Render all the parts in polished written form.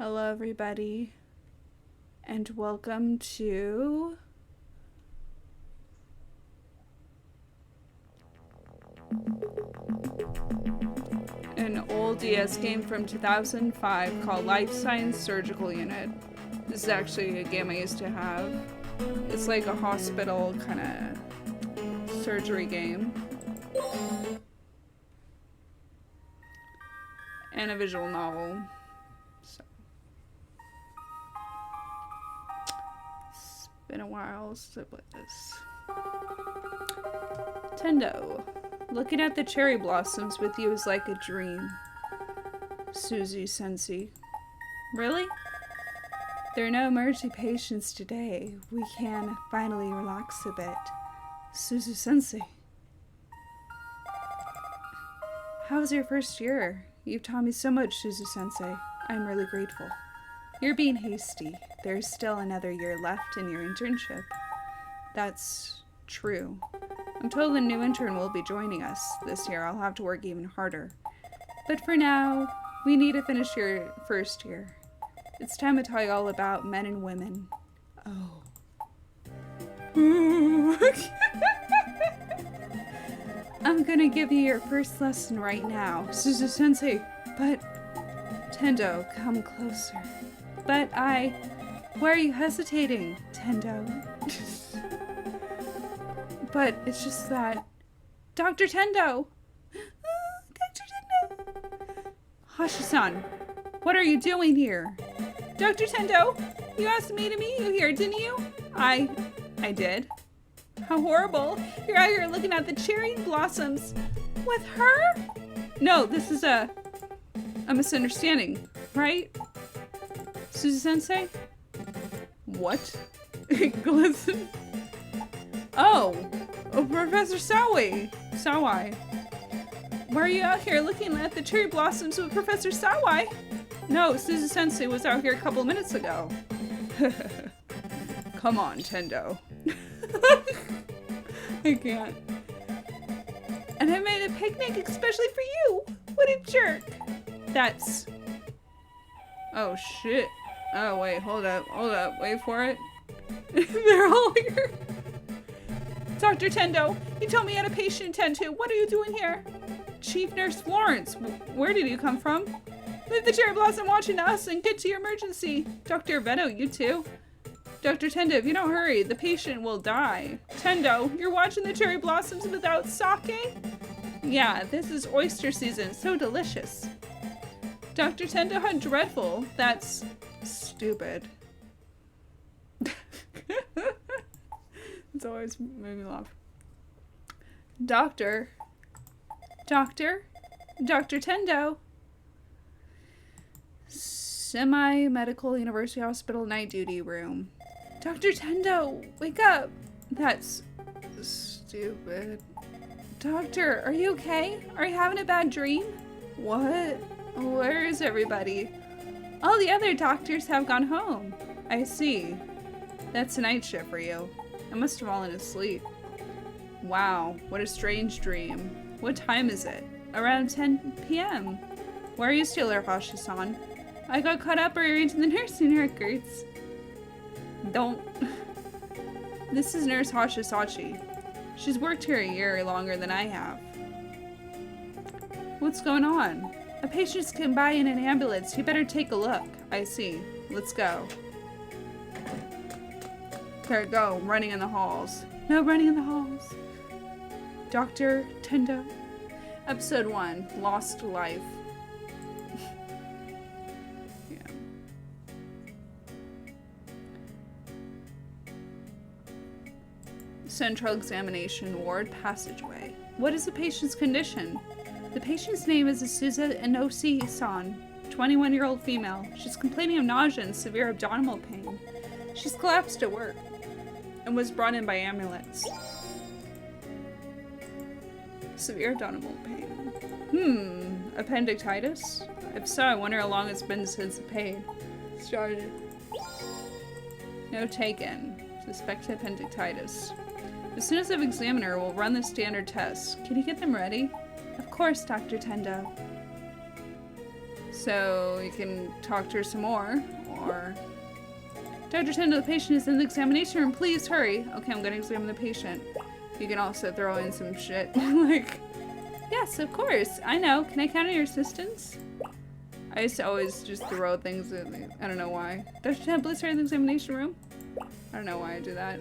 Hello, everybody, and welcome to an old DS game from 2005 called LifeSigns Surgical Unit. This is actually a game I used to have. It's like a hospital kind of surgery game. And a visual novel. So. It's been a while since I played this. Tendo. Looking at the cherry blossoms with you is like a dream. Suzu Sensei. Really? There are no emergency patients today. We can finally relax a bit. Suzu Sensei. How's your first year? You've taught me so much, Suzu Sensei. I'm really grateful. You're being hasty. There's still another year left in your internship. That's true. I'm told the new intern will be joining us. This year I'll have to work even harder. But for now, we need to finish your first year. It's time to tell you all about men and women. Oh. I'm gonna give you your first lesson right now, Suzu Sensei. But, Tendo, come closer. But why are you hesitating, Tendo? But it's just that, Dr. Tendo! Dr. Tendo! Hashi-san, what are you doing here? Dr. Tendo, you asked me to meet you here, didn't you? I did. How horrible. You're out here looking at the cherry blossoms. With her? No, this is a misunderstanding, right? Suzu Sensei? What? Glisten? Oh, Professor Sawai. Why are you out here looking at the cherry blossoms with Professor Sawai? No, Suzu Sensei was out here a couple of minutes ago. Come on, Tendo. I can't. And I made a picnic especially for you. What a jerk. That's... Oh, shit. Oh, wait, hold up. Wait for it. They're all here. Dr. Tendo, you told me you had a patient to tend to. What are you doing here? Chief Nurse Florence, where did you come from? Leave the cherry blossom watching us and get to your emergency. Dr. Veto, you too. Dr. Tendo, if you don't hurry, the patient will die. Tendo, you're watching the cherry blossoms without sake? Yeah, this is oyster season. So delicious. Dr. Tendo, how dreadful. That's stupid. It's always made me laugh. Doctor Tendo. Semi-medical university hospital night duty room. Dr. Tendo, wake up. That's stupid. Doctor, are you okay? Are you having a bad dream? What? Where is everybody? All the other doctors have gone home. I see. That's a night shift for you. I must have fallen asleep. Wow, what a strange dream. What time is it? Around 10 p.m. Why are you still here, Hashi-san? I got caught up rearranging the nursing records. Don't. This is Nurse Hashisachi. She's worked here a year longer than I have. What's going on? A patient's come by in an ambulance. You better take a look. I see. Let's go. There, go. Running in the halls. No running in the halls. Dr. Tendo. Episode 1. Lost Life. Yeah. Central Examination Ward Passageway. What is the patient's condition? The patient's name is Asuza Inoshi-san, 21-year-old female. She's complaining of nausea and severe abdominal pain. She's collapsed at work and was brought in by ambulance. Severe abdominal pain. Appendicitis? If so, I wonder how long it's been since the pain started. No taken. Suspected appendicitis. As soon as I've examined her, we'll run the standard tests. Can you get them ready? Of course, Dr. Tendo. So you can talk to her some more, or... Dr. Tendo, the patient is in the examination room. Please hurry. Okay, I'm gonna examine the patient. You can also throw in some shit. Like, yes, of course. I know. Can I count on your assistance? I used to always just throw things in. I don't know why. Dr. Tendo, please hurry in the examination room. I don't know why I do that.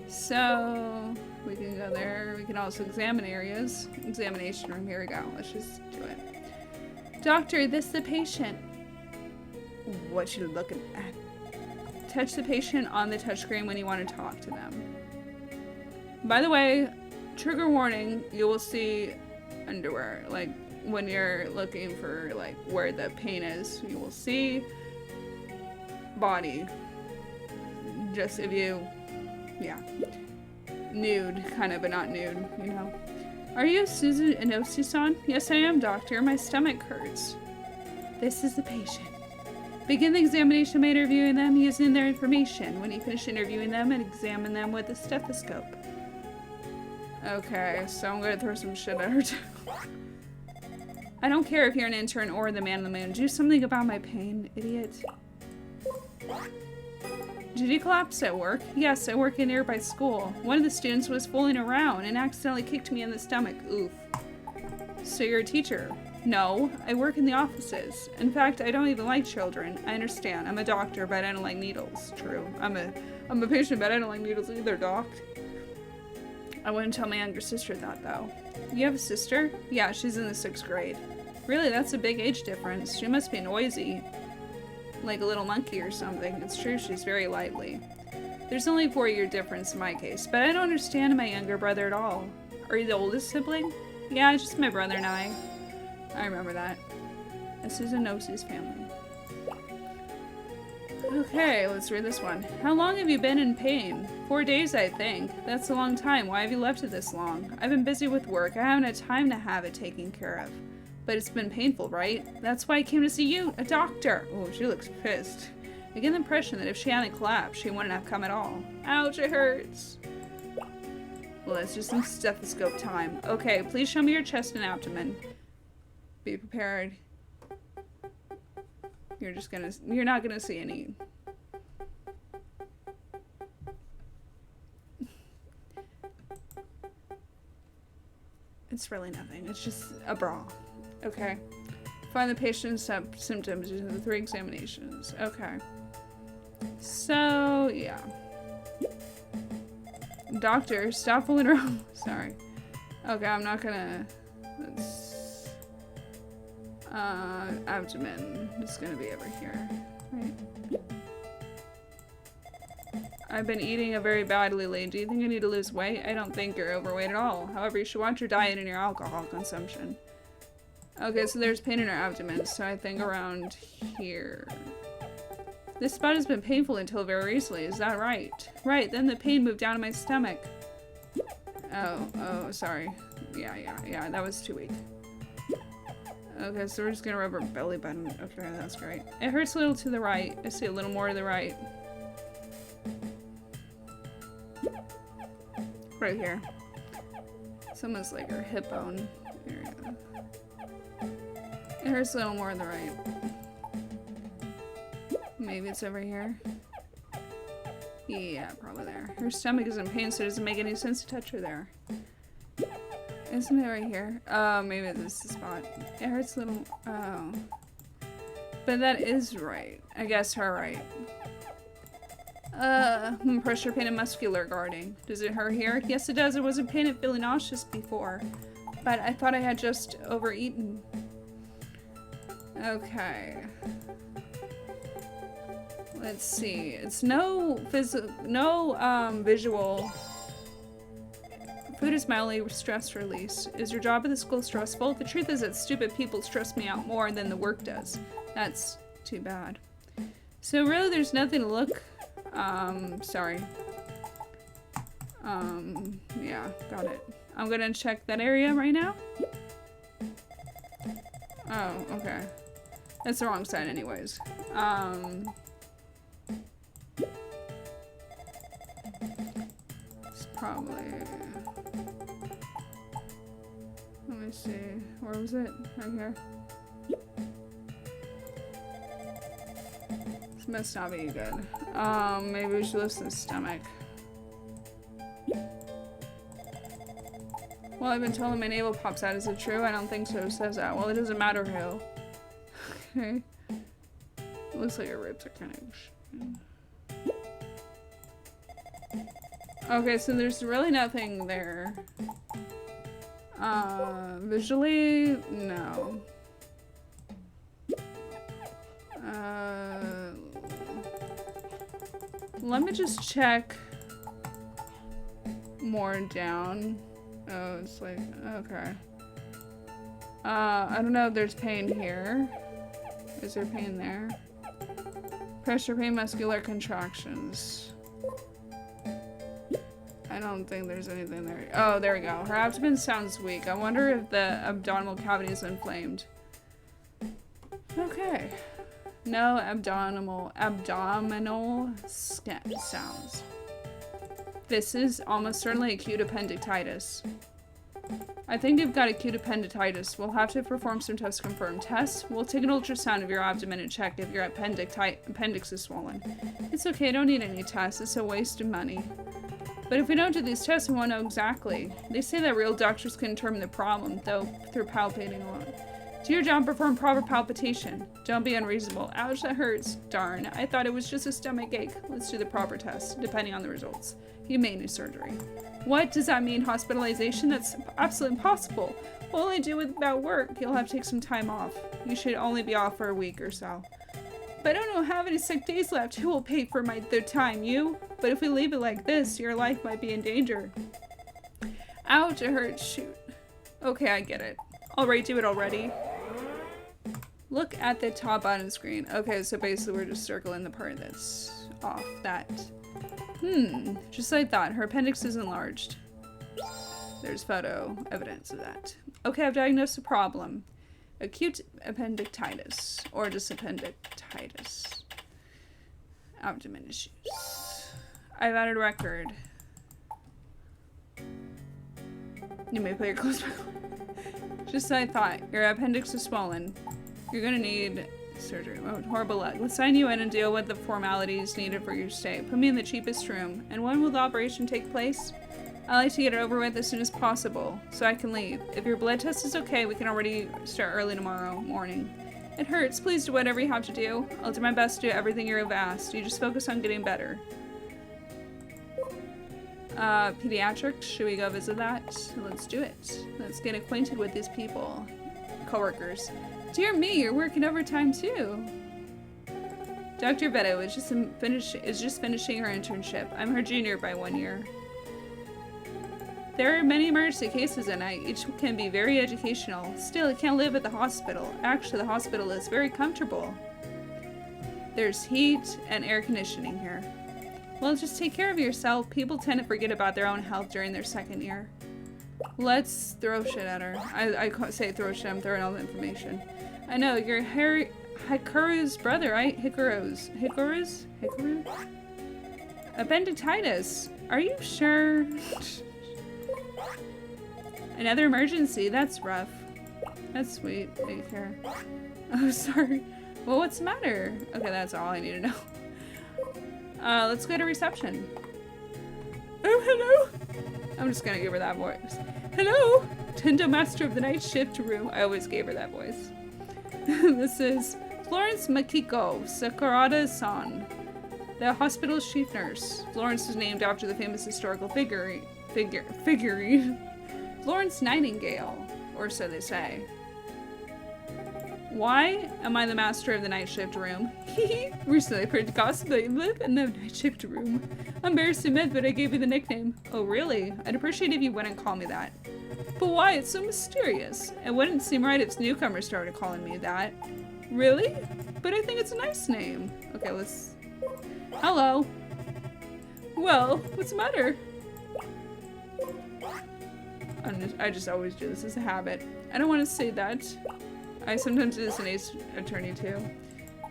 So, we can go there. We can also examine areas. Examination room. Here we go. Let's just do it. Doctor, this is the patient. What you looking at? Touch the patient on the touchscreen when you want to talk to them. By the way, trigger warning, you will see underwear. Like, when you're looking for, like, where the pain is, you will see body. Just if you, yeah. Nude, kind of, but not nude, you know. Are you Susan Inosi-san? Yes, I am, doctor. My stomach hurts. This is the patient. Begin the examination by interviewing them using their information. When you finish interviewing them, and examine them with a stethoscope. Okay, so I'm gonna throw some shit at her too. I don't care if you're an intern or the man in the moon. Do something about my pain, idiot. Did you collapse at work? Yes, I work in a nearby school. One of the students was fooling around and accidentally kicked me in the stomach. Oof. So you're a teacher? No, I work in the offices. In fact, I don't even like children. I understand. I'm a doctor, but I don't like needles. True. I'm a patient, but I don't like needles either, doc. I wouldn't tell my younger sister that, though. You have a sister? Yeah, she's in the 6th grade. Really, that's a big age difference. She must be noisy. Like a little monkey or something. It's true, she's very lively. There's only a 4-year difference in my case, but I don't understand my younger brother at all. Are you the oldest sibling? Yeah, just my brother and I. I remember that. This is Inosi's family. Okay, let's read this one. How long have you been in pain? 4 days, I think. That's a long time. Why have you left it this long? I've been busy with work. I haven't had time to have it taken care of. But it's been painful, right? That's why I came to see you, a doctor. Oh, she looks pissed. I get the impression that if she hadn't collapsed, she wouldn't have come at all. Ouch, it hurts. Well, it's just some stethoscope time. Okay, please show me your chest and abdomen. Be prepared. You're not gonna see any. It's really nothing. It's just a bra. Okay. Find the patient's symptoms using the 3 examinations. Okay. So, yeah. Doctor, stop fooling around. Sorry. Okay, I'm not gonna... Let's... abdomen. It's gonna be over here. Right? I've been eating very badly lately. Do you think I need to lose weight? I don't think you're overweight at all. However, you should watch your diet and your alcohol consumption. Okay, so there's pain in her abdomen, so I think around here. This spot has been painful until very recently, is that right? Right, then the pain moved down to my stomach. Oh, sorry. Yeah, that was too weak. Okay, so we're just gonna rub her belly button. Okay, that's great. It hurts a little to the right. I see a little more to the right. Right here. Someone's like her hip bone. There we go. It hurts a little more on the right. Maybe it's over here. Yeah, probably there. Her stomach is in pain, so it doesn't make any sense to touch her there. Isn't it right here? Oh, maybe this is the spot. It hurts a little. Oh. But that is right. I guess her right. Pressure pain and muscular guarding. Does it hurt here? Yes, it does. I wasn't pain and feeling nauseous before. But I thought I had just overeaten. Okay. Let's see. It's no visual. Food is my only stress release. Is your job at the school stressful? The truth is that stupid people stress me out more than the work does. That's too bad. So really there's nothing to look. Sorry. Yeah, got it. I'm gonna check that area right now. Oh, okay. That's the wrong side anyways. It's probably... Let me see. Where was it? Right here. must not be good. Maybe we should listen to the stomach. Well, I've been told my navel pops out. Is it true? I don't think so. It says that. Well, it doesn't matter who. Okay. It looks like your ribs are kind of... Okay, so there's really nothing there. Visually, no. Let me just check more down. Oh, it's like, okay. I don't know if there's pain here. Is there pain there? Pressure pain, muscular contractions. I don't think there's anything there. Oh, there we go. Her abdomen sounds weak. I wonder if the abdominal cavity is inflamed. Okay. No abdominal sounds. This is almost certainly acute appendicitis. I think you've got acute appendicitis. We'll have to perform some tests to confirm. Tests? We'll take an ultrasound of your abdomen and check if your appendix is swollen. It's okay, don't need any tests. It's a waste of money. But if we don't do these tests, we won't know exactly. They say that real doctors can determine the problem, though, through palpating alone. Do your job, perform proper palpitation. Don't be unreasonable. Ouch, that hurts. Darn, I thought it was just a stomach ache. Let's do the proper test, depending on the results. You may need surgery. What does that mean? Hospitalization? That's absolutely impossible. We'll only do it without work. You'll have to take some time off. You should only be off for a week or so. But I don't have any sick days left. Who will pay for the time? You? But if we leave it like this, your life might be in danger. Ouch, it hurts. Shoot. Okay, I get it. Alright, do it already. Look at the top bottom screen. Okay, so basically we're just circling the part that's off that. Just like that. Her appendix is enlarged. There's photo evidence of that. Okay, I've diagnosed the problem. Acute appendicitis. Or just appendicitis. Abdomen issues. I've added a record. You may put your clothes back on. Just like I thought. Your appendix is swollen. You're gonna need surgery. Oh, horrible luck. Let's sign you in and deal with the formalities needed for your stay. Put me in the cheapest room. And when will the operation take place? I like to get it over with as soon as possible, so I can leave. If your blood test is okay, we can already start early tomorrow morning. It hurts. Please do whatever you have to do. I'll do my best to do everything you've asked. You just focus on getting better. Pediatrics. Should we go visit that? Let's do it. Let's get acquainted with these people. Coworkers. Dear me, you're working overtime too. Dr. Veto is just finishing her internship. I'm her junior by 1 year. There are many emergency cases at night. Each can be very educational. Still, I can't live at the hospital. Actually, the hospital is very comfortable. There's heat and air conditioning here. Well, just take care of yourself. People tend to forget about their own health during their second year. Let's throw shit at her. I can't say throw shit, I'm throwing all the information. I know, you're Hikaru's brother, right? Hikaru's? Hikaru? Appendicitis. Are you sure? Another emergency. That's rough. That's sweet. Take care. Oh, sorry. Well, what's the matter? Okay, that's all I need to know. Let's go to reception. Oh, hello. I'm just gonna give her that voice. Hello, Tendo Master of the Night Shift Room. I always gave her that voice. This is Florence Makiko Sakurada-san, the hospital's chief nurse. Florence is named after the famous historical figurine. Florence Nightingale, or so they say. Why am I the master of the night shift room? Recently I heard the gossip that you live in the night shift room. I'm embarrassed to admit, but I gave you the nickname. Oh really? I'd appreciate if you wouldn't call me that. But why? It's so mysterious. It wouldn't seem right if newcomers started calling me that. Really? But I think it's a nice name. Okay, let's... Hello. Well, what's the matter? I just always do this as a habit. I don't want to say that. I sometimes do this an ace attorney too.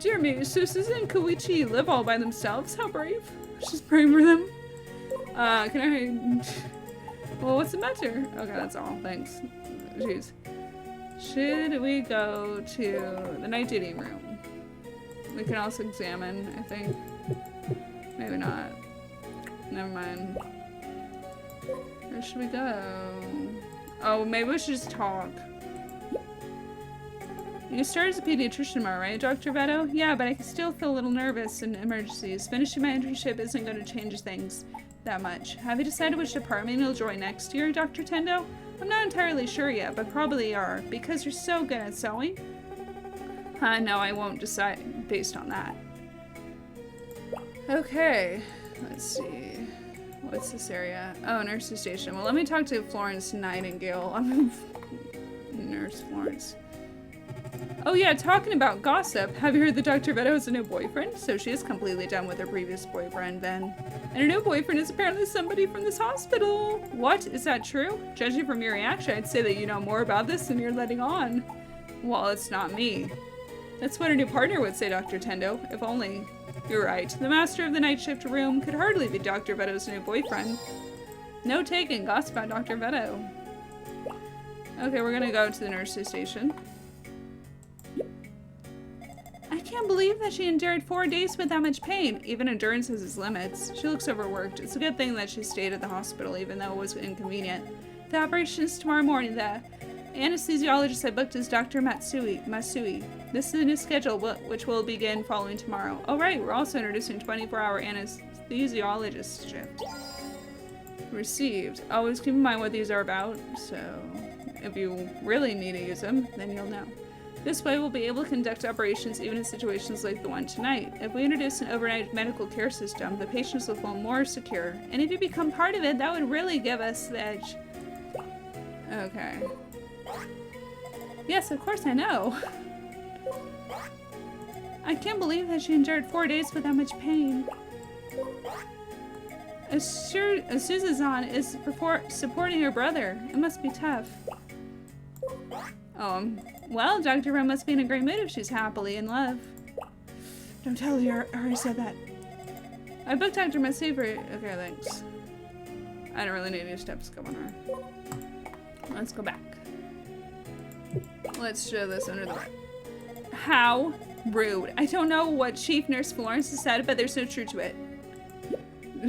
Dear me, so Susan and Koichi live all by themselves? How brave. She's praying for them. Can I... Well, what's the matter? Okay, that's all. Thanks. Jeez. Should we go to the night duty room? We can also examine, I think. Maybe not. Never mind. Where should we go? Oh, maybe we should just talk. You start as a pediatrician tomorrow, right, Dr. Vetto? Yeah, but I can still feel a little nervous in emergencies. Finishing my internship isn't going to change things that much. Have you decided which department you'll join next year, Dr. Tendo? I'm not entirely sure yet, but probably are, because you're so good at sewing. No, I won't decide based on that. Okay, let's see. What's this area? Oh, nurse's station. Well, let me talk to Florence Nightingale. Nurse Florence. Oh yeah, talking about gossip. Have you heard that Dr. Vetto has a new boyfriend? So she is completely done with her previous boyfriend then. And her new boyfriend is apparently somebody from this hospital. What? Is that true? Judging from your reaction, I'd say that you know more about this than you're letting on. Well, it's not me. That's what her new partner would say, Dr. Tendo. If only. You're right. The master of the night shift room could hardly be Dr. Vetto's new boyfriend. No taking. Gossip about Dr. Vetto. Okay, we're gonna go to the nurse's station. I can't believe that she endured 4 days with that much pain. Even endurance has its limits. She looks overworked. It's a good thing that she stayed at the hospital, even though it was inconvenient. The operation is tomorrow morning. The anesthesiologist I booked is Dr. Masui. This is a new schedule, which will begin following tomorrow. Oh right, we're also introducing 24-hour anesthesiologist shift. Received. Always keep in mind what these are about, so if you really need to use them, then you'll know. This way we'll be able to conduct operations even in situations like the one tonight. If we introduce an overnight medical care system, the patients will feel more secure. And if you become part of it, that would really give us the edge. Okay. Yes, of course I know. I can't believe that she endured 4 days with that much pain. Susan is supporting her brother. It must be tough. Well, Dr. Ren must be in a great mood if she's happily in love. Don't tell her I said that. I booked Dr. Massey for... Okay, thanks. I don't really need any steps going on. Let's go back. Let's show this under the bed. How rude. I don't know what Chief Nurse Florence has said, but they're so true to it.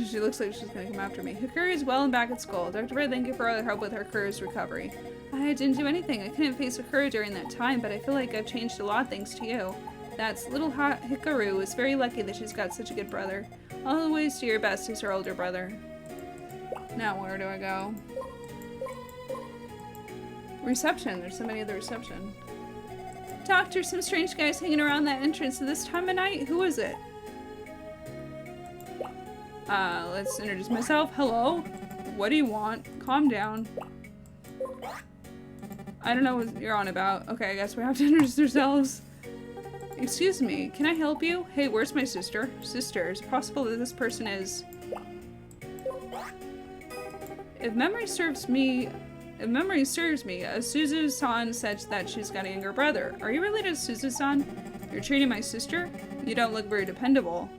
She looks like she's gonna come after me. Hikari is well and back at school. Dr. Red, thank you for all your help with Hikaru's recovery. I didn't do anything. I couldn't face Hikaru during that time, but I feel like I've changed a lot thanks to you. That's little Hikaru is very lucky that she's got such a good brother. Always do your best as her older brother. Now where do I go? Reception. There's somebody at the reception. Doctor, some strange guys hanging around that entrance at this time of night. Who is it? Let's introduce myself. Hello. What do you want? Calm down. I don't know what you're on about. Okay, I guess we have to introduce ourselves. Excuse me, can I help you? Hey, where's my sister? Sister, is it possible that this person is... If memory serves me, Suzu-san said that she's got a younger brother. Are you related to Suzu-san? You're treating my sister? You don't look very dependable.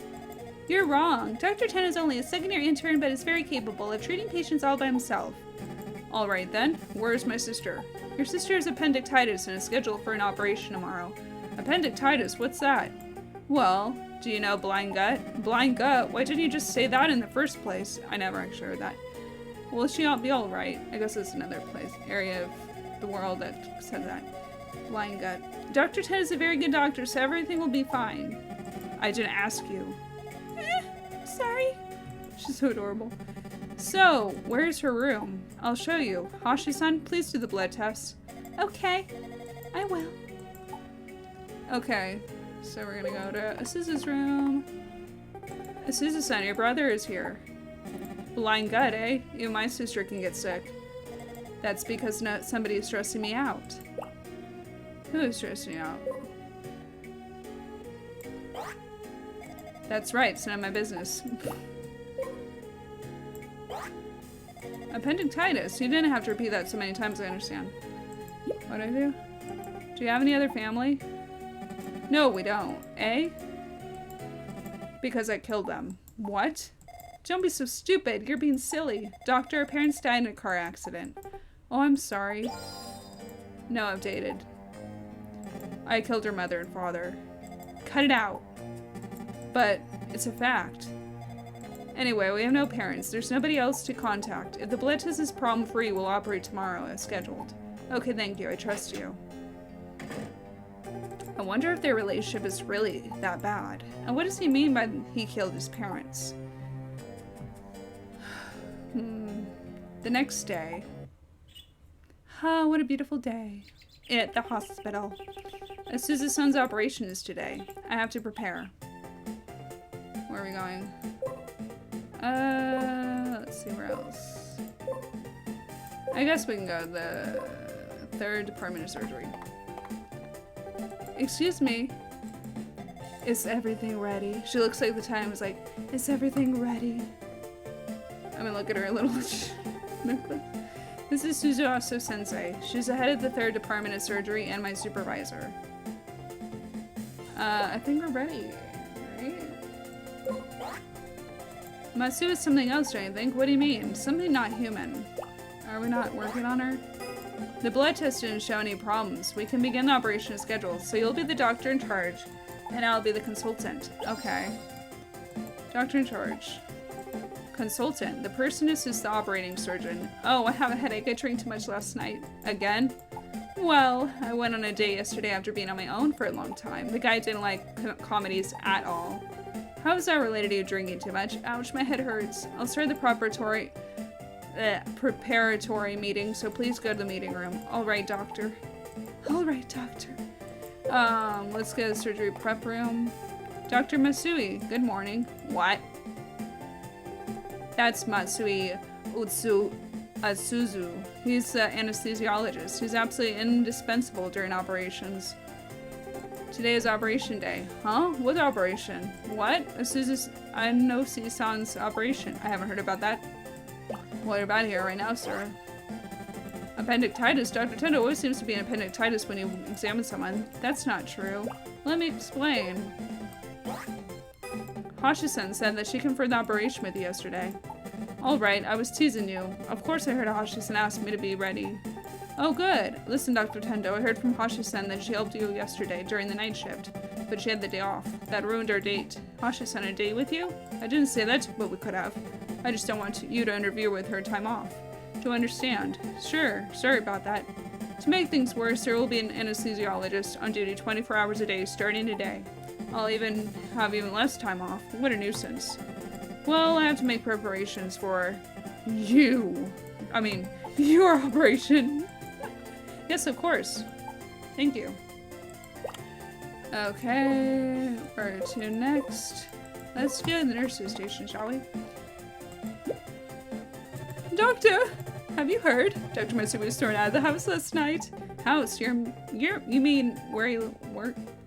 You're wrong. Dr. Ten is only a second-year intern, but is very capable of treating patients all by himself. All right then, where's my sister? Your sister has appendicitis and is scheduled for an operation tomorrow. Appendicitis? What's that? Well, do you know blind gut? Blind gut? Why didn't you just say that in the first place? I never actually heard that. Will she not be alright? I guess it's another area of the world that said that. Blind gut. Dr. Ten is a very good doctor, so everything will be fine. I didn't ask you. Sorry. She's so adorable. So, where's her room? I'll show you. Hashi-san, please do the blood test. Okay, I will. Okay, so we're gonna go to Asuzu's room. Asuzu-san, your brother is here. Blind gut, eh? Even my sister can get sick. That's because somebody is stressing me out. Who is stressing you out? That's right, it's none of my business. Appendicitis. You didn't have to repeat that so many times, I understand. What'd I do? Do you have any other family? No, we don't. Eh? Because I killed them. What? Don't be so stupid. You're being silly. Doctor, her parents died in a car accident. Oh, I'm sorry. No, updated. I killed her mother and father. Cut it out. But it's a fact. Anyway, we have no parents. There's nobody else to contact. If the blood test is problem-free, we'll operate tomorrow as scheduled. Okay, thank you. I trust you. I wonder if their relationship is really that bad. And what does he mean by he killed his parents? The next day. Oh, what a beautiful day. At the hospital. Suzu's son's operation is today. I have to prepare. Where are we going? Let's see where else. I guess we can go to the 3rd Department of Surgery. Excuse me. Is everything ready? She looks like the time was like, is everything ready? I'm gonna look at her little necklace. This is Suzuasu Sensei. She's the head of the 3rd Department of Surgery and my supervisor. I think we're ready, right? Masu is something else, don't you think? What do you mean? Something not human. Are we not working on her? The blood test didn't show any problems. We can begin the operation as scheduled. So you'll be the doctor in charge, and I'll be the consultant. Okay. Doctor in charge. Consultant. The personist is the operating surgeon. Oh, I have a headache. I drank too much last night. Again? Well, I went on a date yesterday after being on my own for a long time. The guy didn't like comedies at all. How is that related to you drinking too much? Ouch, my head hurts. I'll start the preparatory meeting, so please go to the meeting room. All right, doctor. All right, doctor. Let's go to the surgery prep room. Dr. Masui, good morning. What? That's Matsui Asuzu. He's an anesthesiologist. He's absolutely indispensable during operations. Today is operation day. Huh? What operation? What? Asuzu's Anosi-san's operation. I haven't heard about that. What about here right now, sir? Appendicitis. Dr. Tendo always seems to be an appendicitis when you examine someone. That's not true. Let me explain. Hashi-san said that she confirmed the operation with you yesterday. Alright, I was teasing you. Of course I heard Hashi-san ask me to be ready. Oh good. Listen, Dr. Tendo, I heard from Hashi-san that she helped you yesterday during the night shift, but she had the day off. That ruined our date. Hashi-san a date with you? I didn't say that's what we could have. I just don't want you to interfere with her time off. Do you understand? Sure, sorry about that. To make things worse, there will be an anesthesiologist on duty 24 hours a day starting today. I'll have even less time off. What a nuisance. Well, I have to make preparations for your operation. Yes, of course. Thank you. Okay, where to next? Let's go to the nurse's station, shall we? Doctor, have you heard? Dr. Matsui was thrown out of the house last night. House? You mean where he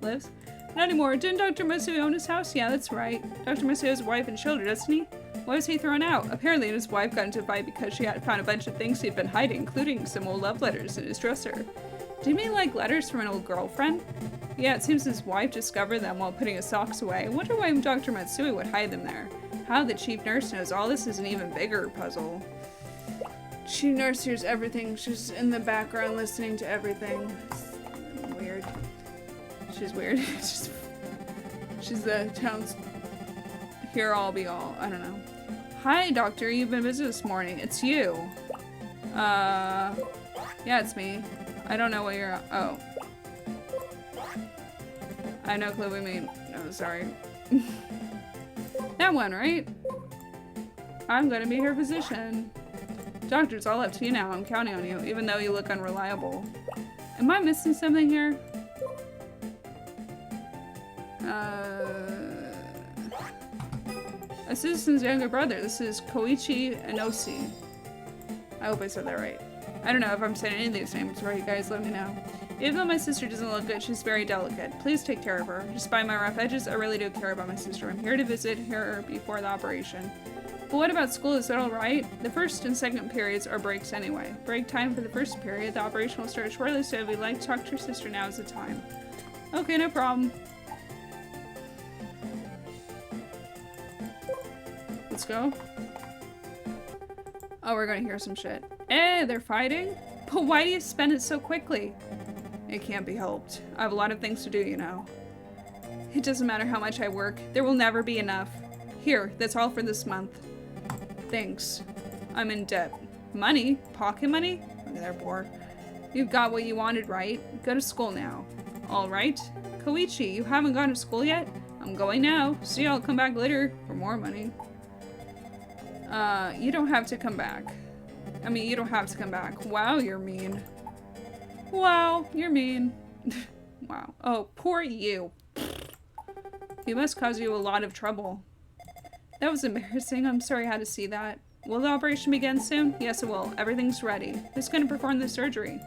lives? Not anymore. Didn't Dr. Matsui own his house? Yeah, that's right. Dr. Matsui has a wife and children, doesn't he? Why was he thrown out? Apparently his wife got into a fight because she had found a bunch of things he'd been hiding, including some old love letters in his dresser. Do you mean like letters from an old girlfriend? Yeah, it seems his wife discovered them while putting his socks away. I wonder why Dr. Matsui would hide them there. How the chief nurse knows all this is an even bigger puzzle. Chief nurse hears everything. She's in the background listening to everything. It's weird. She's weird. She's the town's here-all be-all. I don't know. Hi, doctor. You've been busy this morning. It's you. Yeah, it's me. I don't know what you're... Oh. I have no clue what you mean. No, sorry. That one, right? I'm gonna be her physician. Doctor, it's all up to you now. I'm counting on you, even though you look unreliable. Am I missing something here? Asuzu's younger brother. This is Koichi Inosi. I hope I said that right. I don't know if I'm saying any of these names right, guys, let me know. Even though my sister doesn't look good, she's very delicate. Please take care of her. Despite my rough edges, I really do care about my sister. I'm here to visit her before the operation. But what about school? Is that alright? The first and second periods are breaks anyway. Break time for the first period. The operation will start shortly, so if you'd like to talk to your sister, now is the time. Okay, no problem. Let's go. Oh, we're gonna hear some shit. Eh, they're fighting? But why do you spend it so quickly? It can't be helped. I have a lot of things to do, you know. It doesn't matter how much I work. There will never be enough. Here, that's all for this month. Thanks. I'm in debt. Money? Pocket money? They're poor. You've got what you wanted, right? Go to school now. All right. Koichi, you haven't gone to school yet? I'm going now. See, I'll come back later for more money. You don't have to come back. I mean, you don't have to come back. Wow, you're mean. Wow, you're mean. Wow. Oh, poor you. He must cause you a lot of trouble. That was embarrassing. I'm sorry I had to see that. Will the operation begin soon? Yes, it will. Everything's ready. Who's going to perform the surgery?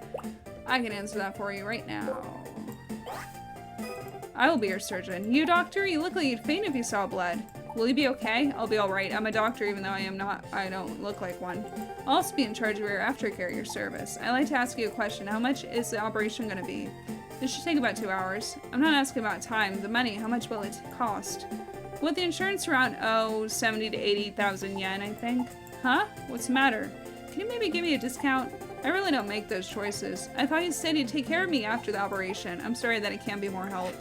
I can answer that for you right now. I will be your surgeon. You, doctor? You look like you'd faint if you saw blood. Will you be okay? I'll be alright. I'm a doctor even though I don't look like one. I'll also be in charge of your aftercare, your service. I'd like to ask you a question. How much is the operation going to be? This should take about 2 hours. I'm not asking about time. The money, how much will it cost? With the insurance around, 70 to 80,000 yen, I think. Huh? What's the matter? Can you maybe give me a discount? I really don't make those choices. I thought you said you'd take care of me after the operation. I'm sorry that it can't be more help.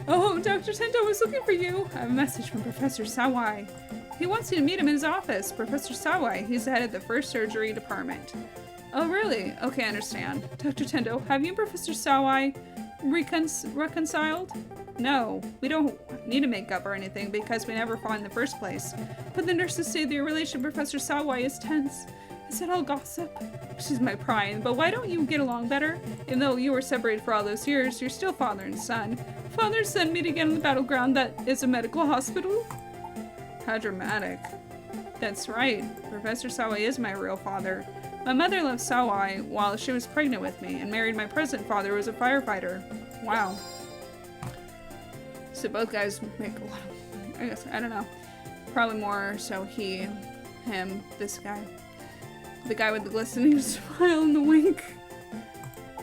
Oh, Dr. Tendo was looking for you. I have a message from Professor Sawai. He wants you to meet him in his office. Professor Sawai, he's the head of the first surgery department. Oh, really? Okay, I understand. Dr. Tendo, have you and Professor Sawai reconciled? No, we don't need to make up or anything because we never fought in the first place. But the nurses say that your relation with Professor Sawai is tense. Is that all gossip? She's my pride, but why don't you get along better? Even though you were separated for all those years, you're still father and son. Father sent me to get on the battleground that is a medical hospital. How dramatic. That's right. Professor Sawai is my real father. My mother left Sawai while she was pregnant with me and married my present father who was a firefighter. Wow. So both guys make a lot of money. I guess, I don't know. Probably more so he, him, this guy. The guy with the glistening smile and the wink.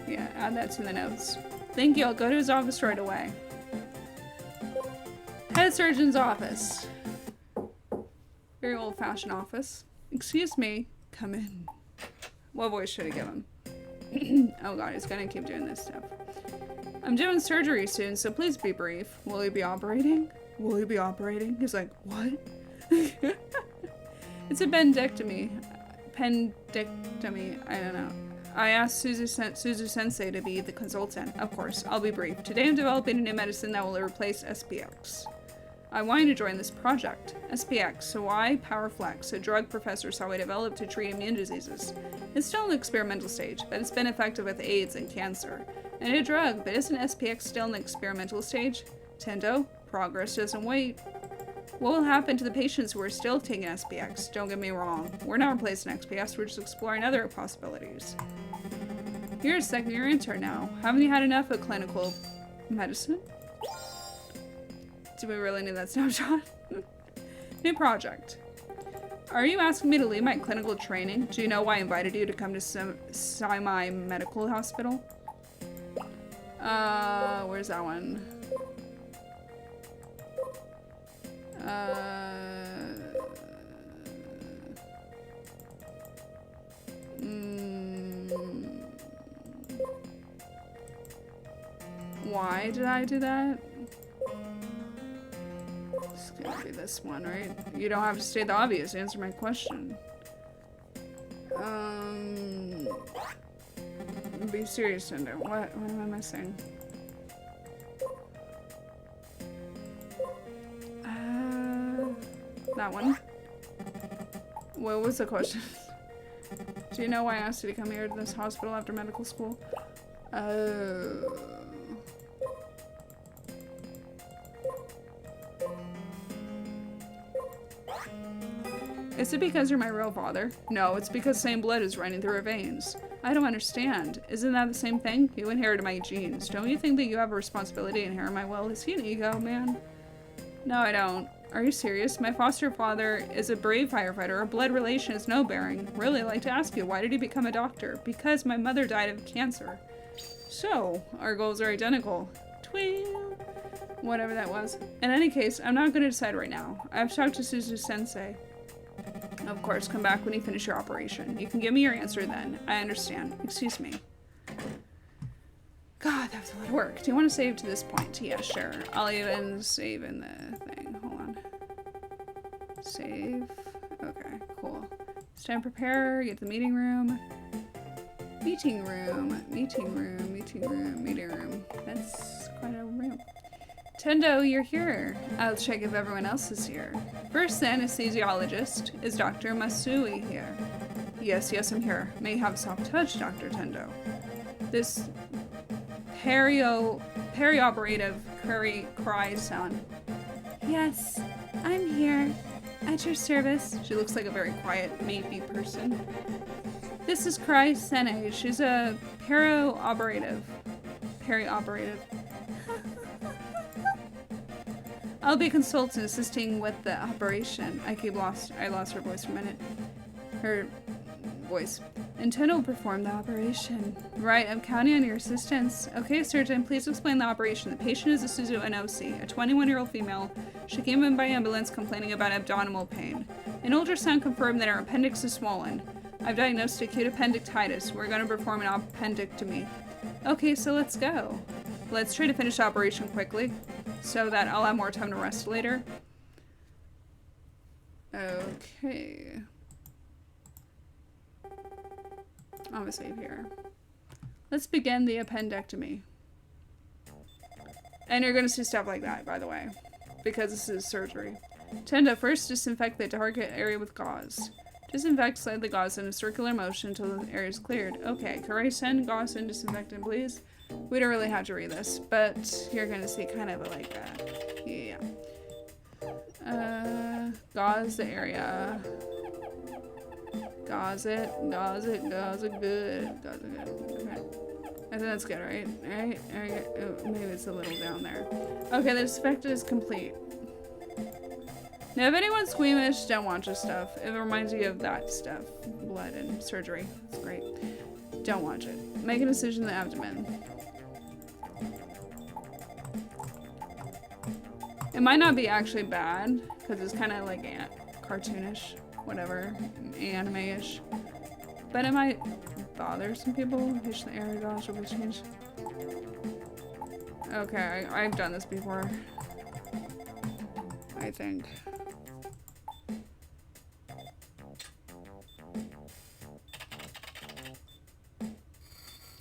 Yeah, add that to the notes. Thank you, I'll go to his office right away. Head surgeon's office. Very old-fashioned office. Excuse me, come in. What voice should I give him? Oh god, he's gonna keep doing this stuff. I'm doing surgery soon, so please be brief. Will he be operating? Will he be operating? He's like, what? It's a appendectomy. Appendectomy, I don't know. I asked Suzu Sensei to be the consultant. Of course, I'll be brief. Today I'm developing a new medicine that will replace SPX. I want you to join this project. SPX, so why Powerflex, a drug Professor Sawai developed to treat immune diseases. It's still in the experimental stage, but it's been effective with AIDS and cancer. A new drug, but isn't SPX still in the experimental stage? Tendo, progress doesn't wait. What will happen to the patients who are still taking SPX? Don't get me wrong. We're not replacing XPS, we're just exploring other possibilities. You're a second-year intern now. Haven't you had enough of clinical medicine? Do we really need that snapshot? New project. Are you asking me to leave my clinical training? Do you know why I invited you to come to Semi Medical Hospital? Where's that one? Why did I do that? It's gonna be this one, right? You don't have to state the obvious. Answer my question. Be serious, Tendo. What am I missing? That one. What was the question? Do you know why I asked you to come here to this hospital after medical school? Is it because you're my real father? No, it's because same blood is running through our veins. I don't understand. Isn't that the same thing? You inherited my genes. Don't you think that you have a responsibility to inherit my will? Is he an ego, man? No, I don't. Are you serious? My foster father is a brave firefighter. Our blood relation is no bearing. Really, I'd like to ask you, why did he become a doctor? Because my mother died of cancer. So, our goals are identical. Tweel. Whatever that was. In any case, I'm not going to decide right now. I've talked to Suzu Sensei. Of course, come back when you finish your operation. You can give me your answer then. I understand. Excuse me. God, that was a lot of work. Do you want to save to this point? Yeah, sure. I'll even save in the thing. Hold on. Save. Okay, cool. It's time to prepare. Get to the meeting room. Meeting room. Meeting room. Meeting room. Meeting room. That's quite a room. Tendo, you're here. I'll check if everyone else is here. First, the anesthesiologist. Is Dr. Masui here? Yes, I'm here. May have a soft touch, Dr. Tendo. This perioperative cry sound. Yes, I'm here. At your service. She looks like a very quiet, maybe person. This is Cry Sene. She's a perioperative. I'll be consultant assisting with the operation. I lost her voice for a minute. Her voice. Nintendo will perform the operation. Right, I'm counting on your assistance. Okay, surgeon, please explain the operation. The patient is a Suzu Enosi, a 21-year-old female. She came in by ambulance complaining about abdominal pain. An ultrasound confirmed that her appendix is swollen. I've diagnosed acute appendicitis. We're going to perform an appendectomy. Okay, so let's go. Let's try to finish the operation quickly so that I'll have more time to rest later. Okay. I'm gonna save here. Let's begin the appendectomy. And you're gonna see stuff like that, by the way, because this is surgery. Tendo, first disinfect the target area with gauze. Disinfect slightly gauze in a circular motion until the area is cleared. Okay, Karaisen, gauze and disinfectant, please. We don't really have to read this, but you're gonna see kind of like a, yeah. Gauze the area. Gauze it good. Gauze it good. Okay. I think that's good, right? Alright. Oh, maybe it's a little down there. Okay, the disinfectant is complete. Now, if anyone's squeamish, don't watch this stuff. It reminds you of that stuff. Blood and surgery. It's great. Don't watch it. Make an incision in the abdomen. It might not be actually bad, because it's kind of like cartoonish. Whatever, anime-ish. But it might bother some people. The area gauze will be changed. Okay, I've done this before. I think.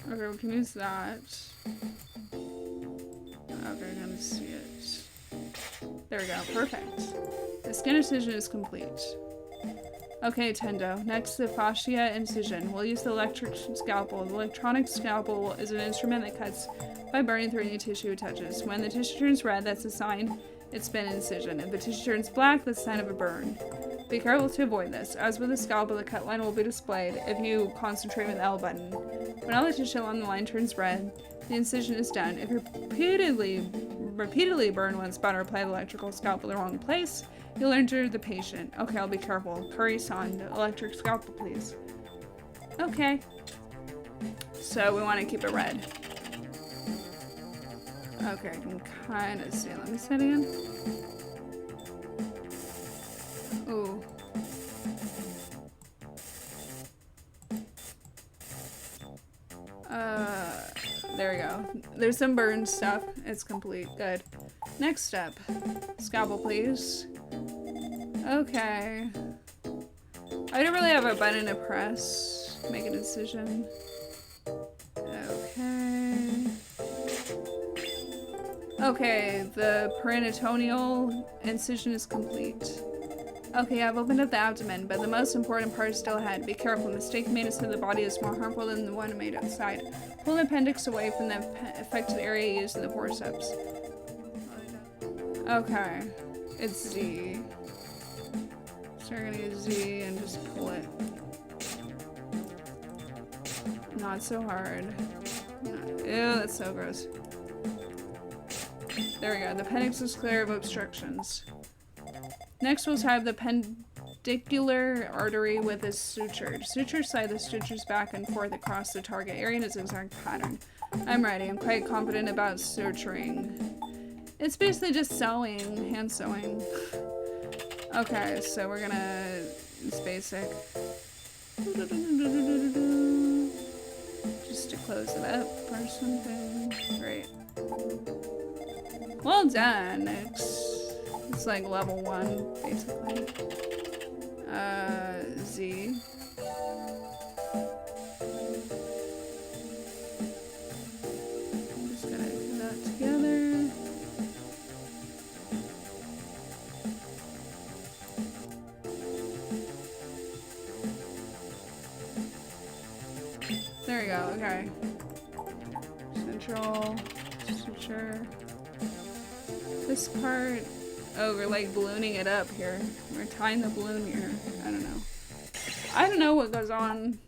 Okay, we can use that. Okay, I'm gonna see it. There we go, perfect. The skin incision is complete. Okay, Tendo. Next, the fascia incision. We'll use the electric scalpel. The electronic scalpel is an instrument that cuts by burning through any tissue it touches. When the tissue turns red, that's a sign it's been an incision. If the tissue turns black, that's a sign of a burn. Be careful to avoid this. As with the scalpel, the cut line will be displayed if you concentrate with the L button. When all the tissue along the line turns red, the incision is done. If you repeatedly burn one spot or apply the electrical scalpel in the wrong place, you'll injure the patient. Okay, I'll be careful. Curry-san, the electric scalpel, please. Okay. So we want to keep it red. Okay, I can kind of see. Let me set it in. Ooh. There we go. There's some burn stuff. It's complete. Good. Next step. Scalpel, please. Okay. I don't really have a button to press. Make a decision. Okay. Okay, the peritoneal incision is complete. Okay, I've opened up the abdomen, but the most important part is still ahead. Be careful. The mistake made inside the body is more harmful than the one made outside. Pull the appendix away from the affected area using the forceps. Okay. It's Z. So we're gonna use Z and just pull it. Not so hard. Ew, that's so gross. There we go. The appendix is clear of obstructions. Next, we'll have the pendicular artery with a sutured. Suture slide the sutures back and forth across the target area in a zigzag pattern. I'm ready. I'm quite confident about suturing. It's basically just sewing, hand sewing. Okay, so we're gonna, it's basic. Just stick close it up or something. Great. Well done. It's like level 1, basically. Z. I'm just gonna put that together. There we go, okay. Central, suture. This part, oh, we're like ballooning it up here. We're tying the balloon here. I don't know. I don't know what goes on.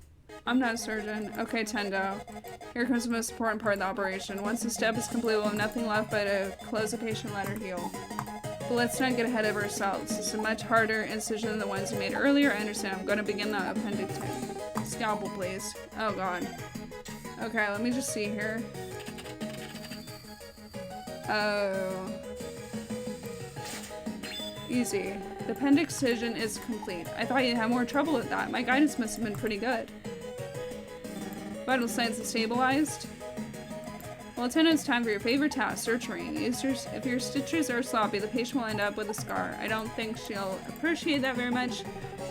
I'm not a surgeon. Okay, Tendo. Here comes the most important part of the operation. Once the step is complete, we'll have nothing left but to close the patient, let her heal. But let's not get ahead of ourselves. This is a much harder incision than the ones we made earlier. I understand. I'm going to begin the appendix. Scalpel, please. Oh, God. Okay, let me just see here. Oh. Easy. The appendix incision is complete. I thought you'd have more trouble with that. My guidance must have been pretty good. Vital signs are stabilized. Well, Tendo, it's time for your favorite task, suturing. If your stitches are sloppy, the patient will end up with a scar. I don't think she'll appreciate that very much.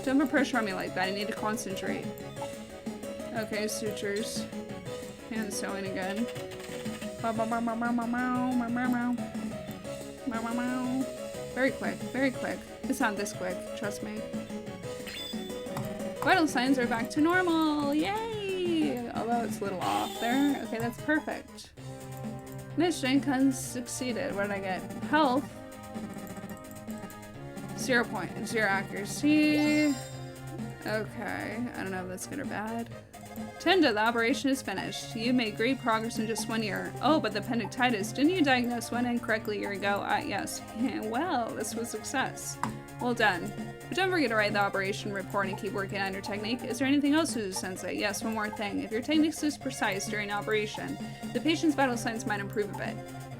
Don't put pressure on me like that. I need to concentrate. Okay, sutures. Hand sewing again. Very quick, very quick. It's not this quick, trust me. Vital signs are back to normal, yay! Although it's a little off there. Okay, that's perfect. Mission succeeded. What did I get? Health. 0.0 accuracy. Okay, I don't know if that's good or bad. Tendo, the operation is finished. You made great progress in just 1 year. Oh, but the appendicitis. Didn't you diagnose one incorrectly a year ago? Yes. Well, this was a success. Well done. But don't forget to write the operation report and keep working on your technique. Is there anything else, Suzu-sensei? Yes, one more thing. If your technique is precise during operation, the patient's vital signs might improve a bit.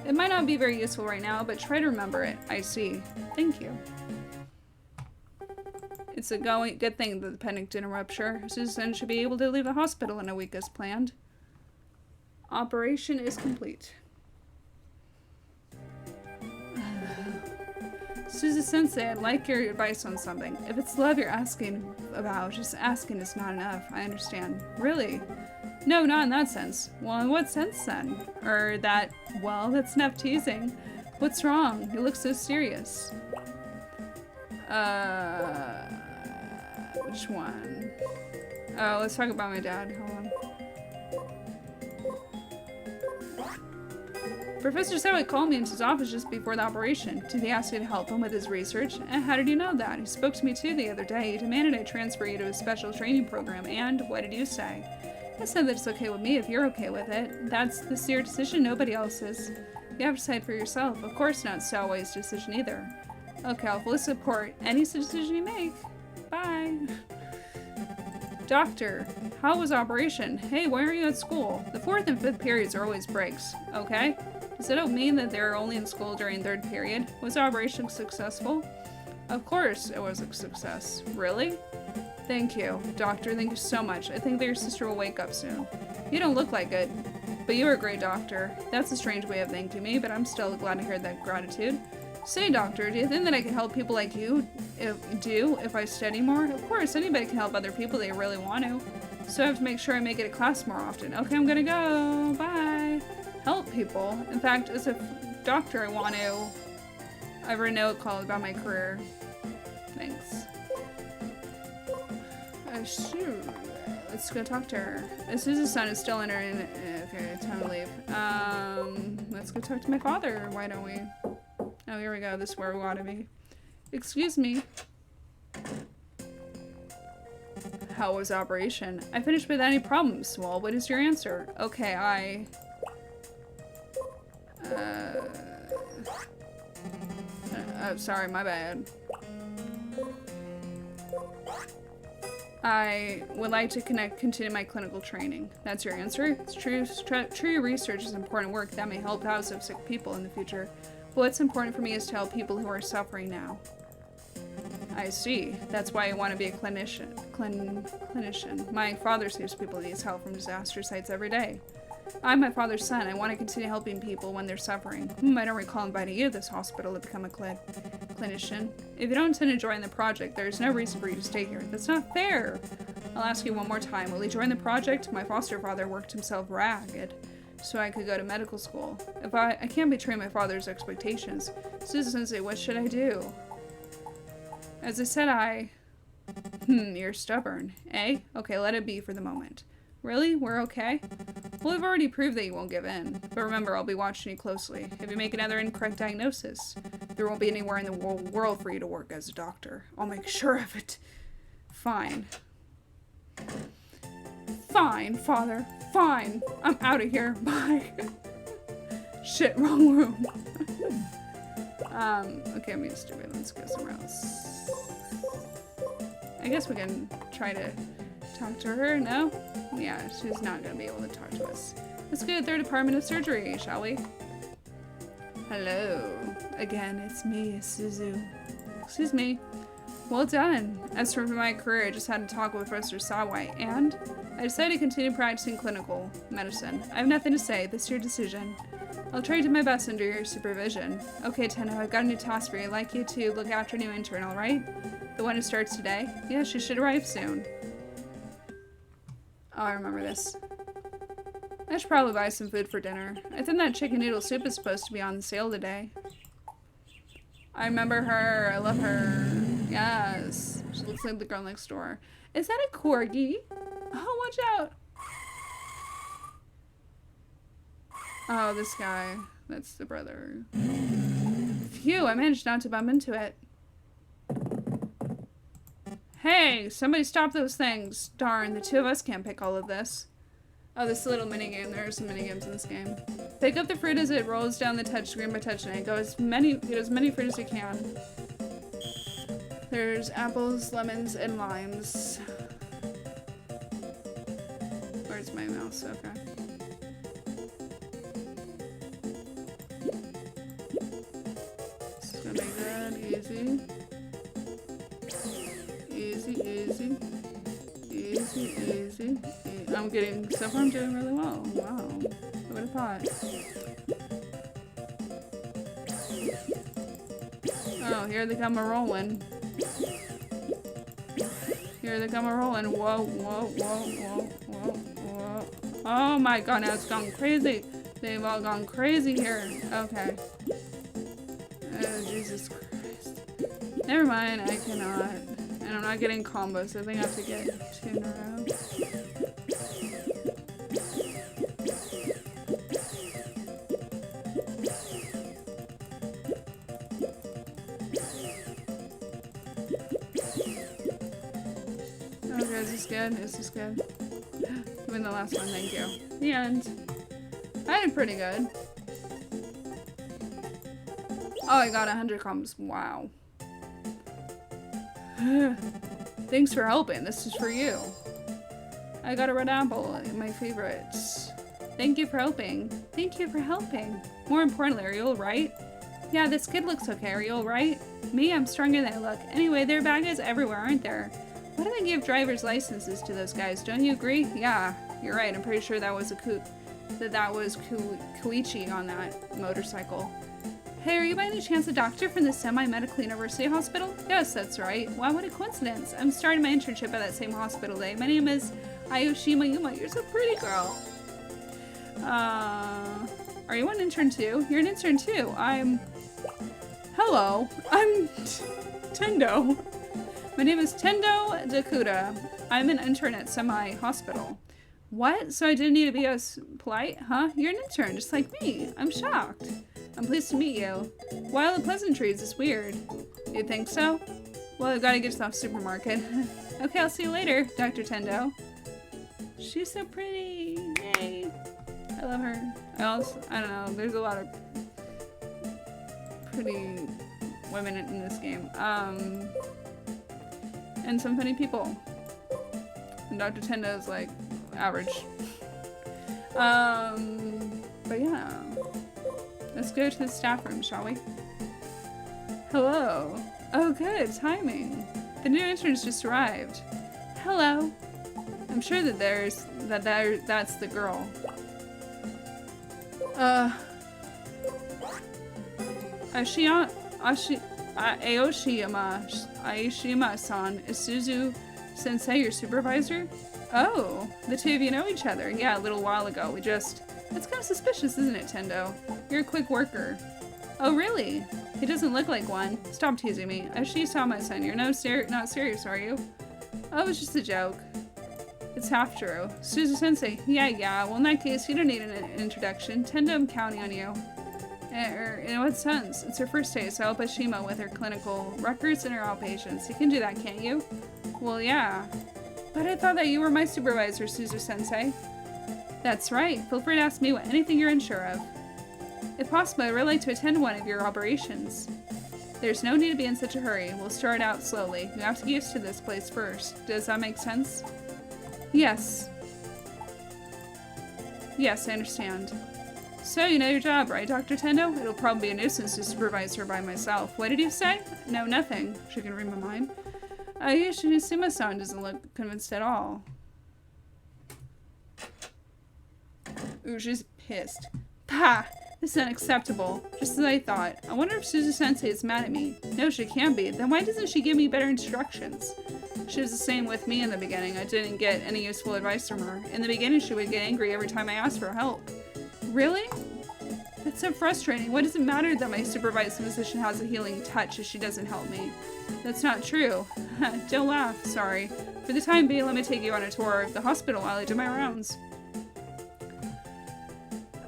It might not be very useful right now, but try to remember it. I see. Thank you. It's a good thing that the appendix didn't rupture. Susan should be able to leave the hospital in a week as planned. Operation is complete. Suzu-sensei, I'd like your advice on something. If it's love you're asking about, just asking is not enough. I understand. Really? No, not in that sense. Well, in what sense then? Or that, well, that's enough teasing. What's wrong? You look so serious. Which one? Oh, let's talk about my dad. Hold on. Professor Sawit called me into his office just before the operation. Did he ask you to help him with his research? And how did you know that? He spoke to me too the other day. He demanded I transfer you to a special training program. And what did you say? I said that it's okay with me if you're okay with it. That's your decision, nobody else's. You have to decide for yourself. Of course not Sawit's decision either. Okay, I'll fully support any decision you make. Bye. Doctor, how was operation? Hey, why are you at school? The 4th and 5th periods are always breaks, okay? Does it mean that they're only in school during 3rd period? Was the operation successful? Of course it was a success. Really? Thank you, doctor. Thank you so much. I think that your sister will wake up soon. You don't look like it, but you were a great doctor. That's a strange way of thanking me, but I'm still glad to hear that gratitude. Say, doctor, do you think that I can help people like you if I study more? Of course, anybody can help other people they really want to. So I have to make sure I make it a class more often. Okay, I'm gonna go. Bye. Help people. In fact, as a doctor, I have a note called about my career. Thanks. Shoot. Let's go talk to her. Suzu's-san is still in her. Okay, time to leave. Let's go talk to my father. Why don't we? Oh, here we go. This is where we want to be. Excuse me. How was operation? I finished without any problems. Well, what is your answer? Okay, oh, sorry, my bad. I would like to continue my clinical training. That's your answer? It's true. True research is important work that may help out some sick people in the future. But what's important for me is to help people who are suffering now. I see. That's why you want to be a clinician. Clinician. My father saves people who need help from disaster sites every day. I'm my father's son. I want to continue helping people when they're suffering. I don't recall inviting you to this hospital to become a clinician. If you don't intend to join the project, there's no reason for you to stay here. That's not fair. I'll ask you one more time. Will you join the project? My foster father worked himself ragged so I could go to medical school. If I can't betray my father's expectations. Susan-sensei, what should I do? As I said, you're stubborn, eh? Okay, let it be for the moment. Really? We're okay? Well, I've already proved that you won't give in. But remember, I'll be watching you closely. If you make another incorrect diagnosis, there won't be anywhere in the world for you to work as a doctor. I'll make sure of it. Fine. Fine, father. Fine. I'm out of here. Bye. Shit, wrong room. Okay, I'm being stupid. Let's go somewhere else. I guess we can try to talk to her, no? Yeah, she's not gonna be able to talk to us. Let's go to their department of surgery, shall we? Hello. Again, it's me, Suzu. Excuse me. Well done. As for my career, I just had to talk with Professor Sawai, and I decided to continue practicing clinical medicine. I have nothing to say. This is your decision. I'll try to do my best under your supervision. Okay, Tenno, I've got a new task for you. I'd like you to look after a new intern, alright? The one who starts today? Yeah, she should arrive soon. Oh, I remember this. I should probably buy some food for dinner. I think that chicken noodle soup is supposed to be on sale today. I remember her. I love her. Yes. She looks like the girl next door. Is that a corgi? Oh, watch out. Oh, this guy. That's the brother. Phew, I managed not to bump into it. Hey, somebody stop those things. Darn, the two of us can't pick all of this. Oh, this little minigame. There are some minigames in this game. Pick up the fruit as it rolls down the touchscreen by touching it. Get as many fruit as you can. There's apples, lemons, and limes. Where's my mouse? Okay. This is gonna be good. Easy. Easy. I'm getting so far. I'm doing really well. Wow. Who would have thought? Oh, here they come a rolling. Here they come a rolling. Whoa. Oh my god, now it's gone crazy. They've all gone crazy here. Okay. Oh, Jesus Christ. Never mind, I cannot. And I'm not getting combos, so I think I have to get 2 in a row. Okay, is this good? Is this good? Even the last one, thank you. The end. I did pretty good. Oh, I got 100 combos. Wow. Thanks for helping. This is for you. I got a red apple, my favorite. Thank you for helping. Thank you for helping. More importantly, are you alright? Yeah, this kid looks okay. Are you alright? Me? I'm stronger than I look. Anyway, there are bad guys everywhere, aren't there? Why do they give driver's licenses to those guys? Don't you agree? Yeah, you're right. I'm pretty sure that was Koichi on that motorcycle. Hey, are you by any chance a doctor from the Semi-Medical University Hospital? Yes, that's right. Wow, what a coincidence. I'm starting my internship at that same hospital today. My name is Ayoshima Yuma. You're so pretty, girl. Are you an intern too? You're an intern too. Hello. I'm Tendo. My name is Tendo Dakuda. I'm an intern at Semi-Hospital. What? So I didn't need to be as polite? Huh? You're an intern, just like me. I'm shocked. I'm pleased to meet you. Wild and pleasantries is weird. You think so? Well, I've got to get to the supermarket. Okay, I'll see you later, Dr. Tendo. She's so pretty. Yay. I love her. I don't know, there's a lot of pretty women in this game. And some funny people. And Dr. Tendo is like average. But yeah. Let's go to the staff room, shall we? Hello. Oh, good timing. The new interns just arrived. Hello. I'm sure that that's the girl. Aoshima-san, is Suzu Sensei your supervisor? Oh, the two of you know each other. Yeah, a little while ago. That's kind of suspicious, isn't it, Tendo? You're a quick worker. Oh, really? He doesn't look like one. Stop teasing me. Aoshima-san, you're not serious, are you? Oh, it's just a joke. It's half true. Suzu Sensei, yeah. Well, in that case, you don't need an introduction. Tendo, I'm counting on you. In what sense? It's her first day, so help Ashima with her clinical records and her outpatients. You can do that, can't you? Well, yeah. But I thought that you were my supervisor, Suzu Sensei. That's right. Feel free to ask me anything you're unsure of. If possible, I'd really like to attend one of your operations. There's no need to be in such a hurry. We'll start out slowly. You have to get used to this place first. Does that make sense? Yes. Yes, I understand. So, you know your job, right, Dr. Tendo? It'll probably be a nuisance to supervise her by myself. What did you say? No, nothing. She can read my mind. Aoshima-san doesn't look convinced at all. Ooh, she's pissed. Pah! This is unacceptable. Just as I thought. I wonder if Suzu Sensei is mad at me. No, she can't be. Then why doesn't she give me better instructions? She was the same with me in the beginning. I didn't get any useful advice from her. In the beginning, she would get angry every time I asked for help. Really? That's so frustrating. Why does it matter that my supervising physician has a healing touch if she doesn't help me? That's not true. Don't laugh. Sorry. For the time being, let me take you on a tour of the hospital while I do my rounds.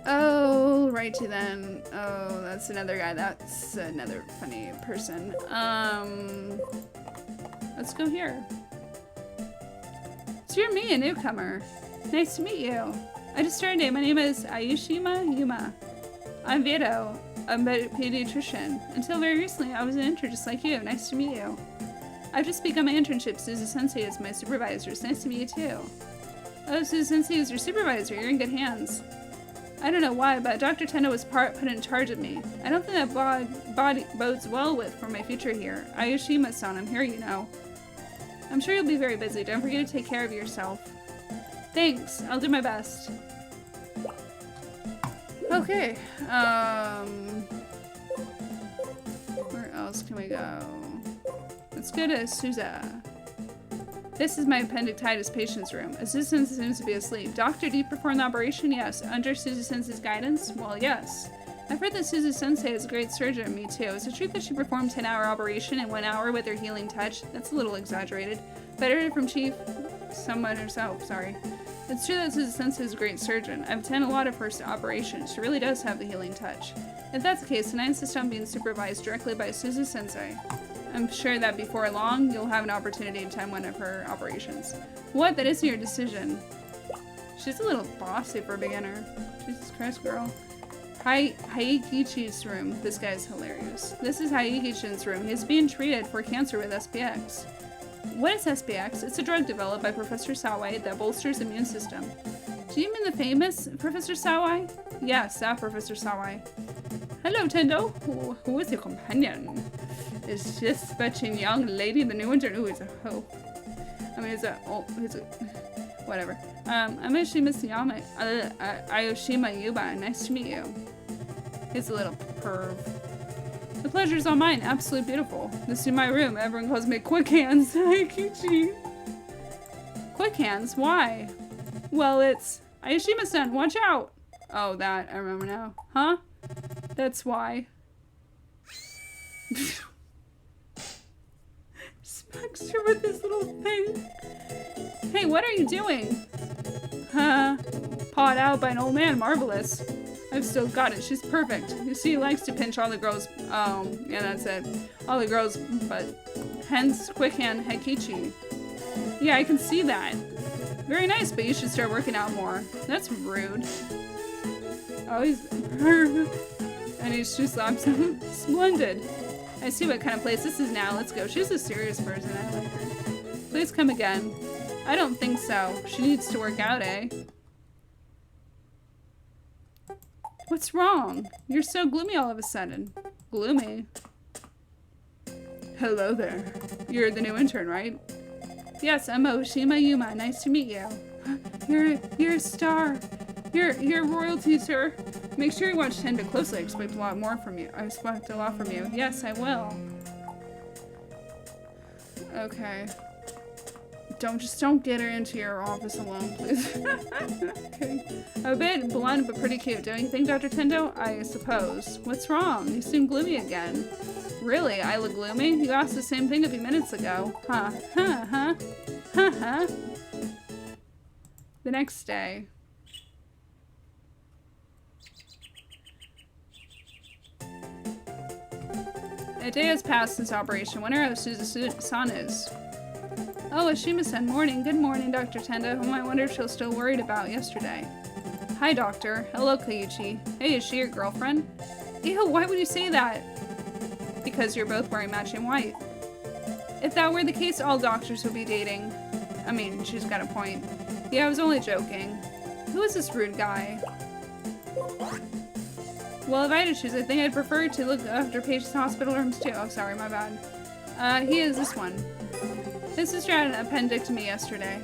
Oh, righty then. Oh, that's another guy. That's another funny person. Let's go here. So you're me, a newcomer. Nice to meet you. I just started today. My name is Ayushima Yuma. I'm Vito, a pediatrician. Until very recently, I was an intern just like you. Nice to meet you. I've just begun my internship. Suzu Sensei is my supervisor. It's nice to meet you too. Oh, Suzu Sensei is your supervisor. You're in good hands. I don't know why, but Dr. Tendo was put in charge of me. I don't think that bodes well for my future here. Aoshima-san, I'm here, you know. I'm sure you'll be very busy. Don't forget to take care of yourself. Thanks. I'll do my best. Okay. Where else can we go? Let's go to Suza. This is my appendicitis patient's room. Assistant seems to be asleep. Doctor, do you perform the operation? Yes. Under Suzu Sensei's guidance? Well, yes. I've heard that Suzu Sensei is a great surgeon. Me too. Is it true that she performed 10-hour operation in 1 hour with her healing touch? That's a little exaggerated. But I heard it from Chief someone herself, sorry. It's true that Suzu Sensei is a great surgeon. I've attended a lot of her operations. She really does have the healing touch. If that's the case, then I insist on being supervised directly by Suzu Sensei. I'm sure that before long, you'll have an opportunity to attend one of her operations. What? That isn't your decision. She's a little bossy for a beginner. Jesus Christ, girl. Haikichi's room. This guy's hilarious. This is Haikichi's room. He's being treated for cancer with SPX. What is SPX? It's a drug developed by Professor Sawai that bolsters the immune system. Do you mean the famous Professor Sawai? Yes, that Professor Sawai. Hello, Tendo. Who is your companion? Is this fetching young lady the new intern? Ooh, he's a hoe. I mean, whatever. I'm Aoshima Yuba. Nice to meet you. He's a little perv. The pleasure's all mine. Absolutely beautiful. This is my room. Everyone calls me Quick Hands. Kichi. Quick Hands? Why? Well, it's Aoshima-san. Watch out. Oh, that. I remember now. Huh? That's why. Smacks her with this little thing. Hey, what are you doing? Pawed out by an old man. Marvelous. I've still got it. She's perfect. You see, he likes to pinch all the girls. Yeah, that's it. All the girls, but hence Quick Hand Heikichi. Yeah, I can see that. Very nice, but you should start working out more. That's rude. Oh, he's perfect. And he just slaps him. Splendid. I see what kind of place this is now. Let's go. She's a serious person. I like her. Please come again. I don't think so. She needs to work out, eh? What's wrong? You're so gloomy all of a sudden. Gloomy? Hello there. You're the new intern, right? Yes, I'm Oshima Yuma. Nice to meet you. You're a star. You're royalty, sir. Make sure you watch Tenda closely. I expect a lot from you. Yes, I will. Okay. Don't get her into your office alone, please. Okay. A bit blunt, but pretty cute, don't you think, Dr. Tendo? I suppose. What's wrong? You seem gloomy again. Really? I look gloomy? You asked the same thing a few minutes ago. Huh. The next day. A day has passed since operation. Wonder how Suzu-san is. Oh, Ashima-san, morning. Good morning, Dr. Tenda, whom I wonder if she's still worried about yesterday. Hi, doctor. Hello, Kaiichi. Hey, is she your girlfriend? Ew, why would you say that? Because you're both wearing matching white. If that were the case, all doctors would be dating. I mean, she's got a point. Yeah, I was only joking. Who is this rude guy? Well, if I had to choose, I think I'd prefer to look after patients' hospital rooms too. Oh, sorry, my bad. He is this one. His sister had an appendectomy yesterday.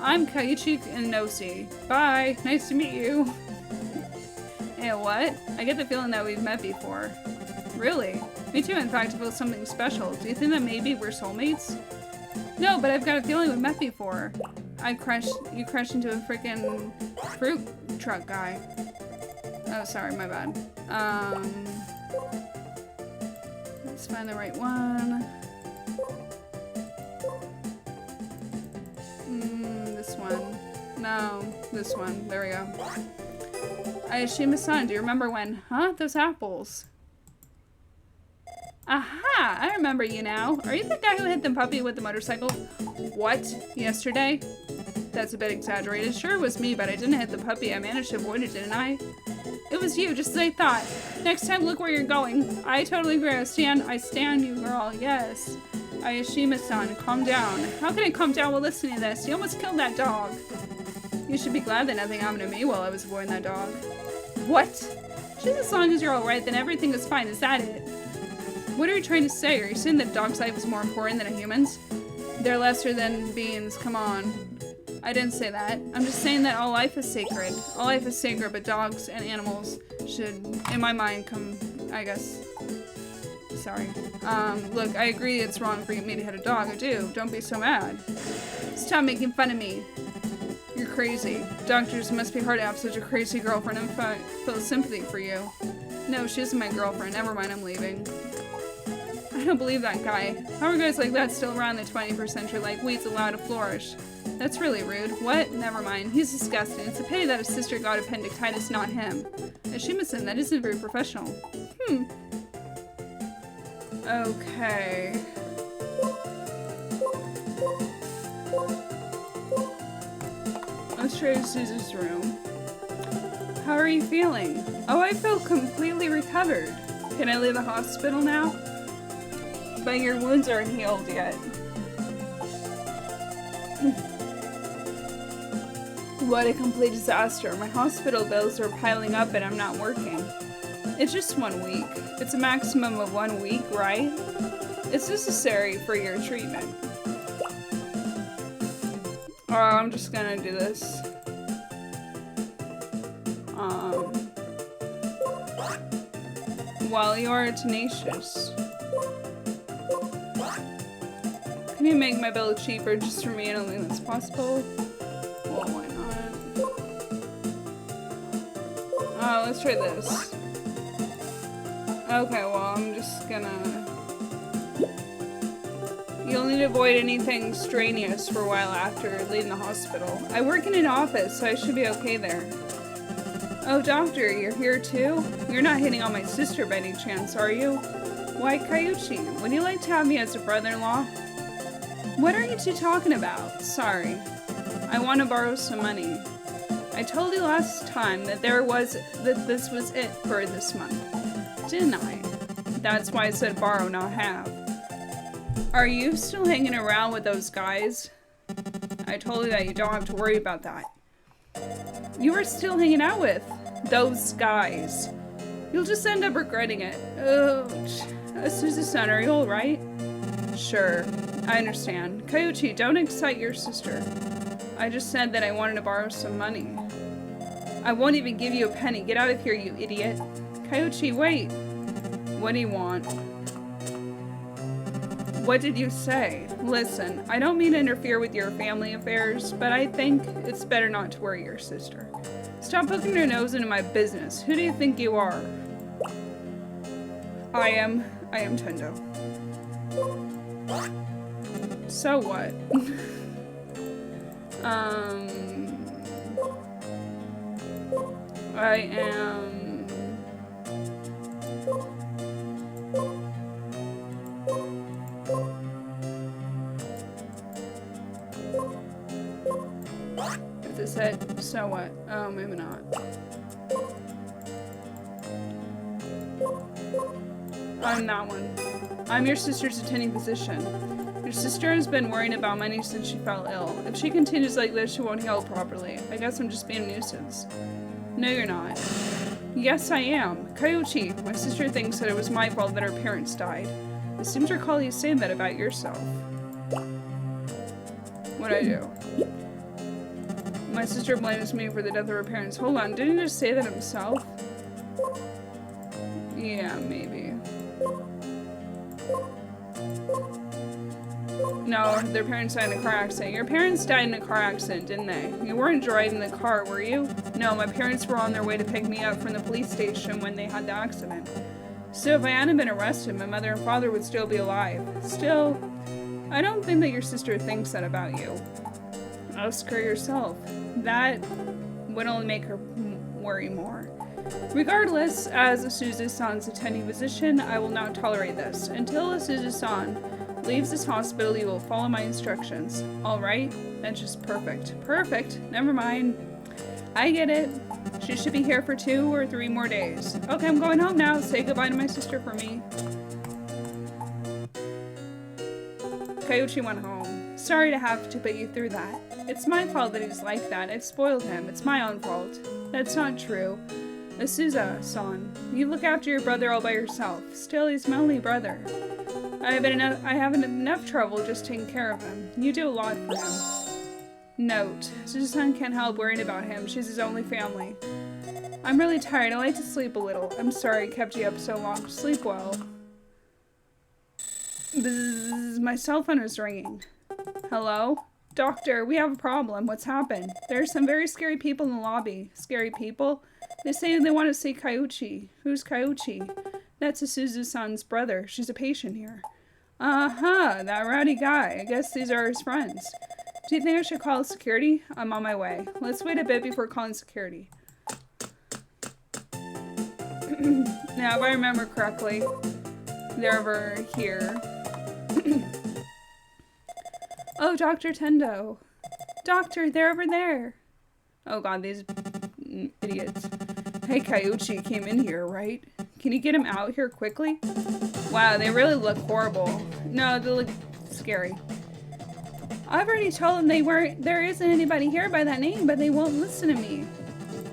I'm Kaiichi Inosi. Bye. Nice to meet you. Hey, what? I get the feeling that we've met before. Really? Me too, in fact, I feel something special. Do you think that maybe we're soulmates? No, but I've got a feeling we've met before. You crashed into a freaking fruit truck guy. Oh, sorry, my bad. Let's find the right one. This one. No, this one. There we go. Ashima-san, do you remember when? Huh? Those apples. Aha! I remember you now. Are you the guy who hit the puppy with the motorcycle? What? Yesterday? That's a bit exaggerated. Sure, it was me, but I didn't hit the puppy. I managed to avoid it, didn't I? It was you, just as I thought. Next time, look where you're going. I totally agree. I stand you, girl. Yes. Ayashima-san, calm down. How can I calm down while listening to this? You almost killed that dog. You should be glad that nothing happened to me while I was avoiding that dog. What? Just as long as you're alright, then everything is fine. Is that it? What are you trying to say? Are you saying that a dog's life is more important than a human's? They're lesser than beings. Come on. I didn't say that. I'm just saying that all life is sacred. All life is sacred, but dogs and animals should, in my mind, come, I guess. Sorry. Look, I agree it's wrong for me to hit a dog. I do. Don't be so mad. Stop making fun of me. You're crazy. Doctors, it must be hard to have such a crazy girlfriend and feel sympathy for you. No, she isn't my girlfriend. Never mind, I'm leaving. I don't believe that guy. How are guys like that still around in the 21st century, like weeds allowed to flourish? That's really rude. What? Never mind. He's disgusting. It's a pity that his sister got appendicitis, not him. Ashima-san, that isn't very professional. Okay. Let's try Suzu's room. How are you feeling? Oh, I feel completely recovered. Can I leave the hospital now? But your wounds aren't healed yet. What a complete disaster. My hospital bills are piling up and I'm not working. It's just 1 week. It's a maximum of 1 week, right? It's necessary for your treatment. Oh, I'm just gonna do this. While you are tenacious. Can you make my bill cheaper just for me? I don't think that's possible. Well, why not? Oh, let's try this. Okay, well, I'm just gonna... You'll need to avoid anything strenuous for a while after leaving the hospital. I work in an office, so I should be okay there. Oh, doctor, you're here too? You're not hitting on my sister by any chance, are you? Why, Kaiichi, would you like to have me as a brother-in-law? What are you two talking about? Sorry. I want to borrow some money. I told you last time that this was it for this month. Didn't I? That's why I said borrow, not have. Are you still hanging around with those guys? I told you that you don't have to worry about that. You are still hanging out with those guys. You'll just end up regretting it. Oh, Susan, are you alright? Sure, I understand. Kaiuchi, don't excite your sister. I just said that I wanted to borrow some money. I won't even give you a penny. Get out of here, you idiot. Kaiuchi, wait. What do you want? What did you say? Listen, I don't mean to interfere with your family affairs, but I think it's better not to worry your sister. Stop poking your nose into my business. Who do you think you are? I am Tendo. So what? I am... Is this it? So what? Oh, maybe not. I'm that one. I'm your sister's attending physician. Your sister has been worrying about money since she fell ill. If she continues like this, she won't heal properly. I guess I'm just being a nuisance. No, you're not. Yes, I am. Kaiuchi, my sister thinks that it was my fault that her parents died. I seem to recall you saying that about yourself. What'd I do? My sister blames me for the death of her parents. Hold on, didn't he just say that himself? Yeah, maybe. No, their parents died in a car accident. Your parents died in a car accident, didn't they? You weren't driving the car, were you? No, my parents were on their way to pick me up from the police station when they had the accident. So if I hadn't been arrested, my mother and father would still be alive. Still, I don't think that your sister thinks that about you. Ask her yourself. That would only make her worry more. Regardless, as Asuzu-san's attending physician, I will not tolerate this. Until Asuzu-san leaves this hospital, you will follow my instructions. Alright? That's just perfect. Perfect? Never mind. I get it. She should be here for 2 or 3 more days. Okay, I'm going home now. Say goodbye to my sister for me. Kaiuchi went home. Sorry to have to put you through that. It's my fault that he's like that. I've spoiled him. It's my own fault. That's not true. Asuzu-san, you look after your brother all by yourself. Still, he's my only brother. I have enough trouble just taking care of him. You do a lot for him. Note, Asuzu-san can't help worrying about him. She's his only family. I'm really tired. I like to sleep a little. I'm sorry I kept you up so long. Sleep well. Bzzz, my cell phone is ringing. Hello? Doctor, we have a problem. What's happened? There are some very scary people in the lobby. Scary people? They say they want to see Kaiuchi. Who's Kaiuchi? That's Asuzu-san's brother. She's a patient here. Uh-huh, that rowdy guy. I guess these are his friends. Do you think I should call security? I'm on my way. Let's wait a bit before calling security. Now, if I remember correctly, they're over here. Oh, Dr. Tendo. Doctor, they're over there. Oh god, these idiots. Hey, Kaiuchi came in here, right? Can you get him out here quickly? Wow, they really look horrible. No, they look scary. I've already told them there isn't anybody here by that name, but they won't listen to me.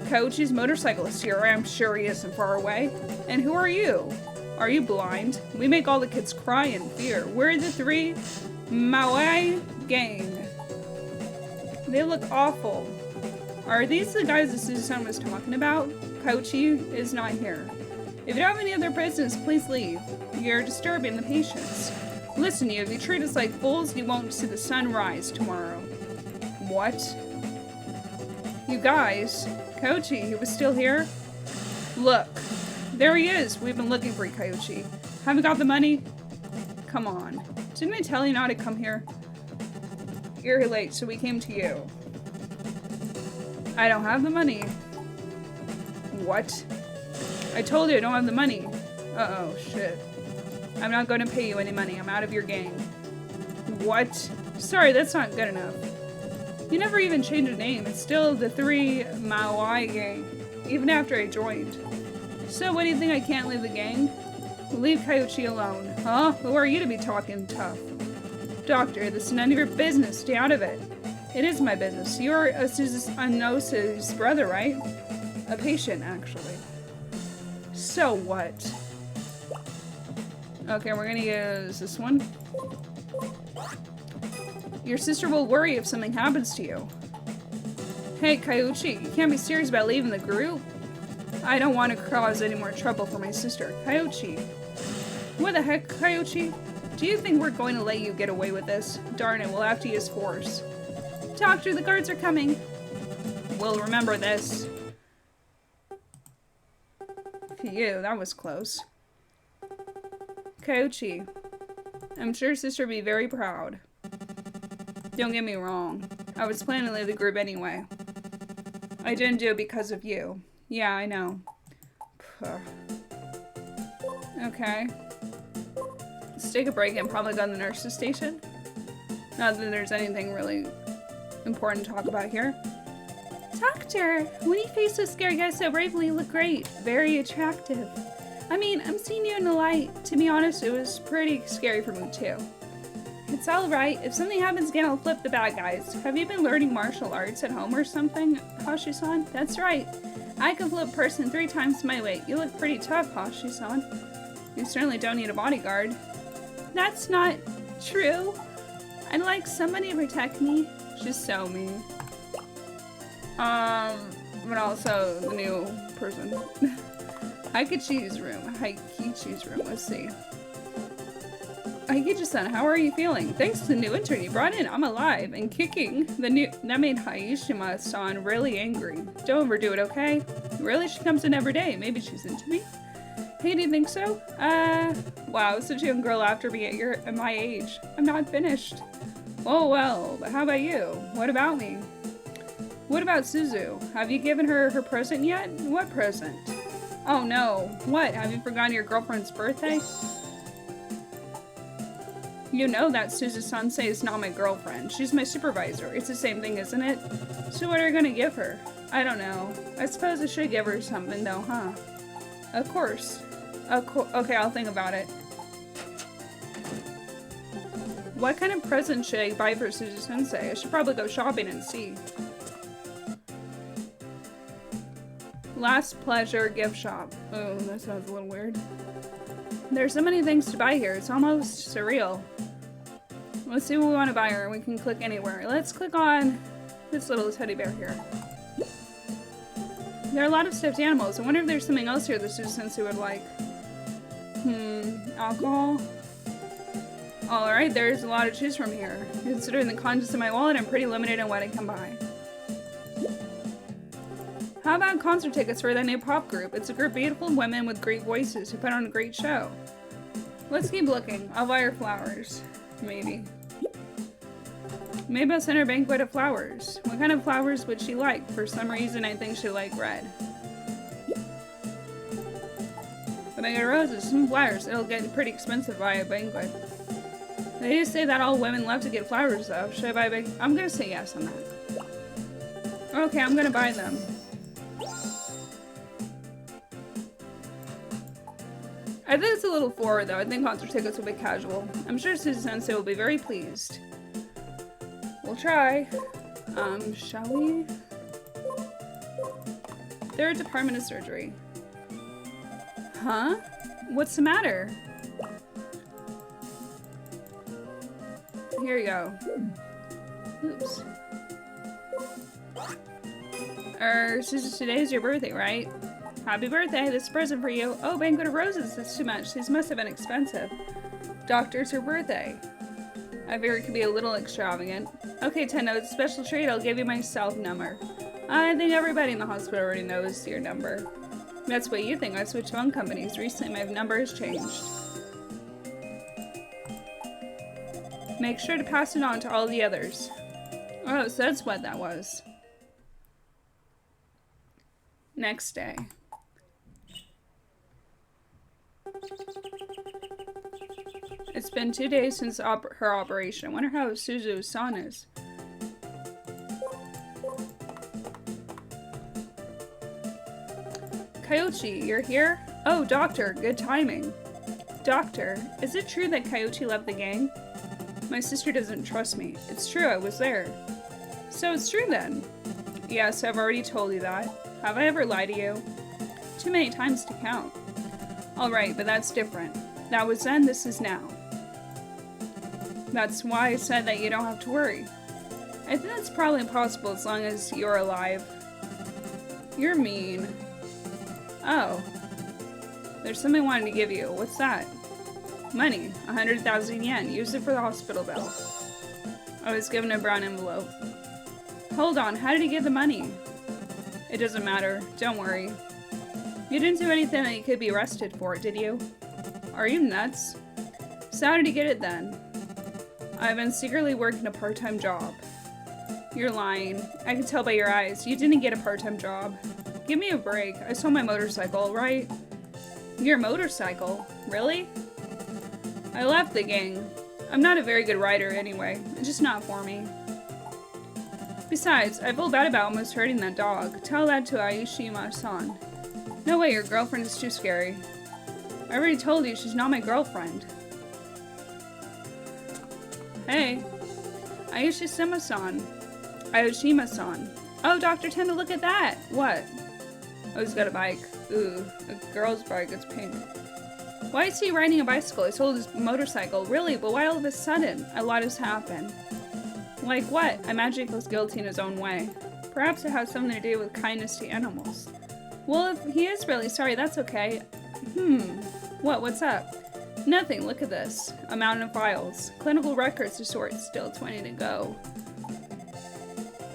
Kaiuchi's motorcyclist here. I'm sure he isn't far away. And who are you? Are you blind? We make all the kids cry in fear. We're the 3 Maui gang. They look awful. Are these the guys that Susan was talking about? Kaiuchi is not here. If you don't have any other business, please leave. You're disturbing the patients. Listen, if you treat us like fools, you won't see the sun rise tomorrow. What? You guys, Kaiuchi, he was still here? Look, there he is. We've been looking for you, Kaiuchi. Haven't got the money? Come on. Didn't I tell you not to come here? You're late, so we came to you. I don't have the money. What? I told you I don't have the money. Uh-oh, shit. I'm not going to pay you any money. I'm out of your gang. What? Sorry, that's not good enough. You never even changed your name. It's still the 3 Maui gang, even after I joined. So what do you think, I can't leave the gang? Leave Kaiuchi alone. Huh? Who are you to be talking tough? Doctor, this is none of your business. Stay out of it. It is my business. You're Asuzu's brother, right? A patient, actually. So what? Okay, we're gonna use this one. Your sister will worry if something happens to you. Hey, Kyochi, you can't be serious about leaving the group. I don't want to cause any more trouble for my sister. Kyochi. What the heck, Kyochi? Do you think we're going to let you get away with this? Darn it, we'll have to use force. Doctor, the guards are coming. We'll remember this. Phew, that was close. Kyochi. I'm sure sister would be very proud. Don't get me wrong. I was planning to leave the group anyway. I didn't do it because of you. Yeah, I know. Okay. Let's take a break and probably go to the nurse's station. Not that there's anything really important to talk about here. Doctor, when you face those scary guys so bravely, you look great. Very attractive. I mean, I'm seeing you in the light. To be honest, it was pretty scary for me too. It's alright. If something happens again, I'll flip the bad guys. Have you been learning martial arts at home or something, Hashi-san? That's right. I can flip a person 3 times my weight. You look pretty tough, Hashi-san. You certainly don't need a bodyguard. That's not true. I'd like somebody to protect me. She's so mean. But also the new person. Haikichi's room. Haikichi's room. Let's see. Haikichi-san, how are you feeling? Thanks to the new intern you brought in, I'm alive and kicking. That made Haishima-san really angry. Don't overdo it, okay? Really? She comes in every day. Maybe she's into me? Hey, do you think so? Wow, such a young girl after being at my age. I'm not finished. Oh, well, but how about you? What about me? What about Suzu? Have you given her her present yet? What present? Oh no. What? Have you forgotten your girlfriend's birthday? You know that Suzu-sensei is not my girlfriend. She's my supervisor. It's the same thing, isn't it? So what are you gonna give her? I don't know. I suppose I should give her something though, huh? Of course. Okay, I'll think about it. What kind of present should I buy for Suzu-sensei? I should probably go shopping and see. Last pleasure gift shop. Oh, that sounds a little weird. There's so many things to buy here. It's almost surreal. Let's see what we want to buy her. We can click anywhere. Let's click on this little teddy bear here. There are a lot of stuffed animals. I wonder if there's something else here that Suzu-sensei would like. Alcohol. Alright, there's a lot to choose from here. Considering the contents of my wallet, I'm pretty limited on what I can buy. How about concert tickets for that new pop group? It's a group of beautiful women with great voices who put on a great show. Let's keep looking. I'll buy her flowers. Maybe. Maybe I'll send her a banquet of flowers. What kind of flowers would she like? For some reason, I think she'd like red. But I get roses, some flowers. It'll get pretty expensive by a banquet. They do say that all women love to get flowers, though. Should I buy a big? I'm gonna say yes on that. Okay, I'm gonna buy them. I think it's a little forward, though. I think concert tickets will be casual. I'm sure Suzu-sensei will be very pleased. We'll try. Shall we? Third Department of Surgery. Huh? What's the matter? Here you go. Oops. Suzu, today's your birthday, right? Happy birthday, this is a present for you. Oh, banquet of roses, that's too much. These must have been expensive. Doctor, it's your birthday. I figure it could be a little extravagant. Okay, Tendo, it's a special treat. I'll give you my cell number. I think everybody in the hospital already knows your number. That's what you think. I switched phone companies. Recently, my number has changed. Make sure to pass it on to all the others. Oh, so that's what that was. Next day. It's been 2 days since her operation. I wonder how Suzu-san is. Kyochi, you're here? Oh, doctor, good timing. Doctor, is it true that Kyochi left the gang? My sister doesn't trust me. It's true, I was there. So it's true then? Yes, I've already told you that. Have I ever lied to you? Too many times to count. Alright, but that's different. That was then, this is now. That's why I said that you don't have to worry. I think that's probably impossible as long as you're alive. You're mean. Oh. There's something I wanted to give you. What's that? Money. 100,000 yen. Use it for the hospital bill. I was given a brown envelope. Hold on, how did he get the money? It doesn't matter. Don't worry. You didn't do anything that you could be arrested for, did you? Are you nuts? So how did he get it then? I've been secretly working a part-time job. You're lying. I can tell by your eyes. You didn't get a part-time job. Give me a break. I stole my motorcycle, right? Your motorcycle? Really? I left the gang. I'm not a very good rider anyway. It's just not for me. Besides, I feel bad about almost hurting that dog. Tell that to Aishima-san. No way, your girlfriend is too scary. I already told you she's not my girlfriend. Hey. Aishima-san. Aishima-san. Oh, Dr. Tenda, look at that! What? Oh, he's got a bike. Ooh, a girl's bike. It's pink. Why is he riding a bicycle? He sold his motorcycle. Really? But why all of a sudden? A lot has happened. Like what? I imagine he was guilty in his own way. Perhaps it has something to do with kindness to animals. Well, if he is really sorry, that's okay. What's up? Nothing. Look at this. A mountain of files. Clinical records to sort. Still 20 to go.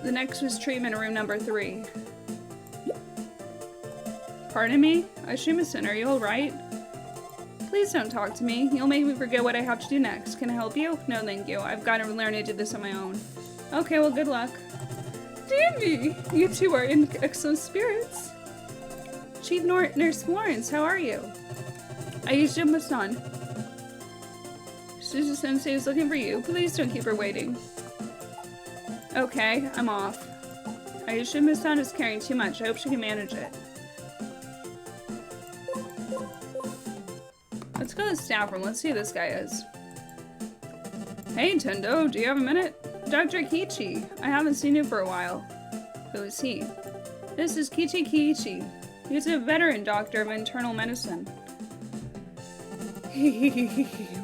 The next was treatment in room number 3. Pardon me? Aishima-san, are you alright? Please don't talk to me. You'll make me forget what I have to do next. Can I help you? No, thank you. I've got to learn to do this on my own. Okay, well, good luck. Dear me, you two are in excellent spirits. Chief Nurse Florence, how are you? Aishima-san. Suzu-sensei is looking for you. Please don't keep her waiting. Okay, I'm off. Aishima-san is carrying too much. I hope she can manage it. Let's go to the staff room. Let's see who this guy is. Hey, Tendo, do you have a minute? Dr. Kichi. I haven't seen you for a while. Who is he? This is Kichi Kiichi. He's a veteran doctor of internal medicine.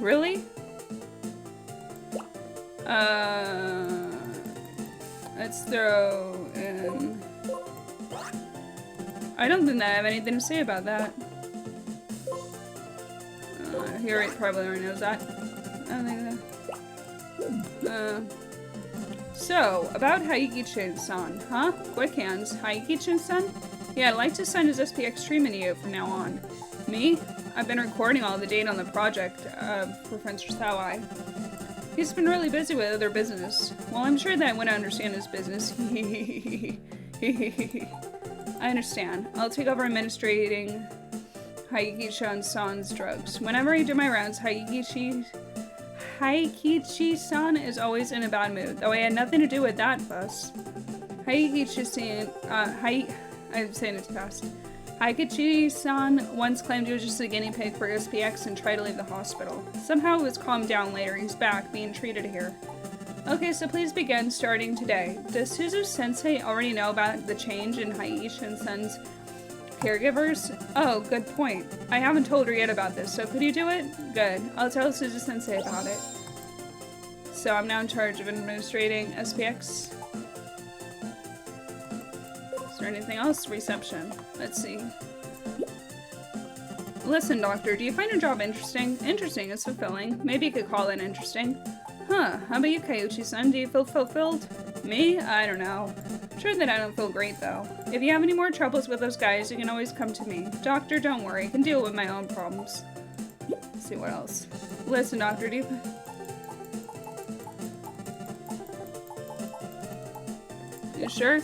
Really? Let's throw in... I don't think that I have anything to say about that. He probably already knows that. I don't think that. So, about Haiki-chan-san, huh? Quick hands. Haiki-chan-san? Yeah, I'd like to send his SPX treatment to you from now on. Me? I've been recording all the data on the project, for Professor Sawai. He's been really busy with other business. Well, I'm sure that I wouldn't understand his business. I understand. I'll take over administrating Haiki-chan-san's drugs. Whenever I do my rounds, Haikichi-san is always in a bad mood, though I had nothing to do with that fuss. Haikichi-san, I'm saying it too fast. Haikichi-san once claimed he was just a guinea pig for SPX and tried to leave the hospital. Somehow it was calmed down later. He's back, being treated here. Okay, so please begin starting today. Does Suzu-sensei already know about the change in Haikichi-san's caregivers? Oh, good point. I haven't told her yet about this, so could you do it? Good. I'll tell Suzu-sensei about it. So I'm now in charge of administrating SPX. Is there anything else? Reception. Let's see. Listen, doctor, do you find your job interesting? Interesting is fulfilling. Maybe you could call it interesting. Huh, how about you, Kayuchi-san? Do you feel fulfilled? Me? I don't know. Sure that I don't feel great, though. If you have any more troubles with those guys, you can always come to me. Doctor, don't worry. I can deal with my own problems. Let's see what else. Listen, doctor, do you... You sure?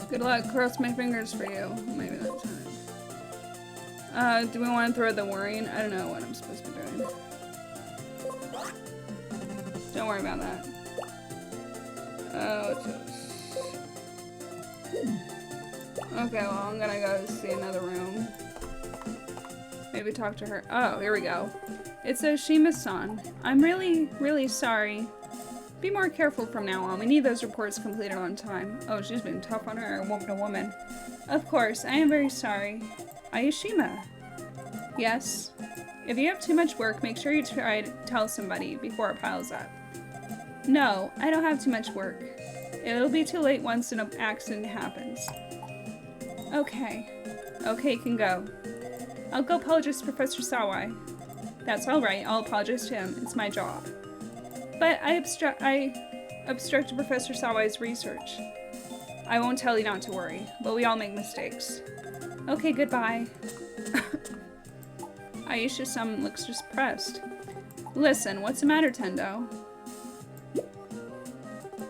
Good luck. Cross my fingers for you. Maybe that's it. Do we want to throw the worrying? I don't know what I'm supposed to be doing. Don't worry about that. What's this? Okay, well, I'm gonna go see another room. Maybe talk to her. Oh, here we go. It's Oshima-san. I'm really sorry. Be more careful from now on. We need those reports completed on time. Oh, she's been tough on her, a woman. Of course, I am very sorry. Ayashima. Yes? If you have too much work, make sure you try to tell somebody before it piles up. No, I don't have too much work. It'll be too late once an accident happens. Okay. Okay, you can go. I'll go apologize to Professor Sawai. That's alright, I'll apologize to him. It's my job. But I obstructed Professor Sawai's research. I won't tell you not to worry, but we all make mistakes. Okay, goodbye. Aisha-san looks depressed. Listen, what's the matter, Tendo?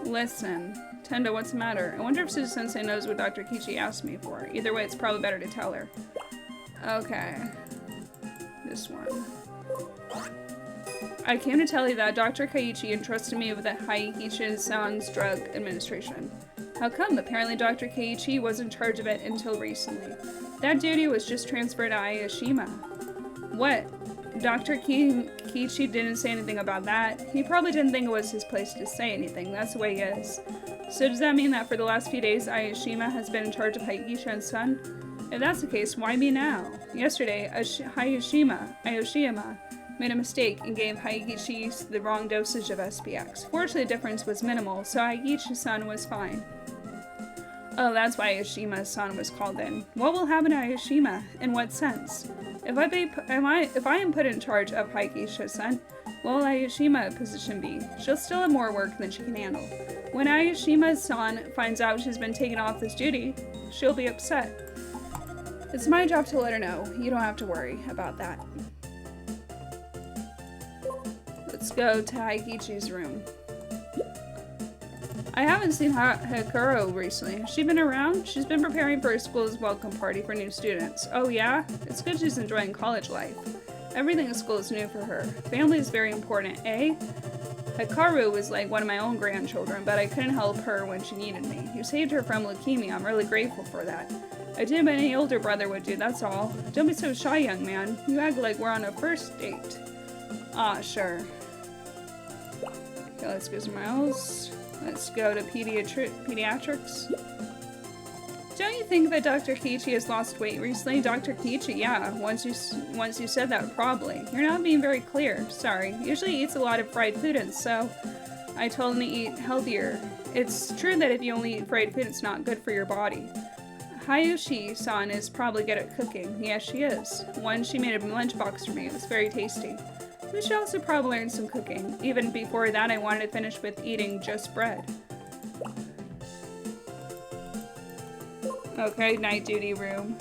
Listen. Tendo, what's the matter? I wonder if Suzu-sensei knows what Dr. Kichi asked me for. Either way, it's probably better to tell her. Okay. This one. I came to tell you that Dr. Kaiichi entrusted me with the Haikichin-san's drug administration. How come? Apparently Dr. Keiichi was in charge of it until recently. That duty was just transferred to Ayashima. What? Dr. Keiichi didn't say anything about that. He probably didn't think it was his place to say anything. That's the way he is. So does that mean that for the last few days Ayashima has been in charge of Haikichin's son? If that's the case, why me now? Yesterday, Ayoshima made a mistake and gave Haikichi the wrong dosage of SPX. Fortunately, the difference was minimal, so Haikichi's son was fine. Oh, that's why Ayoshima's son was called in. What will happen to Ayoshima? In what sense? If I am put in charge of Haikichi's son, what will Ayoshima's position be? She'll still have more work than she can handle. When Ayoshima's son finds out she's been taken off this duty, she'll be upset. It's my job to let her know. You don't have to worry about that. Let's go to Haikichi's room. I haven't seen Hikaru recently. Has she been around? She's been preparing for her school's welcome party for new students. Oh yeah? It's good she's enjoying college life. Everything in school is new for her. Family is very important, eh? Hikaru was like one of my own grandchildren, but I couldn't help her when she needed me. You saved her from leukemia. I'm really grateful for that. I did what any older brother would do, that's all. Don't be so shy, young man. You act like we're on a first date. Ah, sure. Okay, let's go somewhere else. Let's go to pediatrics. Don't you think that Dr. Kiichi has lost weight recently? Dr. Kiichi, yeah. Once you said that, probably. You're not being very clear. Sorry. Usually he eats a lot of fried food, and so I told him to eat healthier. It's true that if you only eat fried food, it's not good for your body. Hayoshi-san is probably good at cooking. Yes, she is. Once she made a lunchbox for me. It was very tasty. We should also probably learn some cooking. Even before that, I wanted to finish with eating just bread. Okay, night duty room.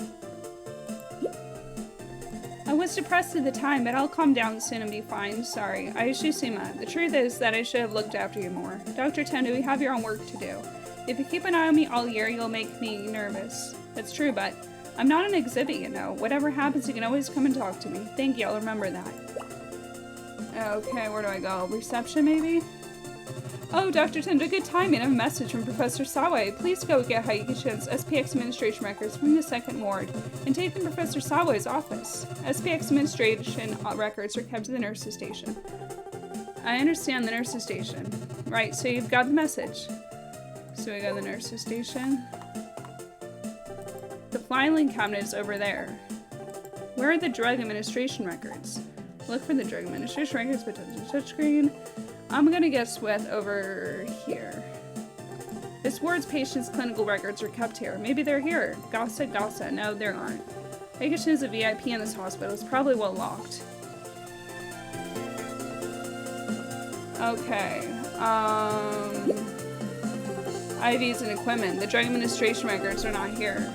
I was depressed at the time, but I'll calm down soon and be fine. Sorry. Ayashima, the truth is that I should have looked after you more. Dr. Tendo, you have your own work to do. If you keep an eye on me all year, you'll make me nervous. That's true, but I'm not an exhibit, you know. Whatever happens, you can always come and talk to me. Thank you, I'll remember that. Okay, where do I go? Reception, maybe? Oh, Dr. Tendo, good timing. I have a message from Professor Sawai. Please go get Haikichin's SPX administration records from the second ward and take them to Professor Sawai's office. SPX administration records are kept at the nurse's station. I understand, the nurse's station. Right, so you've got the message. So we go to the nurse's station. The filing cabinet is over there. Where are the drug administration records? Look for the drug administration records, but touchscreen. I'm gonna guess with over here. This ward's patients' clinical records are kept here. Maybe they're here. Gasa. No, there aren't. Haikichin is a VIP in this hospital. It's probably well locked. Okay. IVs and equipment. The drug administration records are not here.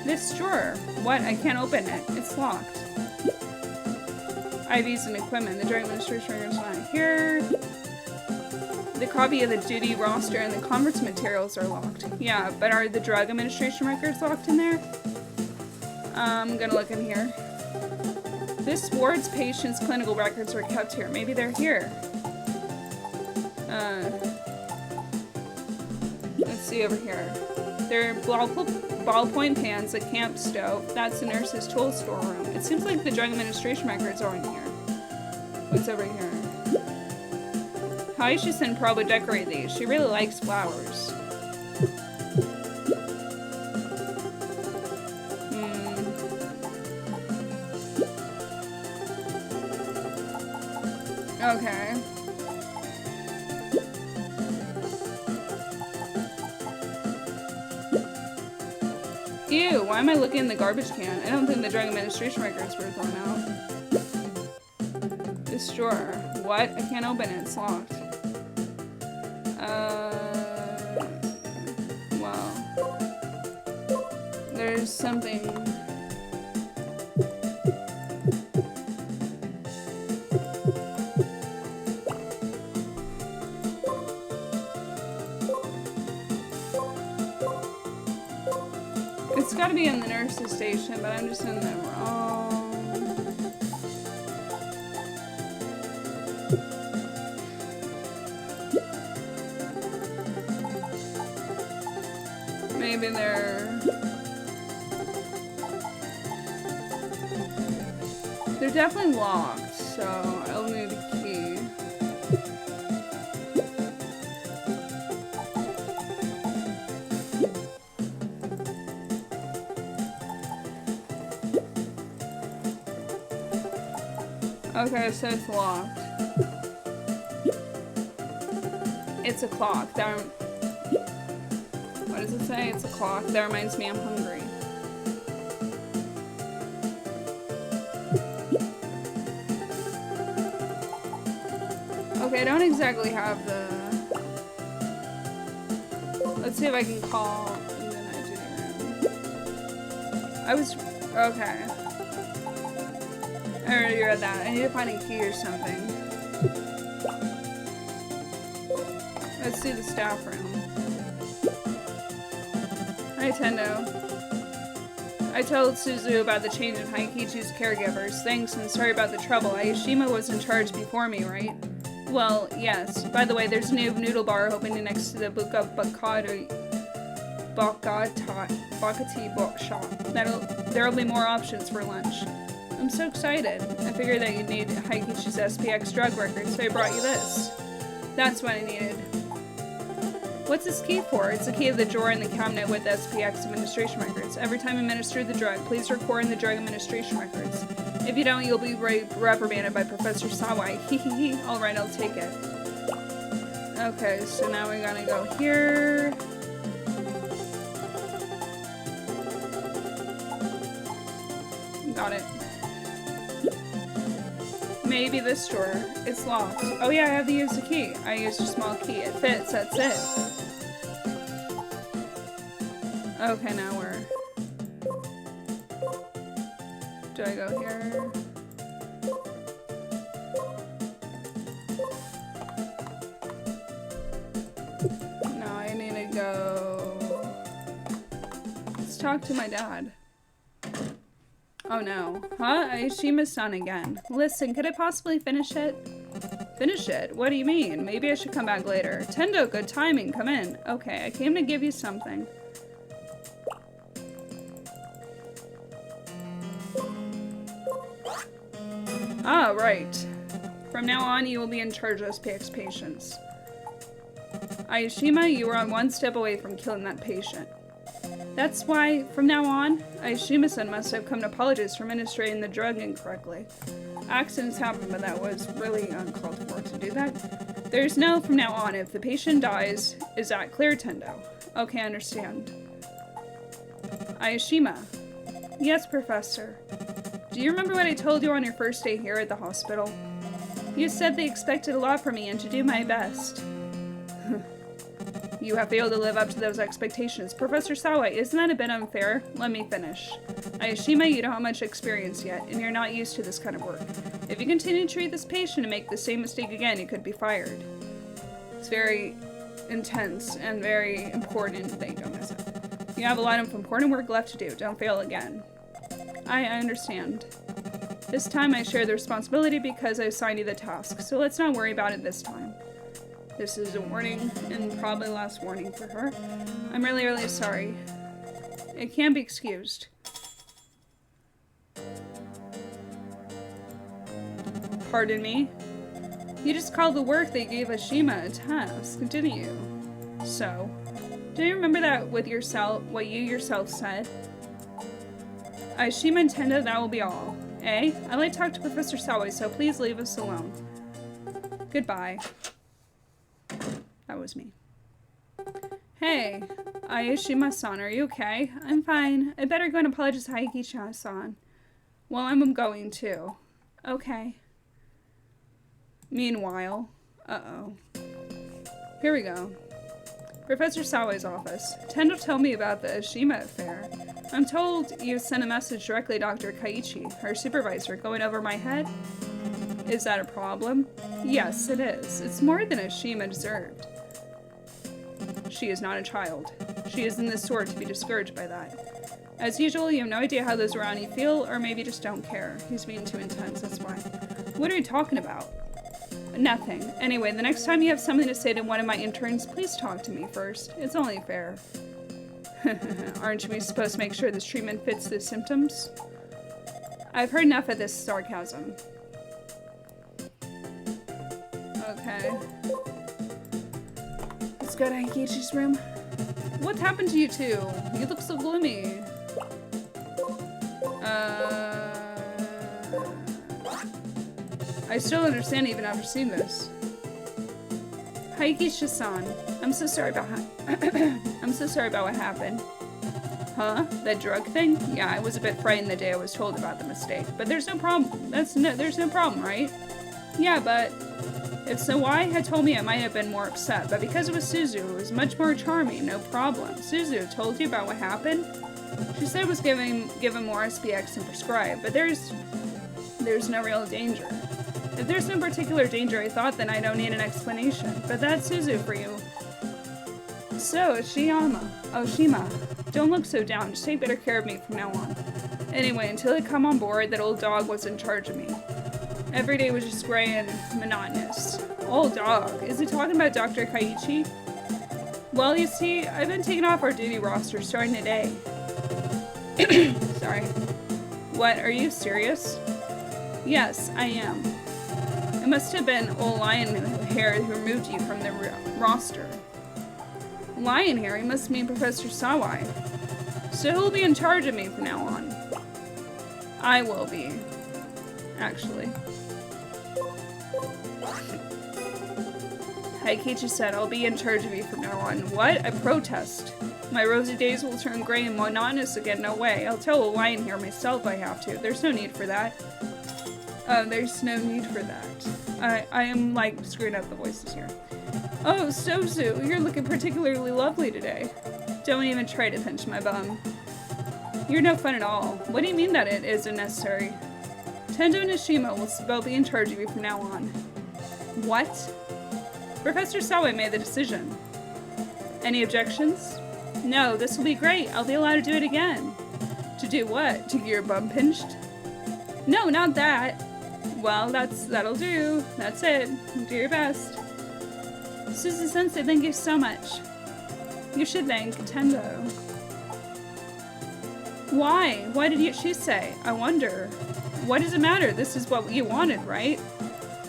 This drawer. What? I can't open it. It's locked. IVs and equipment. The drug administration records are not here. The copy of the duty roster and the conference materials are locked. Yeah, but are the drug administration records locked in there? I'm gonna look in here. This ward's patients' clinical records are kept here. Maybe they're here. Let's see over here. There are ballpoint pens, a camp stove. That's the nurse's tool storeroom. It seems like the drug administration records are in here. What's over here? Haishin probably decorate these. She really likes flowers. Ew, why am I looking in the garbage can? I don't think the drug administration records were thrown out. This drawer. What? I can't open it. It's locked. Well. There's something... It's gotta be in the nurse's station, but I'm just in the wrong... Maybe they're definitely locked, so I'll need a key. Okay, so it's locked. It's a clock. What does it say? It's a clock. That reminds me I'm hungry. Okay, I don't exactly have the... Let's see if I can call in the night duty room. Okay. I already read that. I need to find a key or something. Let's do the staff room. Hi, Tendo. I told Suzu about the change in Haikichi's caregivers. Thanks, and sorry about the trouble. Ayashima was in charge before me, right? Well, yes. By the way, there's a new noodle bar opening next to the Bakati shop. There'll be more options for lunch. I'm so excited. I figured that you'd need Haikichi's SPX drug record, so I brought you this. That's what I needed. What's this key for? It's the key of the drawer in the cabinet with SPX administration records. Every time you administer the drug, please record in the drug administration records. If you don't, you'll be reprimanded by Professor Sawai. Hehehe. Alright, I'll take it. Okay, so now we're gonna go here. Got it. Maybe this drawer. It's locked. Oh yeah, I have to use the key. I used a small key. It fits, that's it. Okay, now where? Do I go here? No, I need to go... Let's talk to my dad. Oh no. Huh? Ayashima-san again. Listen, could I possibly finish it? Finish it? What do you mean? Maybe I should come back later. Tendo, good timing. Come in. Okay, I came to give you something. Ah, right. From now on, you will be in charge of SPX patients. Ayashima, you were on one step away from killing that patient. That's why, from now on, Ayashima-san must have come to apologize for administering the drug incorrectly. Accidents happen, but that was really uncalled for to do that. There's no from now on. If the patient dies, is that clear, Tendo? Okay, I understand. Ayashima. Yes, Professor. Do you remember what I told you on your first day here at the hospital? You said they expected a lot from me and to do my best. You have failed to live up to those expectations. Professor Sawai, isn't that a bit unfair? Let me finish. Ayashima, you don't have much experience yet, and you're not used to this kind of work. If you continue to treat this patient and make the same mistake again, you could be fired. It's very intense and very important that you don't mess up. You have a lot of important work left to do. Don't fail again. I understand. This time I share the responsibility because I assigned you the task, so let's not worry about it this time. This is a warning, and probably last warning for her. I'm really, really sorry. It can't be excused. Pardon me? You just called the work they gave Ashima a task, didn't you? So, do you remember that with yourself, what you yourself said? Ashima and Tendo, that will be all. Eh? I'd like to talk to Professor Sawai, so please leave us alone. Goodbye. That was me. Hey, Aishima-san, are you okay? I'm fine. I better go and apologize to Haikichi-san. Well, I'm going too. Okay. Meanwhile, here we go. Professor Sawa's office. Tendo told me about the Ashima affair. I'm told you sent a message directly to Dr. Kaiichi, her supervisor, going over my head? Is that a problem? Yes, it is. It's more than Ashima deserved. She is not a child. She isn't the sort to be discouraged by that. As usual, you have no idea how those around you feel, or maybe just don't care. He's being too intense, that's why. What are you talking about? Nothing. Anyway, the next time you have something to say to one of my interns, please talk to me first. It's only fair. Aren't we supposed to make sure this treatment fits the symptoms? I've heard enough of this sarcasm. Okay. Let's go to Haikichi's room. What happened to you two? You look so gloomy. I still don't understand even after seeing this. Haikichi-san, I'm so sorry about what happened. Huh? That drug thing? Yeah, I was a bit frightened the day I was told about the mistake. But there's no problem. There's no problem, right? Yeah, but if Sawai had told me I might have been more upset, but because it was Suzu, it was much more charming, no problem. Suzu told you about what happened? She said it was given more SPX than prescribed, but there's no real danger. If there's no particular danger, I thought, then I don't need an explanation. But that's Suzu for you. So, Oshima, don't look so down. Just take better care of me from now on. Anyway, until I come on board, that old dog was in charge of me. Every day was just gray and monotonous. Old dog? Is he talking about Dr. Kaiichi? Well, you see, I've been taken off our duty roster starting today. Sorry. What, are you serious? Yes, I am. It must have been old Lion Hair who removed you from the roster. Lion Hair? He must mean Professor Sawai. So who'll be in charge of me from now on? I will be, actually. Haikichi said, I'll be in charge of you from now on. What? I protest. My rosy days will turn gray and monotonous again. No way. I'll tell a Lion Hair myself if I have to. There's no need for that. There's no need for that. I am, like, screwing up the voices here. Oh, Sozu, you're looking particularly lovely today. Don't even try to pinch my bum. You're no fun at all. What do you mean that it isn't necessary? Tendo and Nishima will both be in charge of you from now on. What? Professor Sawai made the decision. Any objections? No, this will be great. I'll be allowed to do it again. To do what? To get your bum pinched? No, not that. Well, that'll do. That's it. Do your best. Suzu-sensei, thank you so much. You should thank Tendo. Why? Why did she say? I wonder. What does it matter? This is what you wanted, right?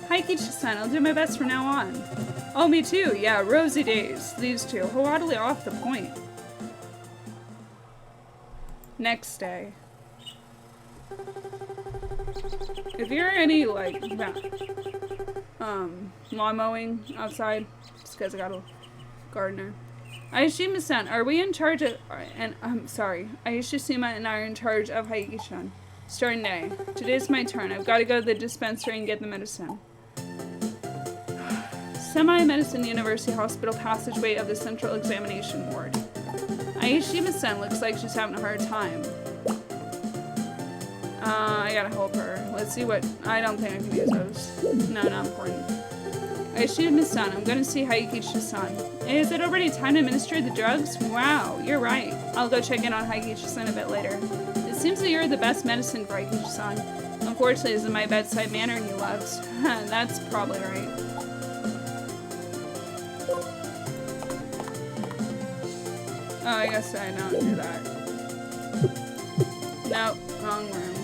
Haikichi-san, I'll do my best from now on. Oh, me too. Yeah, rosy days. These two. Wholeheartedly off the point. Next day. If you're any, like, lawn mowing outside, just because I got a gardener. Aishima-san, are we in charge of, Aishima and I are in charge of Haiki-san. Starting today. Today's my turn. I've got to go to the dispensary and get the medicine. Semi-medicine University Hospital passageway of the Central Examination Ward. Aishima-san looks like she's having a hard time. I gotta help her. Let's see what... I don't think I can use those. No, not important. Aishima-san, I'm gonna see Haikichi-san. Is it already time to administer the drugs? Wow, you're right. I'll go check in on Haikichi-san a bit later. It seems that you're the best medicine for Haikichi-san. Unfortunately, this is my bedside manner he loves. That's probably right. Oh, I guess I don't do that. Nope, wrong room.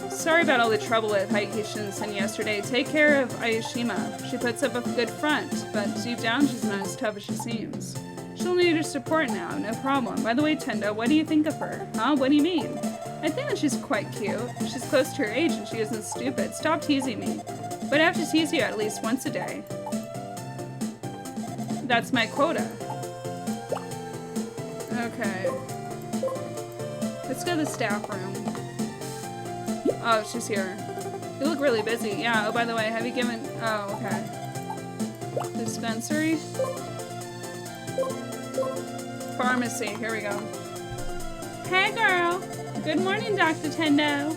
Sorry about all the trouble with Haikichi-san yesterday. Take care of Aishima. She puts up a good front, but deep down she's not as tough as she seems. She'll need your support now, no problem. By the way, Tendo, what do you think of her? Huh? What do you mean? I think that she's quite cute. She's close to her age and she isn't stupid. Stop teasing me. But I have to tease you at least once a day. That's my quota. Okay. Let's go to the staff room. Oh, she's here. You look really busy. Yeah, oh, by the way, have you given... Oh, okay. Dispensary. Pharmacy. Here we go. Hey, girl. Good morning, Dr. Tendo.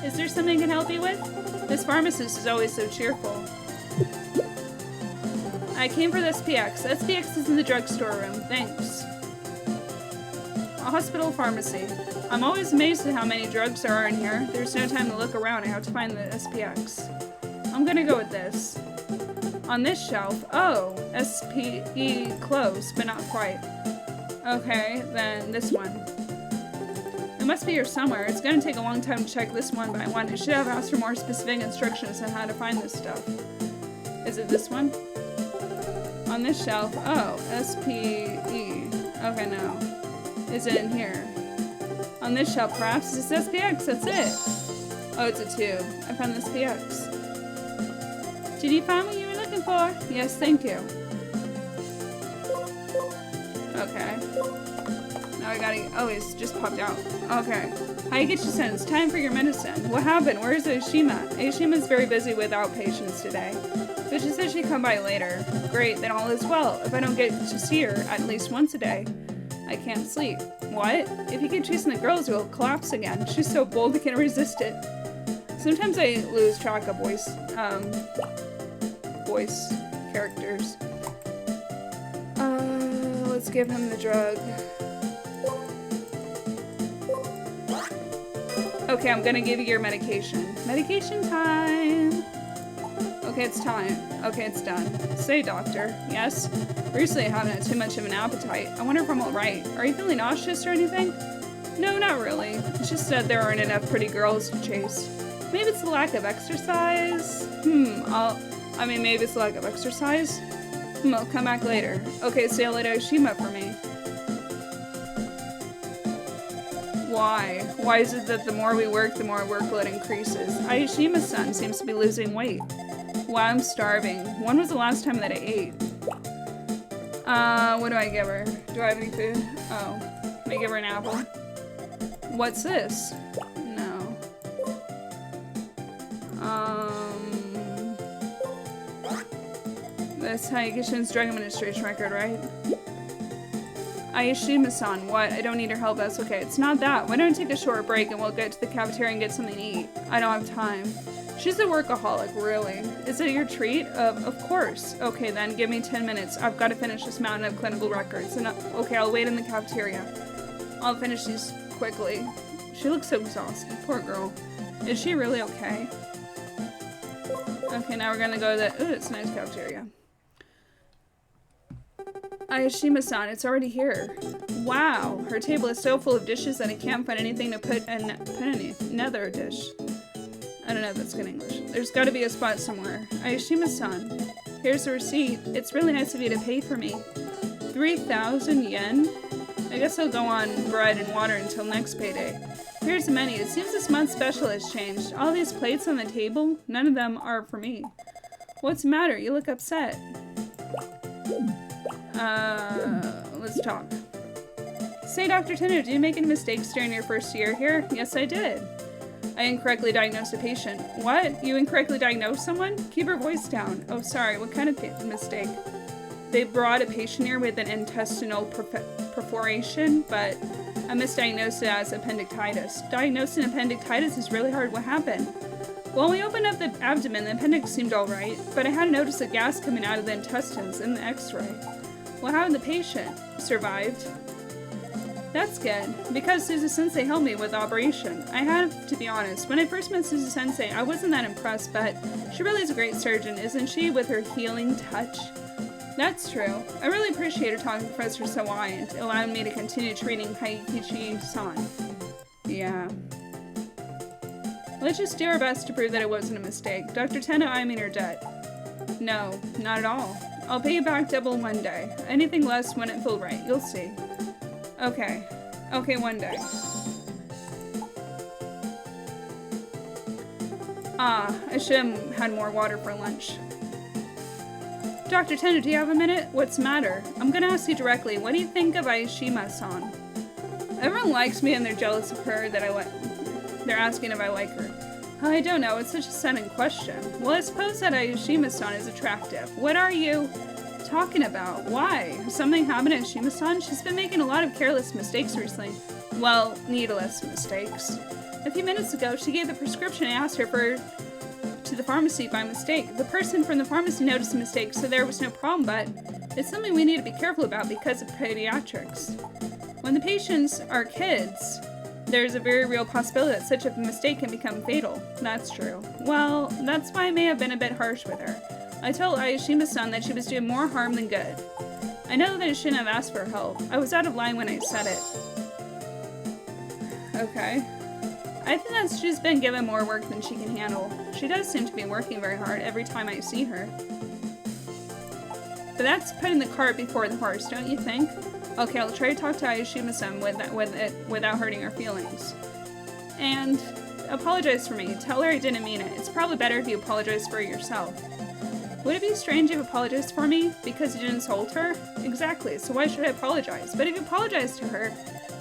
Is there something I can help you with? This pharmacist is always so cheerful. I came for the SPX. SPX is in the drugstore room. Thanks. A hospital pharmacy. I'm always amazed at how many drugs there are in here. There's no time to look around. I have to find the SPX. I'm gonna go with this. On this shelf. Oh, SPE close, but not quite. Okay, then this one. It must be here somewhere. It's gonna take a long time to check this one by one. It should have asked for more specific instructions on how to find this stuff. Is it this one? On this shelf. Oh, SPE. Okay, no. Is it in here? On this shelf, perhaps? It's SPX. That's it. Oh, it's a tube. I found the SPX. Did you find what you were looking for? Yes, thank you. Okay. Now I gotta... Oh, it's just popped out. Okay. Hi, Gitchison. It's time for your medicine. What happened? Where's Aishima? Aishima's very busy with outpatients today. But she said she'd come by later. Great, then all is well. If I don't get to see her at least once a day, I can't sleep. What? If you keep chasing the girls, you'll collapse again. She's so bold, I can't resist it. Sometimes I lose track of voice characters. Let's give him the drug. Okay, I'm gonna give you your medication. Medication time! Okay, it's time. Okay, it's done. Say, doctor. Yes? Recently I haven't had too much of an appetite. I wonder if I'm alright. Are you feeling nauseous or anything? No, not really. It's just that there aren't enough pretty girls to chase. Maybe it's the lack of exercise? Maybe it's the lack of exercise? I'll come back later. Okay, say hello to Oshima for me. Why? Why is it that the more we work, the more workload increases? Aishima's son seems to be losing weight. Wow, I'm starving. When was the last time that I ate? What do I give her? Do I have any food? Oh. Can I give her an apple? What's this? No. That's Hayagishin's drug administration record, right? Aishima-san, what? I don't need her help, that's okay. It's not that. Why don't I take a short break and we'll get to the cafeteria and get something to eat? I don't have time. She's a workaholic, really. Is it your treat? Of course. Okay then, give me 10 minutes. I've got to finish this mountain of clinical records. And okay, I'll wait in the cafeteria. I'll finish these quickly. She looks so exhausted. Poor girl. Is she really okay? Okay, now we're gonna go to the... Ooh, it's a nice cafeteria. Aishima-san, it's already here. Wow, her table is so full of dishes that I can't find anything to put another dish. I don't know if that's good English. There's got to be a spot somewhere. Aishima-san, here's the receipt. It's really nice of you to pay for me. 3,000 yen? I guess I'll go on bread and water until next payday. Here's the menu. It seems this month's special has changed. All these plates on the table, none of them are for me. What's the matter? You look upset. Let's talk. Say, Dr. Tendo, did you make any mistakes during your first year here? Yes, I did. I incorrectly diagnosed a patient. What? You incorrectly diagnosed someone? Keep your voice down. Oh, sorry. What kind of mistake? They brought a patient here with an intestinal perforation, but I misdiagnosed it as appendicitis. Diagnosing appendicitis is really hard. What happened? Well, when we opened up the abdomen, the appendix seemed alright, but I had noticed the gas coming out of the intestines in the x-ray. Well, how did the patient? Survived. That's good, because Suzu-sensei helped me with the operation. I have to be honest, when I first met Suzu-sensei, I wasn't that impressed, but she really is a great surgeon, isn't she, with her healing touch? That's true. I really appreciate her talking to Professor Sawai and allowing me to continue treating Haikichi-san. Yeah. Let's just do our best to prove that it wasn't a mistake. Dr. Tendo, I'm in your debt. No, not at all. I'll pay you back double one day. Anything less wouldn't feel right. You'll see. Okay. Okay, one day. I should have had more water for lunch. Dr. Tendo, do you have a minute? What's the matter? I'm gonna ask you directly. What do you think of Aishima-san? Everyone likes me and they're jealous of her that I like. They're asking if I like her. I don't know. It's such a sudden question. Well, I suppose that Aishima-san is attractive. What are you talking about? Why? Has something happened to Aishima-san? She's been making a lot of careless mistakes recently. Well, needless mistakes. A few minutes ago, she gave the prescription I asked her for to the pharmacy by mistake. The person from the pharmacy noticed the mistake, so there was no problem, but it's something we need to be careful about because of pediatrics. When the patients are kids, there's a very real possibility that such a mistake can become fatal. That's true. Well, that's why I may have been a bit harsh with her. I told Aishima-san that she was doing more harm than good. I know that I shouldn't have asked for help. I was out of line when I said it. Okay. I think that she's been given more work than she can handle. She does seem to be working very hard every time I see her. But that's putting the cart before the horse, don't you think? Okay, I'll try to talk to Aishima-san without hurting her feelings. And apologize for me. Tell her I didn't mean it. It's probably better if you apologize for yourself. Would it be strange if you apologized for me because you didn't insult her? Exactly, so why should I apologize? But if you apologize to her,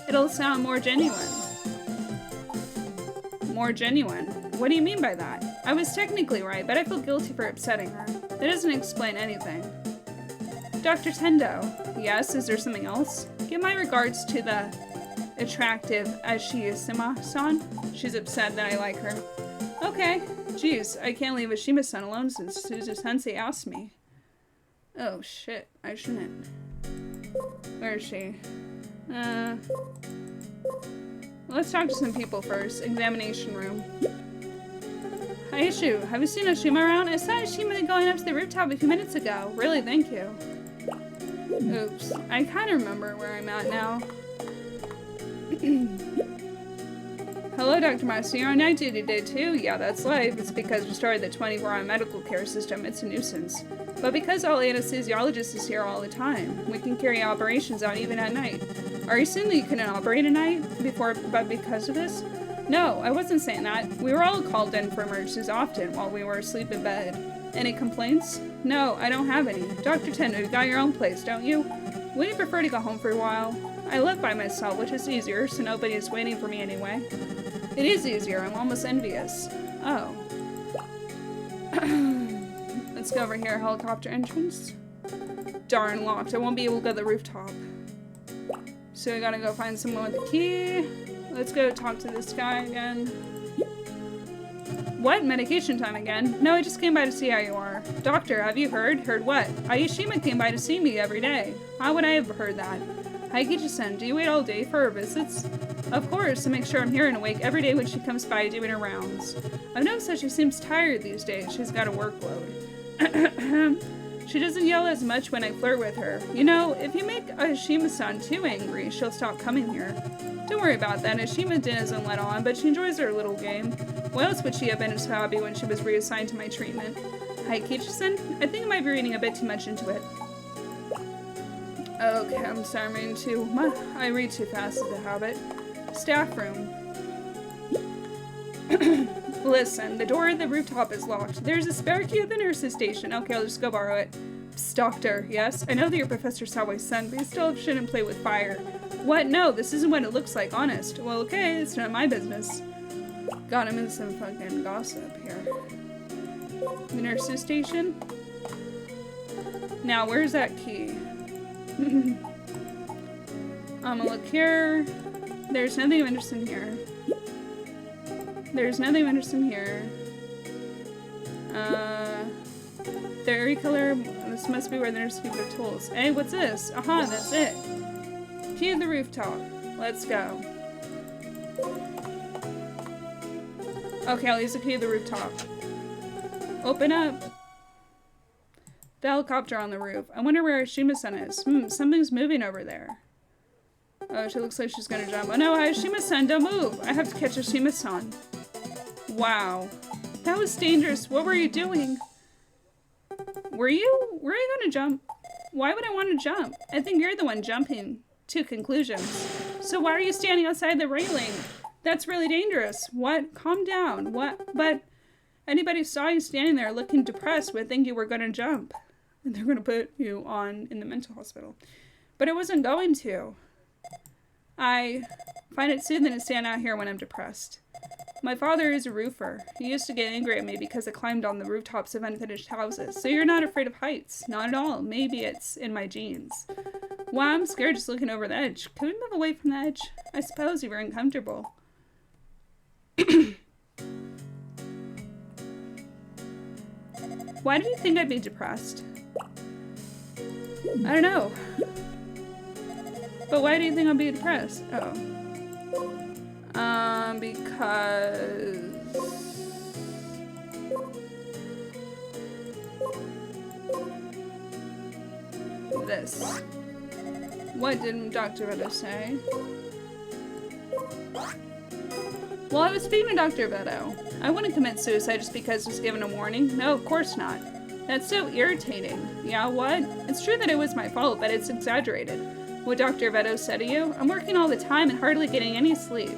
it'll sound more genuine. More genuine? What do you mean by that? I was technically right, but I feel guilty for upsetting her. That doesn't explain anything. Dr. Tendo. Yes, is there something else? Give my regards to the attractive Aishima-san. She's upset that I like her. Okay. Jeez, I can't leave Aishima-san alone since Suzu-sensei asked me. Oh shit, I shouldn't. Where is she? Let's talk to some people first. Examination room. Hi, Ishu. Have you seen Ashima around? I saw Ashima going up to the rooftop a few minutes ago. Really, thank you. Oops. I kind of remember where I'm at now. Hello, Dr. Master. You're on night duty today, too? Yeah, that's life. It's because we started the 24-hour medical care system. It's a nuisance. But because all anesthesiologists is here all the time, we can carry operations out even at night. Are you saying that you couldn't operate at night but because of this? No, I wasn't saying that. We were all called in for emergencies often while we were asleep in bed. Any complaints? No, I don't have any. Dr. Tendo, you got your own place, don't you? Would you prefer to go home for a while? I live by myself, which is easier, so nobody is waiting for me anyway. It is easier. I'm almost envious. Oh. Let's go over here. Helicopter entrance. Darn, locked. I won't be able to go to the rooftop. So we gotta go find someone with a key. Let's go talk to this guy again. What? Medication time again? No, I just came by to see how you are. Doctor, have you heard? Heard what? Aishima came by to see me every day. How would I have heard that? Haikichi-san, do you wait all day for her visits? Of course, to make sure I'm here and awake every day when she comes by doing her rounds. I've noticed that she seems tired these days. She's got a workload. She doesn't yell as much when I flirt with her. You know, if you make Ashima-san too angry, she'll stop coming here. Don't worry about that. Ashima doesn't let on, but she enjoys her little game. What else would she have been as hobby when she was reassigned to my treatment? Haikichi-san, I think I might be reading a bit too much into it. Okay, I'm sorry, I'm reading too much. I read too fast as a habit. Staff room. Listen, the door at the rooftop is locked. There's a spare key at the nurse's station. Okay, I'll just go borrow it. Psst, doctor. Yes? I know that you're Professor Sawai's son, but you still shouldn't play with fire. What? No, this isn't what it looks like, honest. Well, okay, it's not my business. Got him in some fucking gossip here. The nurse's station? Now, where's that key? I'm gonna look here. There's nothing of interest in here. There's nothing of interest in here. Dairy color. This must be where the nurses keep their tools. Hey, what's this? Aha, that's it. Key to the rooftop. Let's go. Okay, I'll use the key to the rooftop. Open up. The helicopter on the roof. I wonder where Ashima-san is. Something's moving over there. Oh, she looks like she's gonna jump. Oh no, Ashima-san, don't move! I have to catch Ashima-san. Wow. That was dangerous. What were you doing? Were you gonna jump? Why would I want to jump? I think you're the one jumping to conclusions. So why are you standing outside the railing? That's really dangerous. What? Calm down. What? But anybody who saw you standing there looking depressed would think you were gonna jump. and they're going to put you on in the mental hospital. But I wasn't going to. I find it soothing to stand out here when I'm depressed. My father is a roofer. He used to get angry at me because I climbed on the rooftops of unfinished houses. So you're not afraid of heights? Not at all. Maybe it's in my genes. Wow, I'm scared just looking over the edge. Can we move away from the edge? I suppose you were uncomfortable. Why did you think I'd be depressed? I don't know. But why do you think I'd be depressed? Oh. Because... this. What did Dr. Vedo say? Well, I was speaking to Dr. Vedo. I wouldn't commit suicide just because I was given a warning. No, of course not. That's so irritating. Yeah, what? It's true that it was my fault, but it's exaggerated. What Dr. Vedo said to you? I'm working all the time and hardly getting any sleep.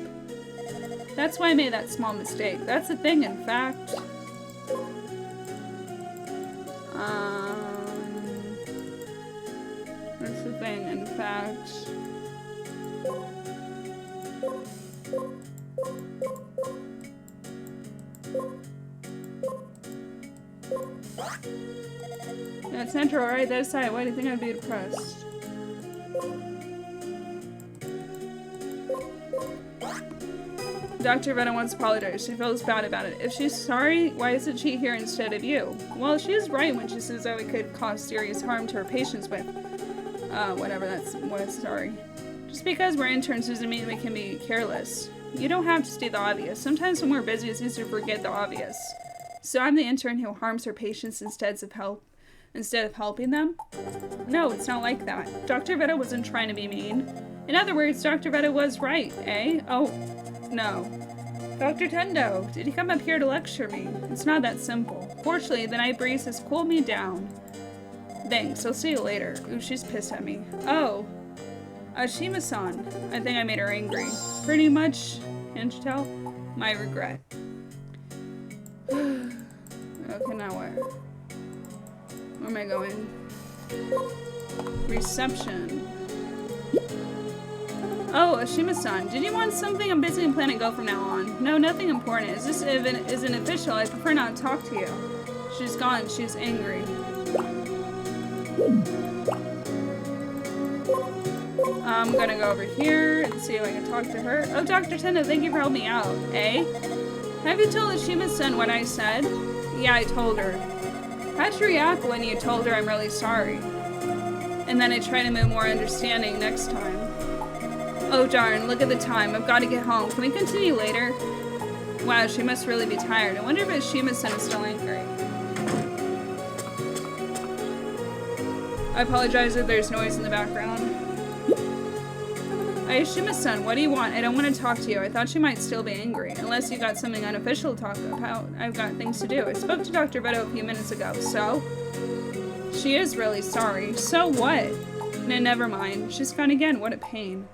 That's why I made that small mistake. That's the thing, in fact. That's the thing, in fact. That's central, right? That aside, why do you think I'd be depressed? Dr. Vedo wants to apologize. She feels bad about it. If she's sorry, why isn't she here instead of you? Well, she is right when she says that we could cause serious harm to her patients with... whatever, that's what it's sorry. Just because we're interns doesn't mean we can be careless. You don't have to state the obvious. Sometimes when we're busy, it's easier to forget the obvious. So I'm the intern who harms her patients instead of helping them? No, it's not like that. Dr. Vedo wasn't trying to be mean. In other words, Dr. Vedo was right, eh? Oh, no. Dr. Tendo, did he come up here to lecture me? It's not that simple. Fortunately, the night breeze has cooled me down. Thanks, I'll see you later. Ooh, she's pissed at me. Oh. Ashima-san. I think I made her angry. Pretty much, can't you tell? My regret. Okay, now where? Where am I going? Reception. Oh, Ashima-san, did you want something? I'm busy and plan to go from now on. No, nothing important. Is this isn't official? I prefer not to talk to you. She's gone. She's angry. I'm gonna go over here and see if I can talk to her. Oh, Dr. Tendo, thank you for helping me out. Eh? Have you told Ashima-san what I said? Yeah, I told her. How'd you react when you told her I'm really sorry? And then I try to be more understanding next time. Oh darn, look at the time. I've got to get home. Can we continue later? Wow, she must really be tired. I wonder if Ashima-san is still angry. I apologize if there's noise in the background. Ashima-san, what do you want? I don't want to talk to you. I thought she might still be angry. Unless you got something unofficial to talk about. I've got things to do. I spoke to Dr. Vedo a few minutes ago, so? She is really sorry. So what? No, never mind. She's gone again. What a pain.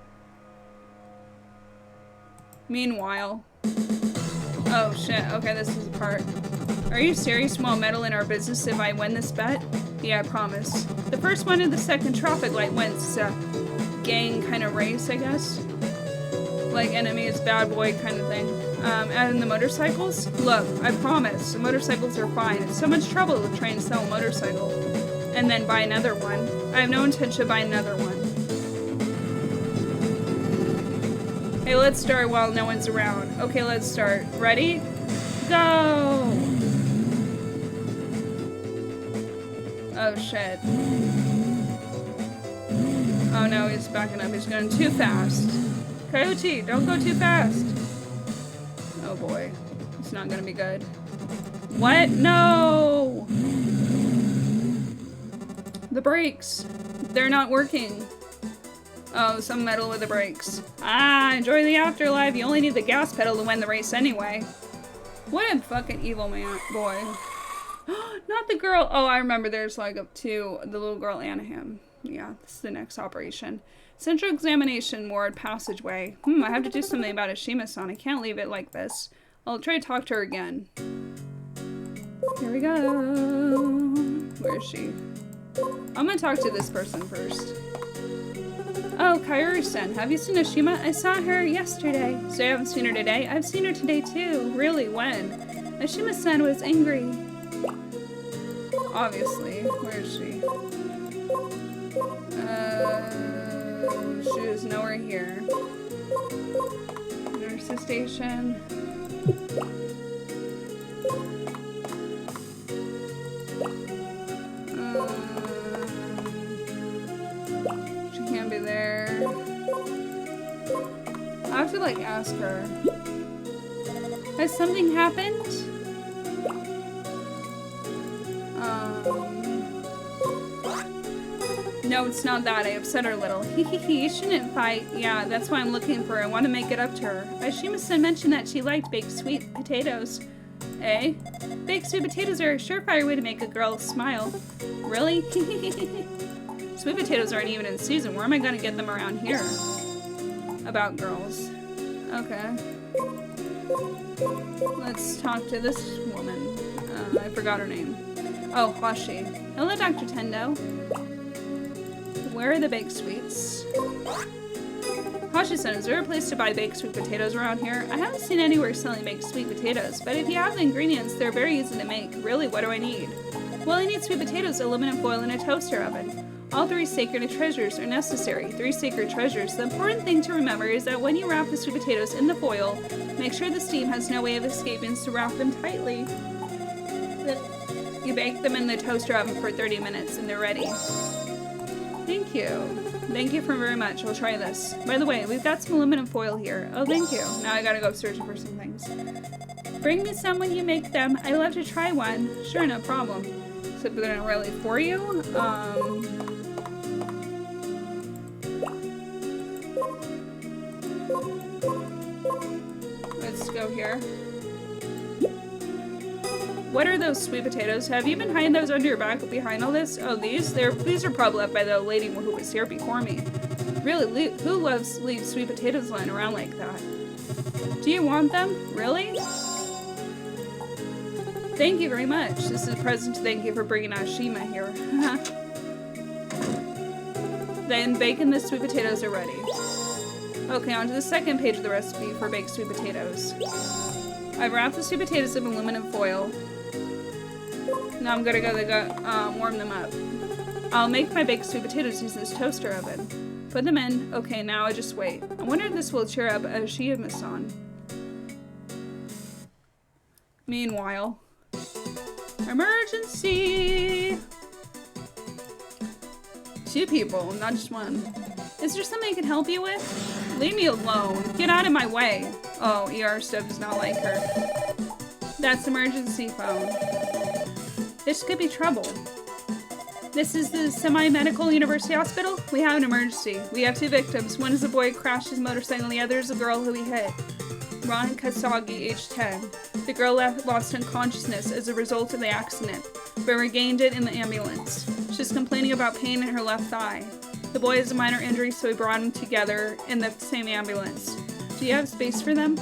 Meanwhile. Oh shit. Okay, this is the part. Are you serious? You won't meddle in our business if I win this bet? Yeah, I promise. The first one and the second traffic light wins. Gang kind of race, I guess. Like enemies, bad boy kind of thing. And the motorcycles? Look, I promise. The motorcycles are fine. It's so much trouble to try and sell a motorcycle. And then buy another one. I have no intention of buying another one. Hey, let's start while no one's around. Okay, let's start. Ready? Go! Oh, shit. Oh no, he's backing up. He's going too fast. Coyote, don't go too fast. Oh boy. It's not gonna be good. What? No! The brakes. They're not working. Oh, some metal with the brakes. Ah, enjoy the afterlife. You only need the gas pedal to win the race anyway. What a fucking evil man, boy. Not the girl. Oh, I remember there's like up to the little girl Anaheim. Yeah, this is the next operation. Central examination ward passageway. I have to do something about Ashima-san. I can't leave it like this. I'll try to talk to her again. Here we go. Where is she? I'm gonna talk to this person first. Oh, Kaoru-san, have you seen Oshima? I saw her yesterday. So you haven't seen her today? I've seen her today too. Really, when? Oshima-san was angry. Obviously. Where is she? She is nowhere here. Nurse's station. She can't be there. I have to like ask her. Has something happened? No, it's not that. I upset her a little. Hehehe, you shouldn't fight. Yeah, that's why I'm looking for her. I want to make it up to her. Oshima-san mentioned that she liked baked sweet potatoes. Eh? Baked sweet potatoes are a surefire way to make a girl smile. Really? Sweet potatoes aren't even in season. Where am I going to get them around here? About girls. Okay. Let's talk to this woman. I forgot her name. Oh, Hashi. Hello, Dr. Tendo. Where are the baked sweets? Hashi-san, is there a place to buy baked sweet potatoes around here? I haven't seen anywhere selling baked sweet potatoes, but if you have the ingredients, they're very easy to make. Really, what do I need? Well, I need sweet potatoes, aluminum foil, and a toaster oven. All 3 sacred treasures are necessary. 3 sacred treasures. The important thing to remember is that when you wrap the sweet potatoes in the foil, make sure the steam has no way of escaping, so wrap them tightly. You bake them in the toaster oven for 30 minutes and they're ready. Thank you. Thank you for very much. I'll try this. By the way, we've got some aluminum foil here. Oh, thank you. Now I gotta go searching for some things. Bring me some when you make them. I'd love to try one. Sure, no problem. Except they're not really for you. Let's go here. What are those sweet potatoes? Have you been hiding those under your back behind all this? Oh, these are probably left by the lady who was here before me. Really, who leaves sweet potatoes lying around like that? Do you want them? Really? Thank you very much. This is a present to thank you for bringing Oshima here. Then bacon the sweet potatoes are ready. Okay, on to the second page of the recipe for baked sweet potatoes. I've wrapped the sweet potatoes in aluminum foil. Now I'm gonna go warm them up. I'll make my baked sweet potatoes using this toaster oven. Put them in. Okay, now I just wait. I wonder if this will cheer up Oshima-san. Meanwhile, emergency! 2 people, not just one. Is there something I can help you with? Leave me alone. Get out of my way. Oh, ER stuff does not like her. That's emergency phone. This could be trouble. This is the semi-medical university hospital. We have an emergency. We have 2 victims. One is a boy who crashed his motorcycle, and the other is a girl who he hit. Ron Kasagi, age 10. The girl lost unconsciousness as a result of the accident, but regained it in the ambulance. She's complaining about pain in her left thigh. The boy has a minor injury, so we brought them together in the same ambulance. Do you have space for them?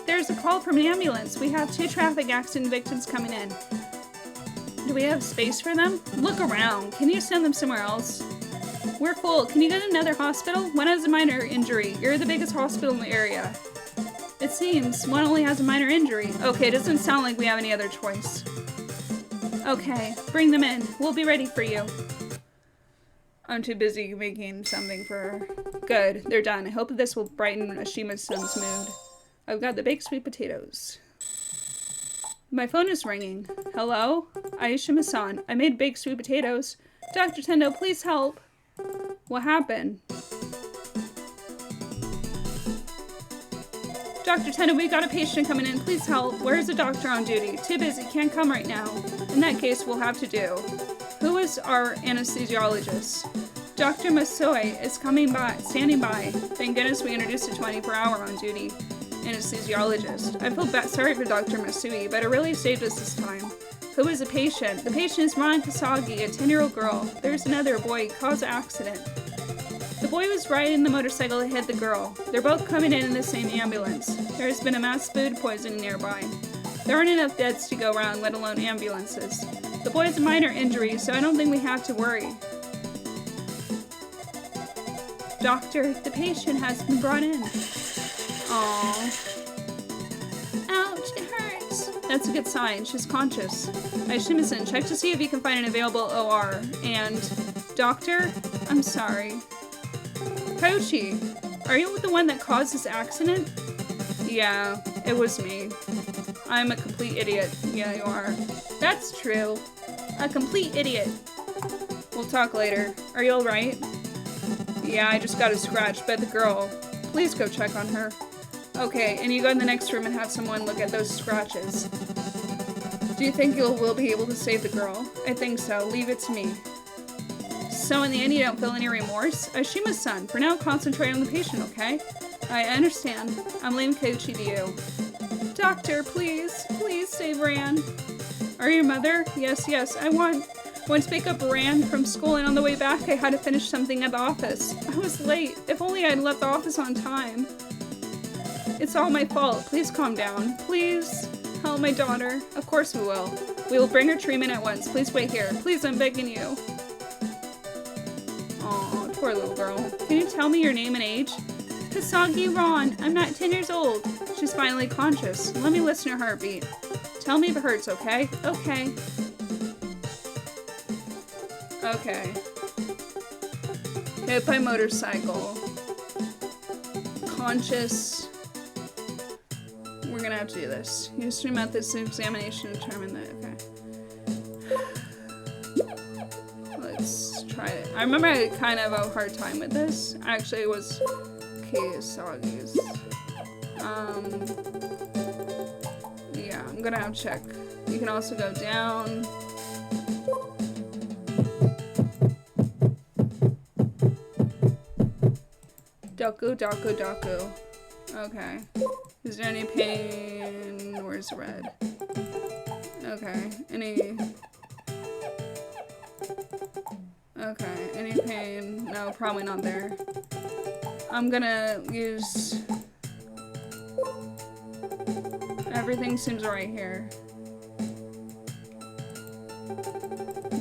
There's a call from an ambulance. We have 2 traffic accident victims coming in. Do we have space for them? Look around. Can you send them somewhere else? We're full. Can you go to another hospital? One has a minor injury. You're the biggest hospital in the area. It seems one only has a minor injury. Okay, it doesn't sound like we have any other choice. Okay, bring them in. We'll be ready for you. I'm too busy making something for her. Good, they're done. I hope this will brighten Oshima-san's mood. I've got the baked sweet potatoes. My phone is ringing. Hello? Oshima-san, I made baked sweet potatoes. Dr. Tendo, please help. What happened? Dr. Tendo, we got a patient coming in. Please help. Where's the doctor on duty? Too busy. Can't come right now. In that case, we'll have to do. Who is our anesthesiologist? Dr. Masoi is standing by. Thank goodness we introduced a 24-hour on duty anesthesiologist. I feel sorry for Dr. Masui, but it really saved us this time. Who is the patient? The patient is Ron Kasagi, a 10-year-old girl. There's another boy caused the accident. The boy was riding the motorcycle that hit the girl. They're both coming in the same ambulance. There has been a mass food poisoning nearby. There aren't enough deaths to go around, let alone ambulances. The boy has a minor injury, so I don't think we have to worry. Doctor, the patient has been brought in. Aww. Ouch, it hurts. That's a good sign. She's conscious. Shimison, check to see if you can find an available OR. And, Doctor, I'm sorry. Kochi, are you the one that caused this accident? Yeah, it was me. I'm a complete idiot. Yeah, you are. That's true. A complete idiot. We'll talk later. Are you alright? Yeah, I just got a scratch, but the girl. Please go check on her. Okay, and you go in the next room and have someone look at those scratches. Do you think we'll be able to save the girl? I think so. Leave it to me. So in the end, you don't feel any remorse? Ashima-san, for now, concentrate on the patient, okay? I understand. I'm leaving Kochi to you. Doctor, please. Please save Ran. Are you your mother? Yes, yes. I want to pick up Ran from school, and on the way back, I had to finish something at the office. I was late. If only I'd left the office on time. It's all my fault. Please calm down. Please help my daughter. Of course we will. We will bring her treatment at once. Please wait here. Please, I'm begging you. Aw, poor little girl. Can you tell me your name and age? Kasagi Ron. I'm not 10 years old. She's finally conscious. Let me listen to her heartbeat. Tell me if it hurts, okay? Okay. Okay. Hit by motorcycle. Conscious. We're gonna have to do this. History methods to examination determine that. Okay. Let's try it. I remember I had kind of a hard time with this. Actually, it was Kasagi's. Yeah, I'm gonna have to check. You can also go down. Doku, doku, doku. Okay. Is there any pain? Where's red? Okay. Any... Okay. Any pain? No, probably not there. I'm gonna use... Everything seems right here.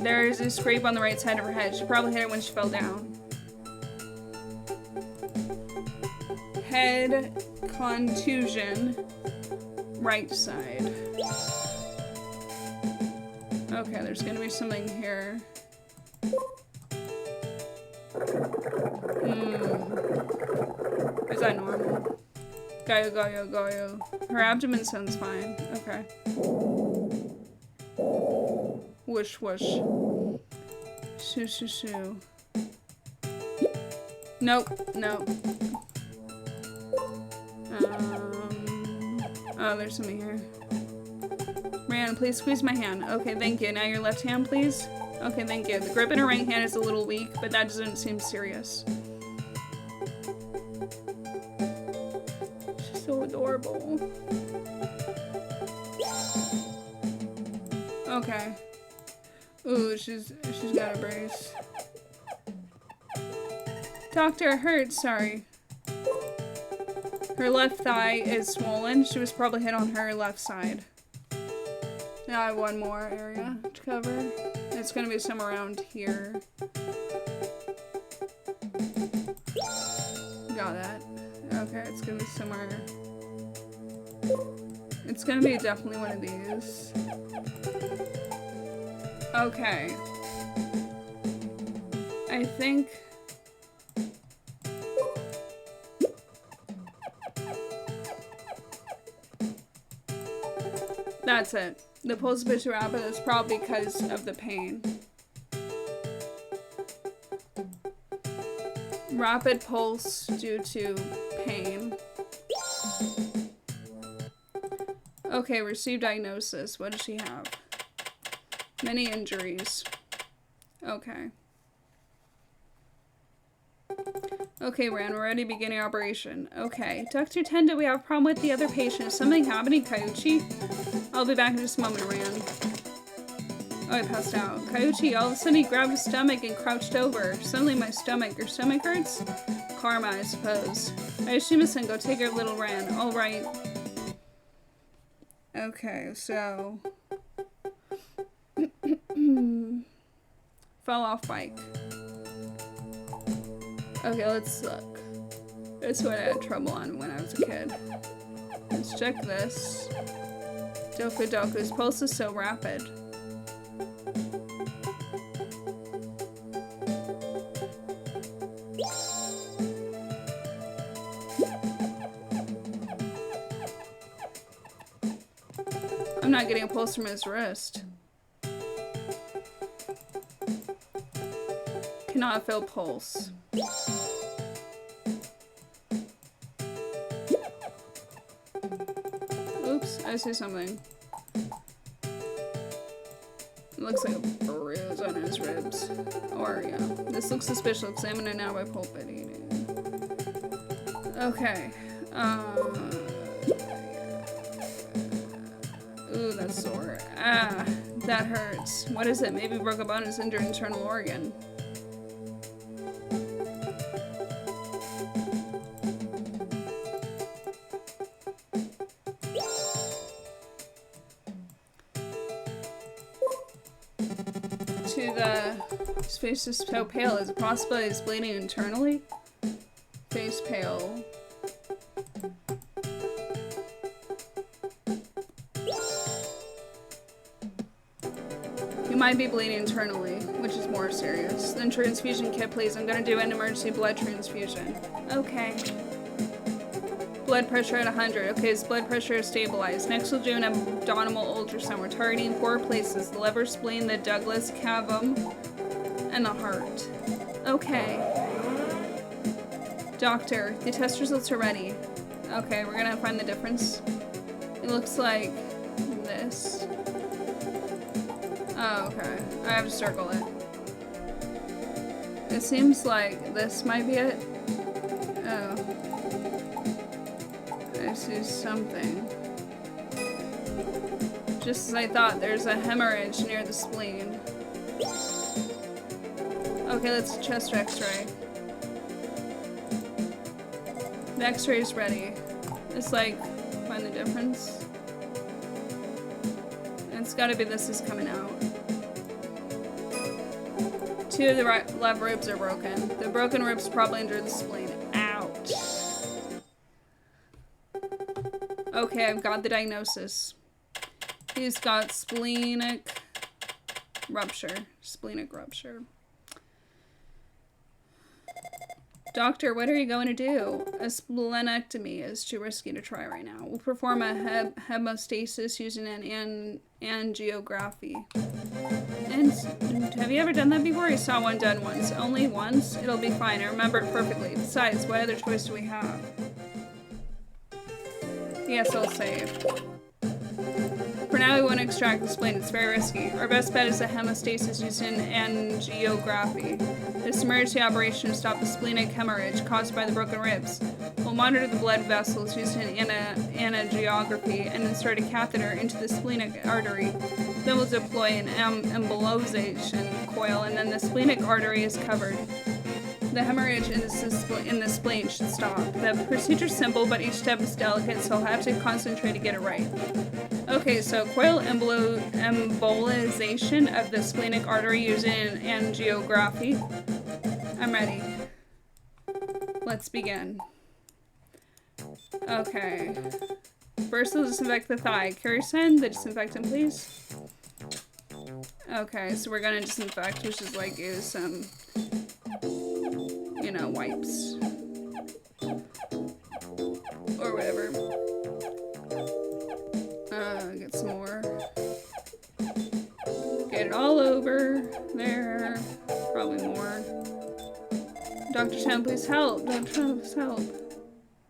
There is a scrape on the right side of her head. She probably hit it when she fell down. Head contusion, right side. Okay, there's gonna be something here. Is that normal? Gayo, gayo, gayo. Her abdomen sounds fine. Okay. Whoosh, whoosh. Shoo, shoo, shoo. Nope, nope. Oh, there's something here. Ran, please squeeze my hand. Okay, thank you. Now your left hand, please. Okay, thank you. The grip in her right hand is a little weak, but that doesn't seem serious. She's so adorable. Okay. Ooh, she's got a brace. Doctor, it hurts. Sorry. Her left thigh is swollen. She was probably hit on her left side. Now I have one more area to cover. It's gonna be somewhere around here. Got that. Okay, it's gonna be somewhere. It's gonna be definitely one of these. Okay. I think... That's it. The pulse is a bit rapid. That's probably because of the pain. Rapid pulse due to pain. Okay, received diagnosis. What does she have? Many injuries. Okay. Okay, Ran, we're ready beginning operation. Okay. Dr. Tendo, we have a problem with the other patient. Is something happening, Kaiuchi? I'll be back in just a moment, Ran. Oh, I passed out. Kaiuchi, all of a sudden he grabbed his stomach and crouched over. Suddenly my stomach. Your stomach hurts? Karma, I suppose. Ayashima-san, go take your little Ran. Alright. Okay, so... Fell off bike. Okay, let's look. That's what I had trouble on when I was a kid. Let's check this. Doku Doku's pulse is so rapid. I'm not getting a pulse from his wrist. Cannot feel pulse. Oops, I see something. It looks like a bruise on his ribs. Or, yeah. This looks suspicious. Examine it now by pulpit eating. Okay. Ooh, that's sore. Ah, that hurts. What is it? Maybe broke a bone is injured internal organ. His face is so pale. Is it possible he's bleeding internally? Face pale. He might be bleeding internally, which is more serious. Then transfusion kit, please. I'm gonna do an emergency blood transfusion. Okay. Blood pressure at 100. Okay, his blood pressure is stabilized. Next we'll do an abdominal ultrasound. We're targeting 4 places. The liver, spleen, the Douglas cavum, and the heart. Okay. Doctor, the test results are ready. Okay, we're gonna find the difference. It looks like this. Oh, okay. I have to circle it. It seems like this might be it. Oh. I see something. Just as I thought, there's a hemorrhage near the spleen. Okay, let's chest x-ray. The x-ray is ready. It's like, find the difference. It's gotta be this is coming out. 2 of the left ribs are broken. The broken ribs probably injured the spleen. Ouch. Okay, I've got the diagnosis. He's got splenic rupture. Splenic rupture. Doctor, what are you going to do? A splenectomy is too risky to try right now. We'll perform a hemostasis using an angiography. And have you ever done that before? I saw one done once. Only once? It'll be fine. I remember it perfectly. Besides, what other choice do we have? Yes, I'll save. For now, we want to extract the spleen. It's very risky. Our best bet is a hemostasis using angiography. This emergency operation will stop the splenic hemorrhage caused by the broken ribs. We'll monitor the blood vessels using angiography and insert a catheter into the splenic artery. Then we'll deploy an embolization coil, and then the splenic artery is covered. The hemorrhage in the spleen should stop. The procedure's simple, but each step is delicate, so I'll have to concentrate to get it right. Okay, so coil embolization of the splenic artery using angiography. I'm ready. Let's begin. Okay. First, we'll disinfect the thigh. Carrie, send the disinfectant, please. Okay, so we're gonna disinfect, which is like use some, you know, wipes. Or whatever. Get some more. Get it all over there. Probably more. Dr. Chen, please help. Dr. Chen, please help.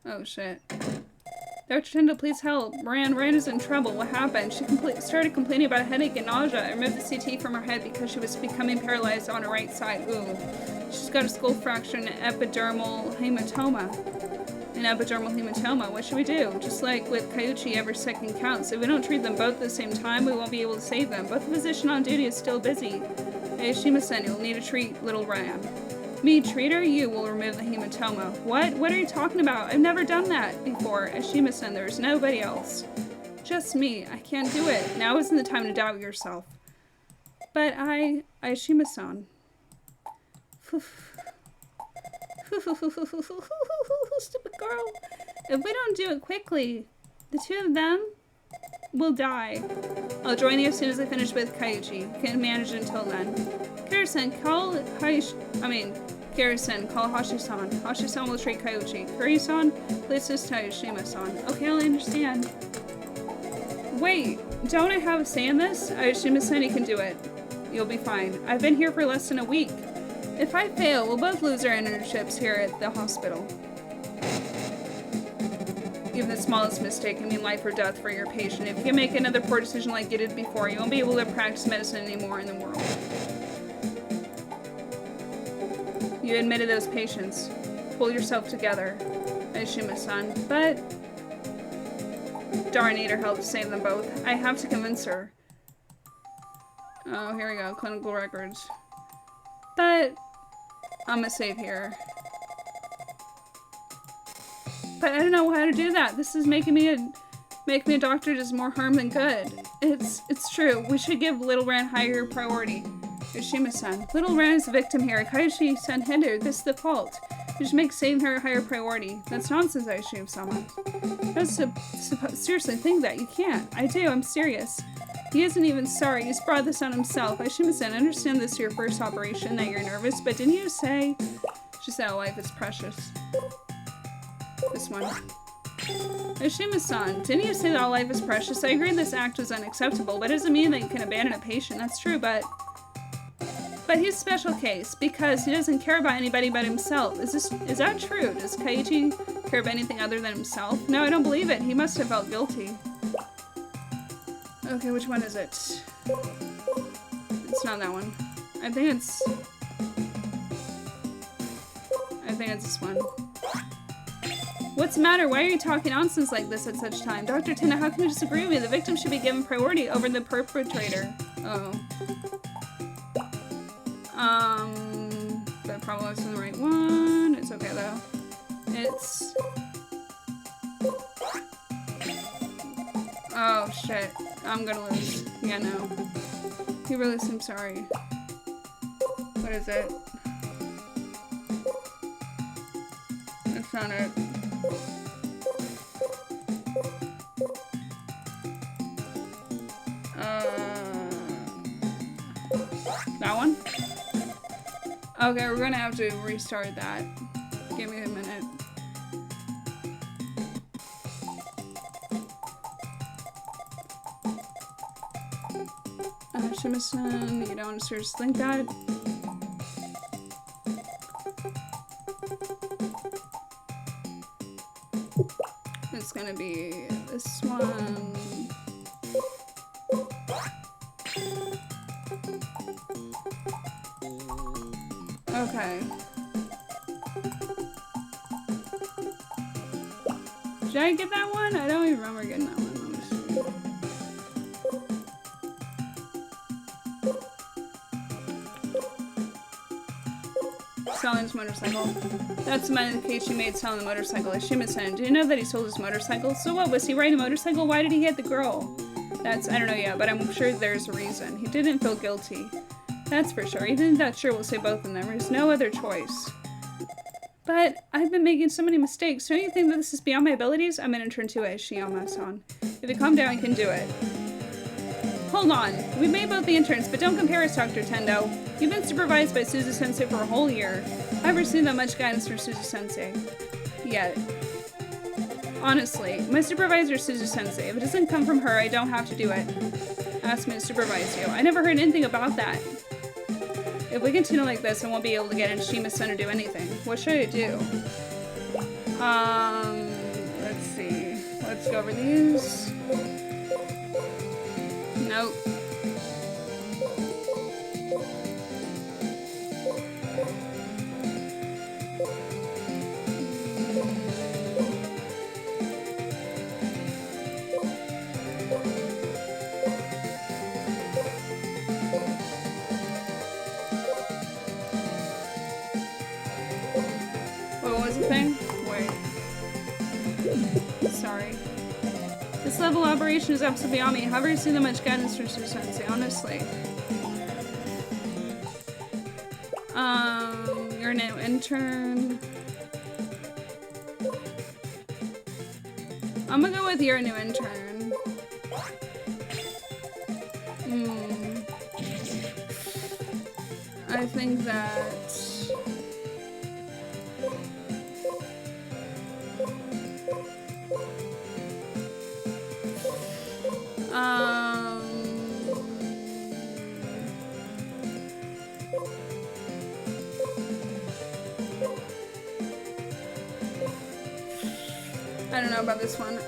Oh, shit. Dr. Tendo, please help. Rand is in trouble. What happened? She started complaining about a headache and nausea. I removed the CT from her head because she was becoming paralyzed on her right side. Ooh. She's got a skull fracture and an epidermal hematoma. What should we do? Just like with Kaiuchi, every second counts. If we don't treat them both at the same time, we won't be able to save them. But the physician on duty is still busy. Hey, Shima-sen, you'll need to treat little Ram. Me, treat her? You will remove the hematoma. What? What are you talking about? I've never done that before. Ashima-san, there's nobody else. Just me. I can't do it. Now isn't the time to doubt yourself. But Ashima-san. Stupid girl. If we don't do it quickly, the two of them will die. I'll join you as soon as I finish with Kaiuchi. Can't manage it until then. Kira-san, call Hashi-san. Hashi-san will treat Kaiuchi. Kuri-san, please assist Ayashima-san. Okay, I understand. Wait, don't I have a say in this? Ayashima-san, you can do it. You'll be fine. I've been here for less than a week. If I fail, we'll both lose our internships here at the hospital. Even the smallest mistake can mean life or death for your patient. If you make another poor decision like you did before, you won't be able to practice medicine anymore in the world. You admitted those patients. Pull yourself together, Ayashima-san. But darn, I need her help to save them both. I have to convince her. Oh, here we go. Clinical records. But I'm gonna save here. But I don't know how to do that. This is making me a doctor does more harm than good. It's true. We should give Little Ran higher priority. Yoshima-san. Little Ran is the victim here. Kaiuchi-san hit her. This is the fault. We should make saving her a higher priority. That's nonsense, Aishima-sama. Seriously, think that. You can't. I do. I'm serious. He isn't even sorry. He's brought this on himself. Aishima-san, I understand this is your first operation, that you're nervous, but didn't you say... She said, life is precious. This one. Aishima-san, didn't you say that all life is precious? I agree this act was unacceptable, but it doesn't mean that you can abandon a patient. That's true, but he's a special case because he doesn't care about anybody but himself. Is that true? Does Kaiuchi care about anything other than himself? No, I don't believe it. He must have felt guilty. Okay, which one is it? It's not that one. I think it's this one. What's the matter? Why are you talking nonsense like this at such time? Dr. Tenda, how can you disagree with me? The victim should be given priority over the perpetrator. Oh. That probably wasn't the right one. It's okay though. It's... Oh shit. I'm gonna lose. Yeah, no. He really seems sorry. What is it? That's not it. That one? Okay, we're gonna have to restart that. Give me a minute. Shima-san, you don't seriously think that? It's gonna be this one. Okay. Did I get that one? I don't even remember getting that one. Selling his motorcycle. That's the medication you made selling the motorcycle. Shima-san, do you know that he sold his motorcycle? So what, was he riding a motorcycle? Why did he hit the girl? I don't know yet, but I'm sure there's a reason. He didn't feel guilty. That's for sure. Even that sure will say both of them. There's no other choice. But I've been making so many mistakes. Don't you think that this is beyond my abilities? I'm gonna turn to Aishiyama-san. If you calm down, you can do it. Hold on. We may both be interns, but don't compare us, Dr. Tendo. You've been supervised by Suzu-sensei for a whole year. I've never seen that much guidance from Suzu-sensei. Yet. Honestly, my supervisor is Suzu-sensei. If it doesn't come from her, I don't have to do it. Ask me to supervise you. I never heard anything about that. If we continue like this, I won't be able to get Shima-san to do anything. What should I do? Let's see. Let's go over these. Nope. What was the thing? Wait. Sorry. This level of operation is absolutely beyond me. Have you seen that much guidance from Sensei, honestly? You're a new intern. I'm gonna go with your new intern. I think that... I don't know about this one.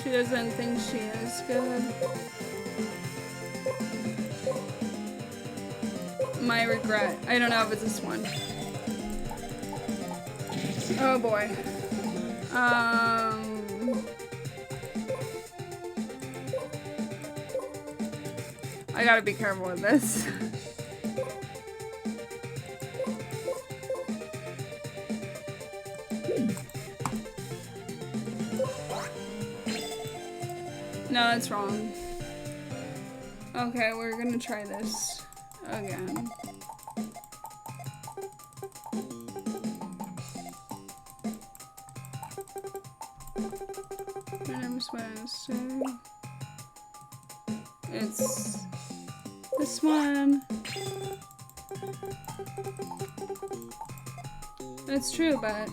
She doesn't think she is good. My regret. I don't know if it's this one. Oh boy. I gotta be careful with this. No, that's wrong. Okay, we're gonna try this again. I'm supposed to say it's this one. That's true, but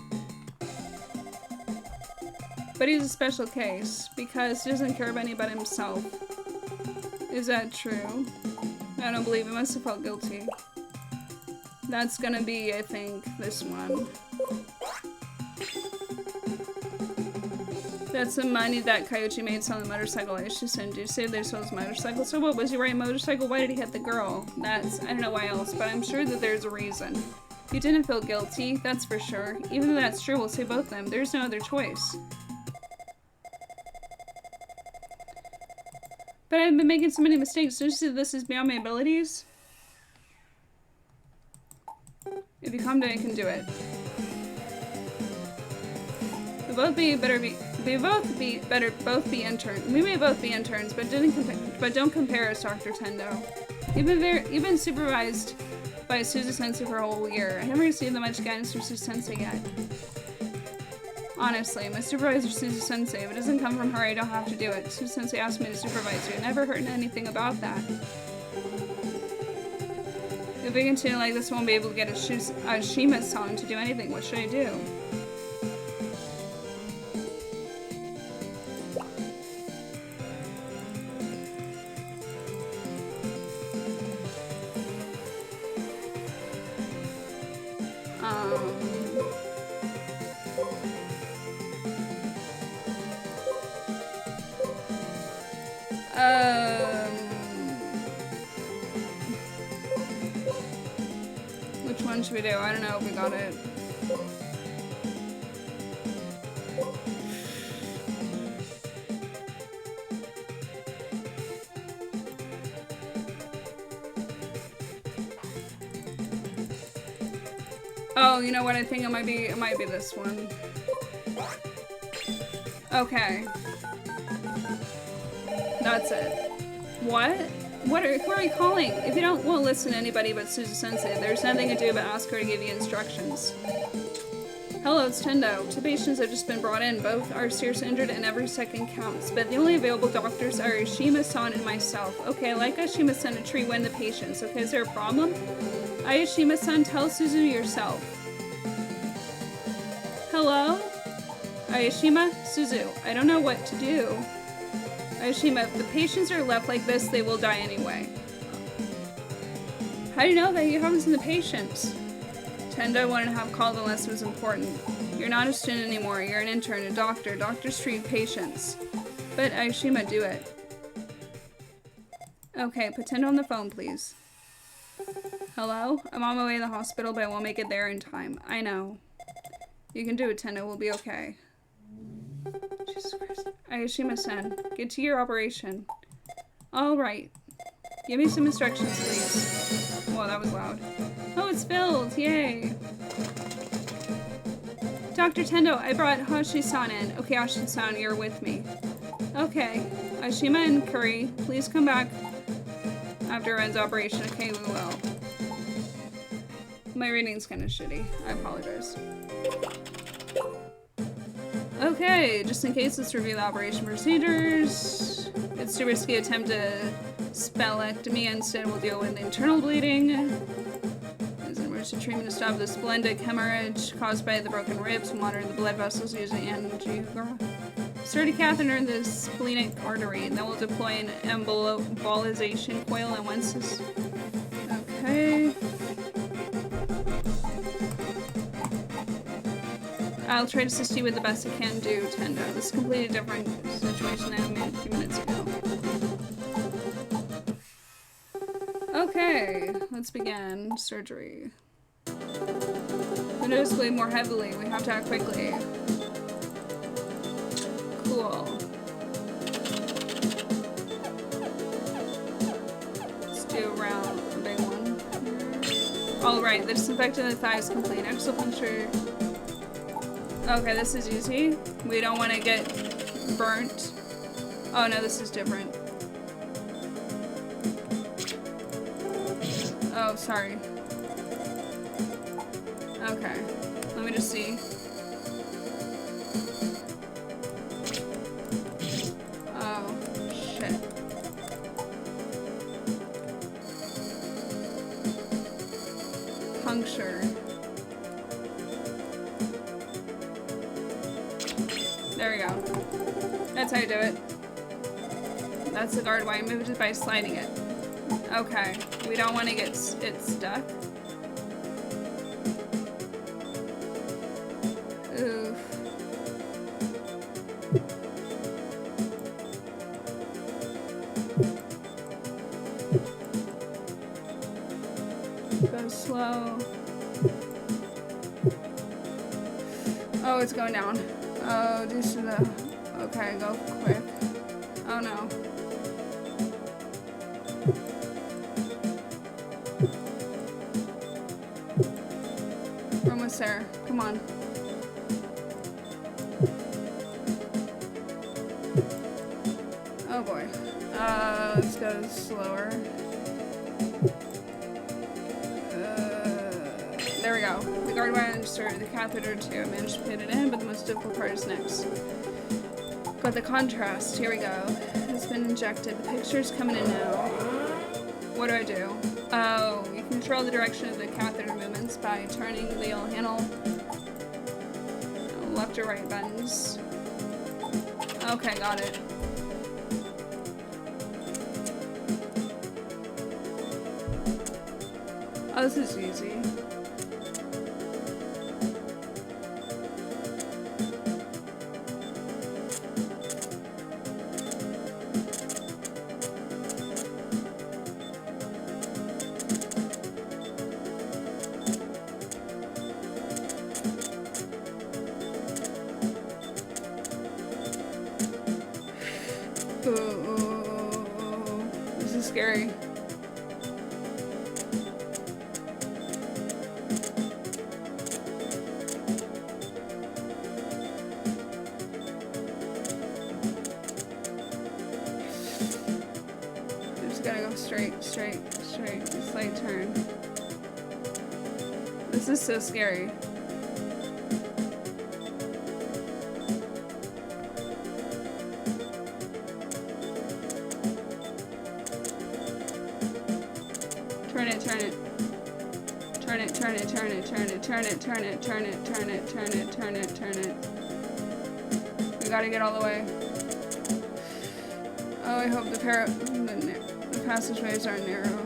he's a special case because he doesn't care about anybody himself. Is that true? I don't believe he must have felt guilty. That's gonna be, I think, this one. That's the money that Coyote made selling the motorcycle I should send you. Save their soul's motorcycle. So what, was he riding a motorcycle? Why did he hit the girl? That's, I don't know why else, but I'm sure that there's a reason. He didn't feel guilty, that's for sure. Even though that's true, we'll say both of them. There's no other choice. But I've been making so many mistakes. Don't you see this is beyond my abilities? If you calm down, you can do it. We both be interns. We may both be interns, but don't compare us, Dr. Tendo. You've been supervised by Suzu Sensei for a whole year. I haven't received that much guidance from Suzu Sensei yet. Honestly, my supervisor is Suzu Sensei. If it doesn't come from her, I don't have to do it. Suzu Sensei asked me to supervise you. I never heard anything about that. If we continue like this, we won't be able to get a Shima-san to do anything. What should I do? Which one should we do? I don't know if we got it. Oh, you know what? I think it might be this one. Okay. That's it. What? Who are you calling? If you won't listen to anybody but Suzu Sensei, there's nothing to do but ask her to give you instructions. Hello, it's Tendo. 2 patients have just been brought in. Both are seriously injured and every second counts. But the only available doctors are Ashima-san and myself. Okay, like Ashima-san to treat one of the patients. Okay, is there a problem? Ayashima-san, tell Suzu yourself. Hello? Ayashima? Suzu, I don't know what to do. Ayashima, if the patients are left like this, they will die anyway. How do you know that you haven't seen the patients? Tendo wouldn't have called unless it was important. You're not a student anymore. You're an intern, a doctor. Doctors treat patients. But Ayashima, do it. Okay, put Tendo on the phone, please. Hello? I'm on my way to the hospital, but I won't make it there in time. I know. You can do it, Tendo. We'll be okay. Jesus Christ. Ayashima-san, get to your operation. Alright. Give me some instructions, please. Whoa, that was loud. Oh, it's filled! Yay! Dr. Tendo, I brought Hashi-san in. Okay, Hashi-san, you're with me. Okay. Ayashima and Curry, please come back after Ren's operation. Okay, we will. My reading's kind of shitty. I apologize. Okay, just in case, let's review the operation procedures. It's too risky to attempt a spellectomy. Instead, we'll deal with internal bleeding. As an emergency treatment to stop the splenic hemorrhage caused by the broken ribs, we'll monitor the blood vessels using angiogram. Insert a catheter in the splenic artery, and then we'll deploy an embolization coil. And once this, okay. I'll try to assist you with the best I can do, Tendo. This is a completely different situation than a few minutes ago. Okay, let's begin surgery. The nose bleed more heavily. We have to act quickly. Cool. Let's do a big one. Alright, the disinfectant of the thigh is complete. Acupuncture. Okay, this is easy. We don't want to get burnt. Oh no, this is different. Oh, sorry. Okay, let me just see. Oh, shit. Puncture. There we go. That's how you do it. That's the guard wire. Move it by sliding it. Okay. We don't want to get it stuck. Oof. Go slow. Oh, it's going down. Oh, just the... Okay, go quick. Oh no. We're almost there. Come on. Oh boy. Let's go slower. There we go. The guard wire inserted the catheter too. I managed to fit it in, but the most difficult part is next. Got the contrast. Here we go. It's been injected. The picture's coming in now. What do I do? Oh, you control the direction of the catheter movements by turning the L handle. Left or right buttons. Okay, got it. Oh, this is easy. This is scary. I'm just gonna go straight. Slight turn. This is so scary. Turn it. We gotta get all the way. Oh, I hope the passageways aren't narrow.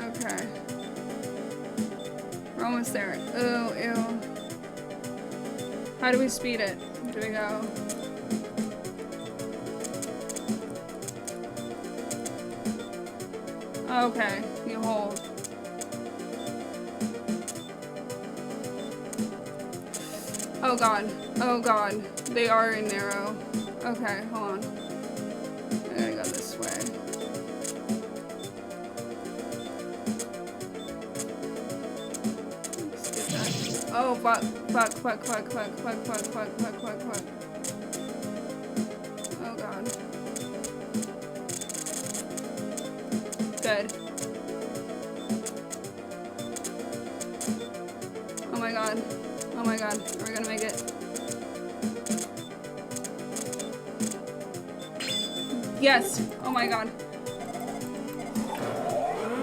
Okay. We're almost there. Oh, ew. How do we speed it? Do we go? Okay, you hold. Oh god, they are in narrow. Okay, hold on. I gotta go this way. Let's get that. Oh, fuck. Oh god. Good. god. Are we gonna make it? Yes! Oh my god.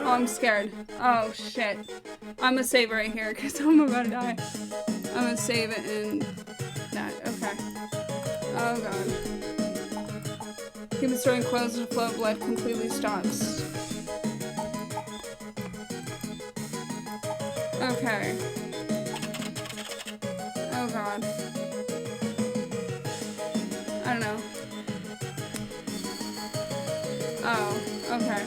Oh, I'm scared. Oh, shit. I'm gonna save right here, because I'm about to die. I'm gonna save it in that. Okay. Oh god. Keep storing coils and the flow of blood completely stops. Okay. Oh god. I don't know. Oh, okay.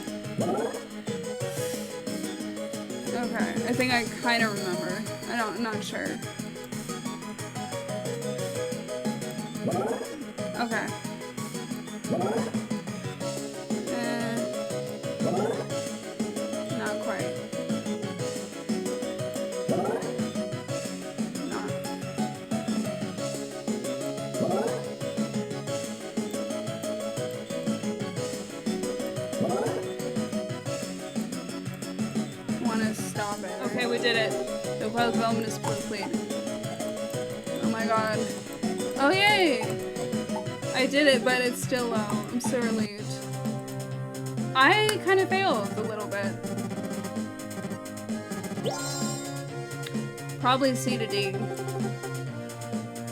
Okay, I think I kind of remember. I'm not sure. Okay. Not quite. Not. Want to stop it. Okay, we did it. The well development is complete. Oh my god. Oh yay! I did it, but it's still low. I'm so relieved. I kind of failed a little bit. Probably C to D.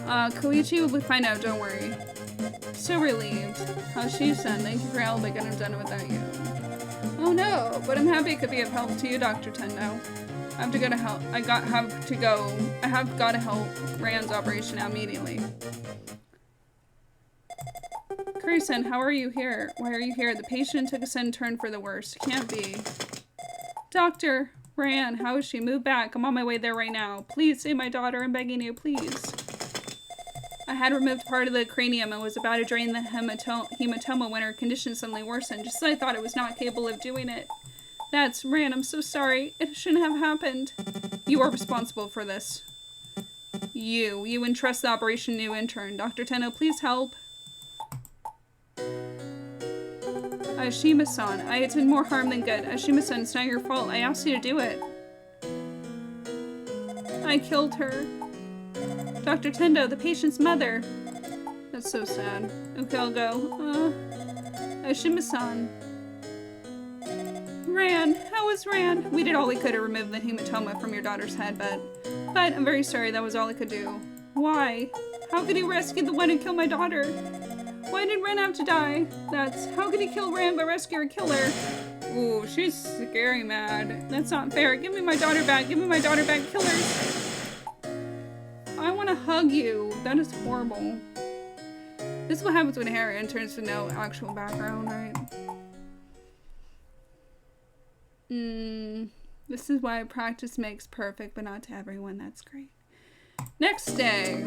Koichi will find out, don't worry. So relieved. Hashi-san, thank you for help. I couldn't have done it without you. Oh no, but I'm happy it could be of help to you, Dr. Tendo. I have to go to help. I have got to help Rand's operation out immediately. Curry-san, how are you here? Why are you here? The patient took a sudden turn for the worse. Can't be. Doctor, Rand, how is she? Move back. I'm on my way there right now. Please save my daughter. I'm begging you, please. I had removed part of the cranium and was about to drain the hematoma when her condition suddenly worsened, just as I thought it was not capable of doing it. That's Rand, I'm so sorry. It shouldn't have happened. You are responsible for this. You entrust the operation new intern. Dr. Tendo, please help. Ashima-san, I did more harm than good. Ashima-san, it's not your fault. I asked you to do it. I killed her. Dr. Tendo, the patient's mother. That's so sad. Okay, I'll go. Ashima-san. Rand, how was Rand? We did all we could to remove the hematoma from your daughter's head, but I'm very sorry, that was all I could do. Why? How could you rescue the one who killed my daughter? Why did Rand have to die? How could he kill Rand but rescue her killer? Ooh, she's scary mad. That's not fair. Give me my daughter back. Give me my daughter back, killers. I want to hug you. That is horrible. This is what happens when hair interns with no actual background, right? This is why practice makes perfect, but not to everyone. That's great. Next day.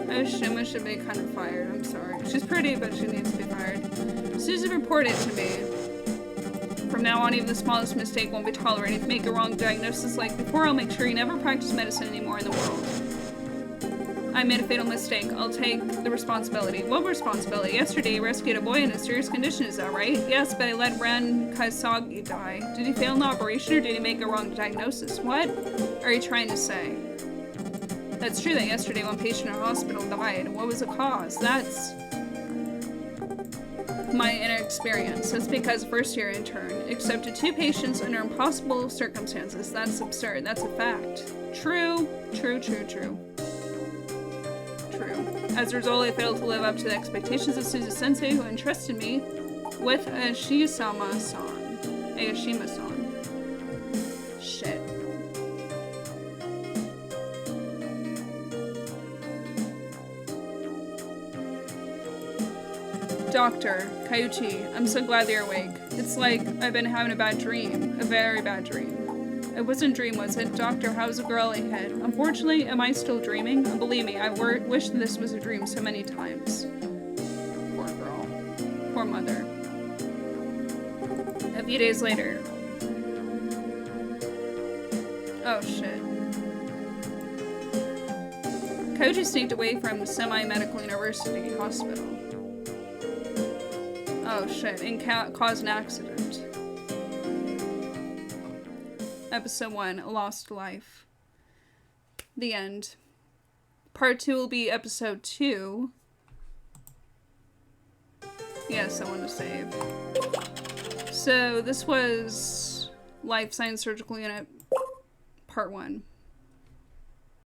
Ashima should be kind of fired. I'm sorry. She's pretty, but she needs to be fired. Susan reported to me. From now on, even the smallest mistake won't be tolerated. If you make a wrong diagnosis like before, I'll make sure you never practice medicine anymore in the world. I made a fatal mistake. I'll take the responsibility. What responsibility? Yesterday, you rescued a boy in a serious condition, is that right? Yes, but I let Ren Kaisagi die. Did he fail in the operation, or did he make a wrong diagnosis? What are you trying to say? That's true that yesterday one patient in a hospital died. What was the cause? That's my inexperience. That's because first-year intern accepted 2 patients under impossible circumstances. That's absurd. That's a fact. True. True. As a result, I failed to live up to the expectations of Suzu Sensei, who entrusted me with Ashima-san. Shit. Doctor, Kaiuchi, I'm so glad that you're awake. It's like I've been having a bad dream. A very bad dream. It wasn't a dream, was it? Doctor, how's the girl I hit? Unfortunately, am I still dreaming? Believe me, I've wished this was a dream so many times. Poor girl. Poor mother. A few days later. Oh, shit. Kaiuchi sneaked away from Semi-Medical University Hospital. Oh, shit. And caused an accident. Episode 1, A Lost Life. The end. Part 2 will be episode 2. Yes, I want to save. So this was LifeSigns Surgical Unit Part 1.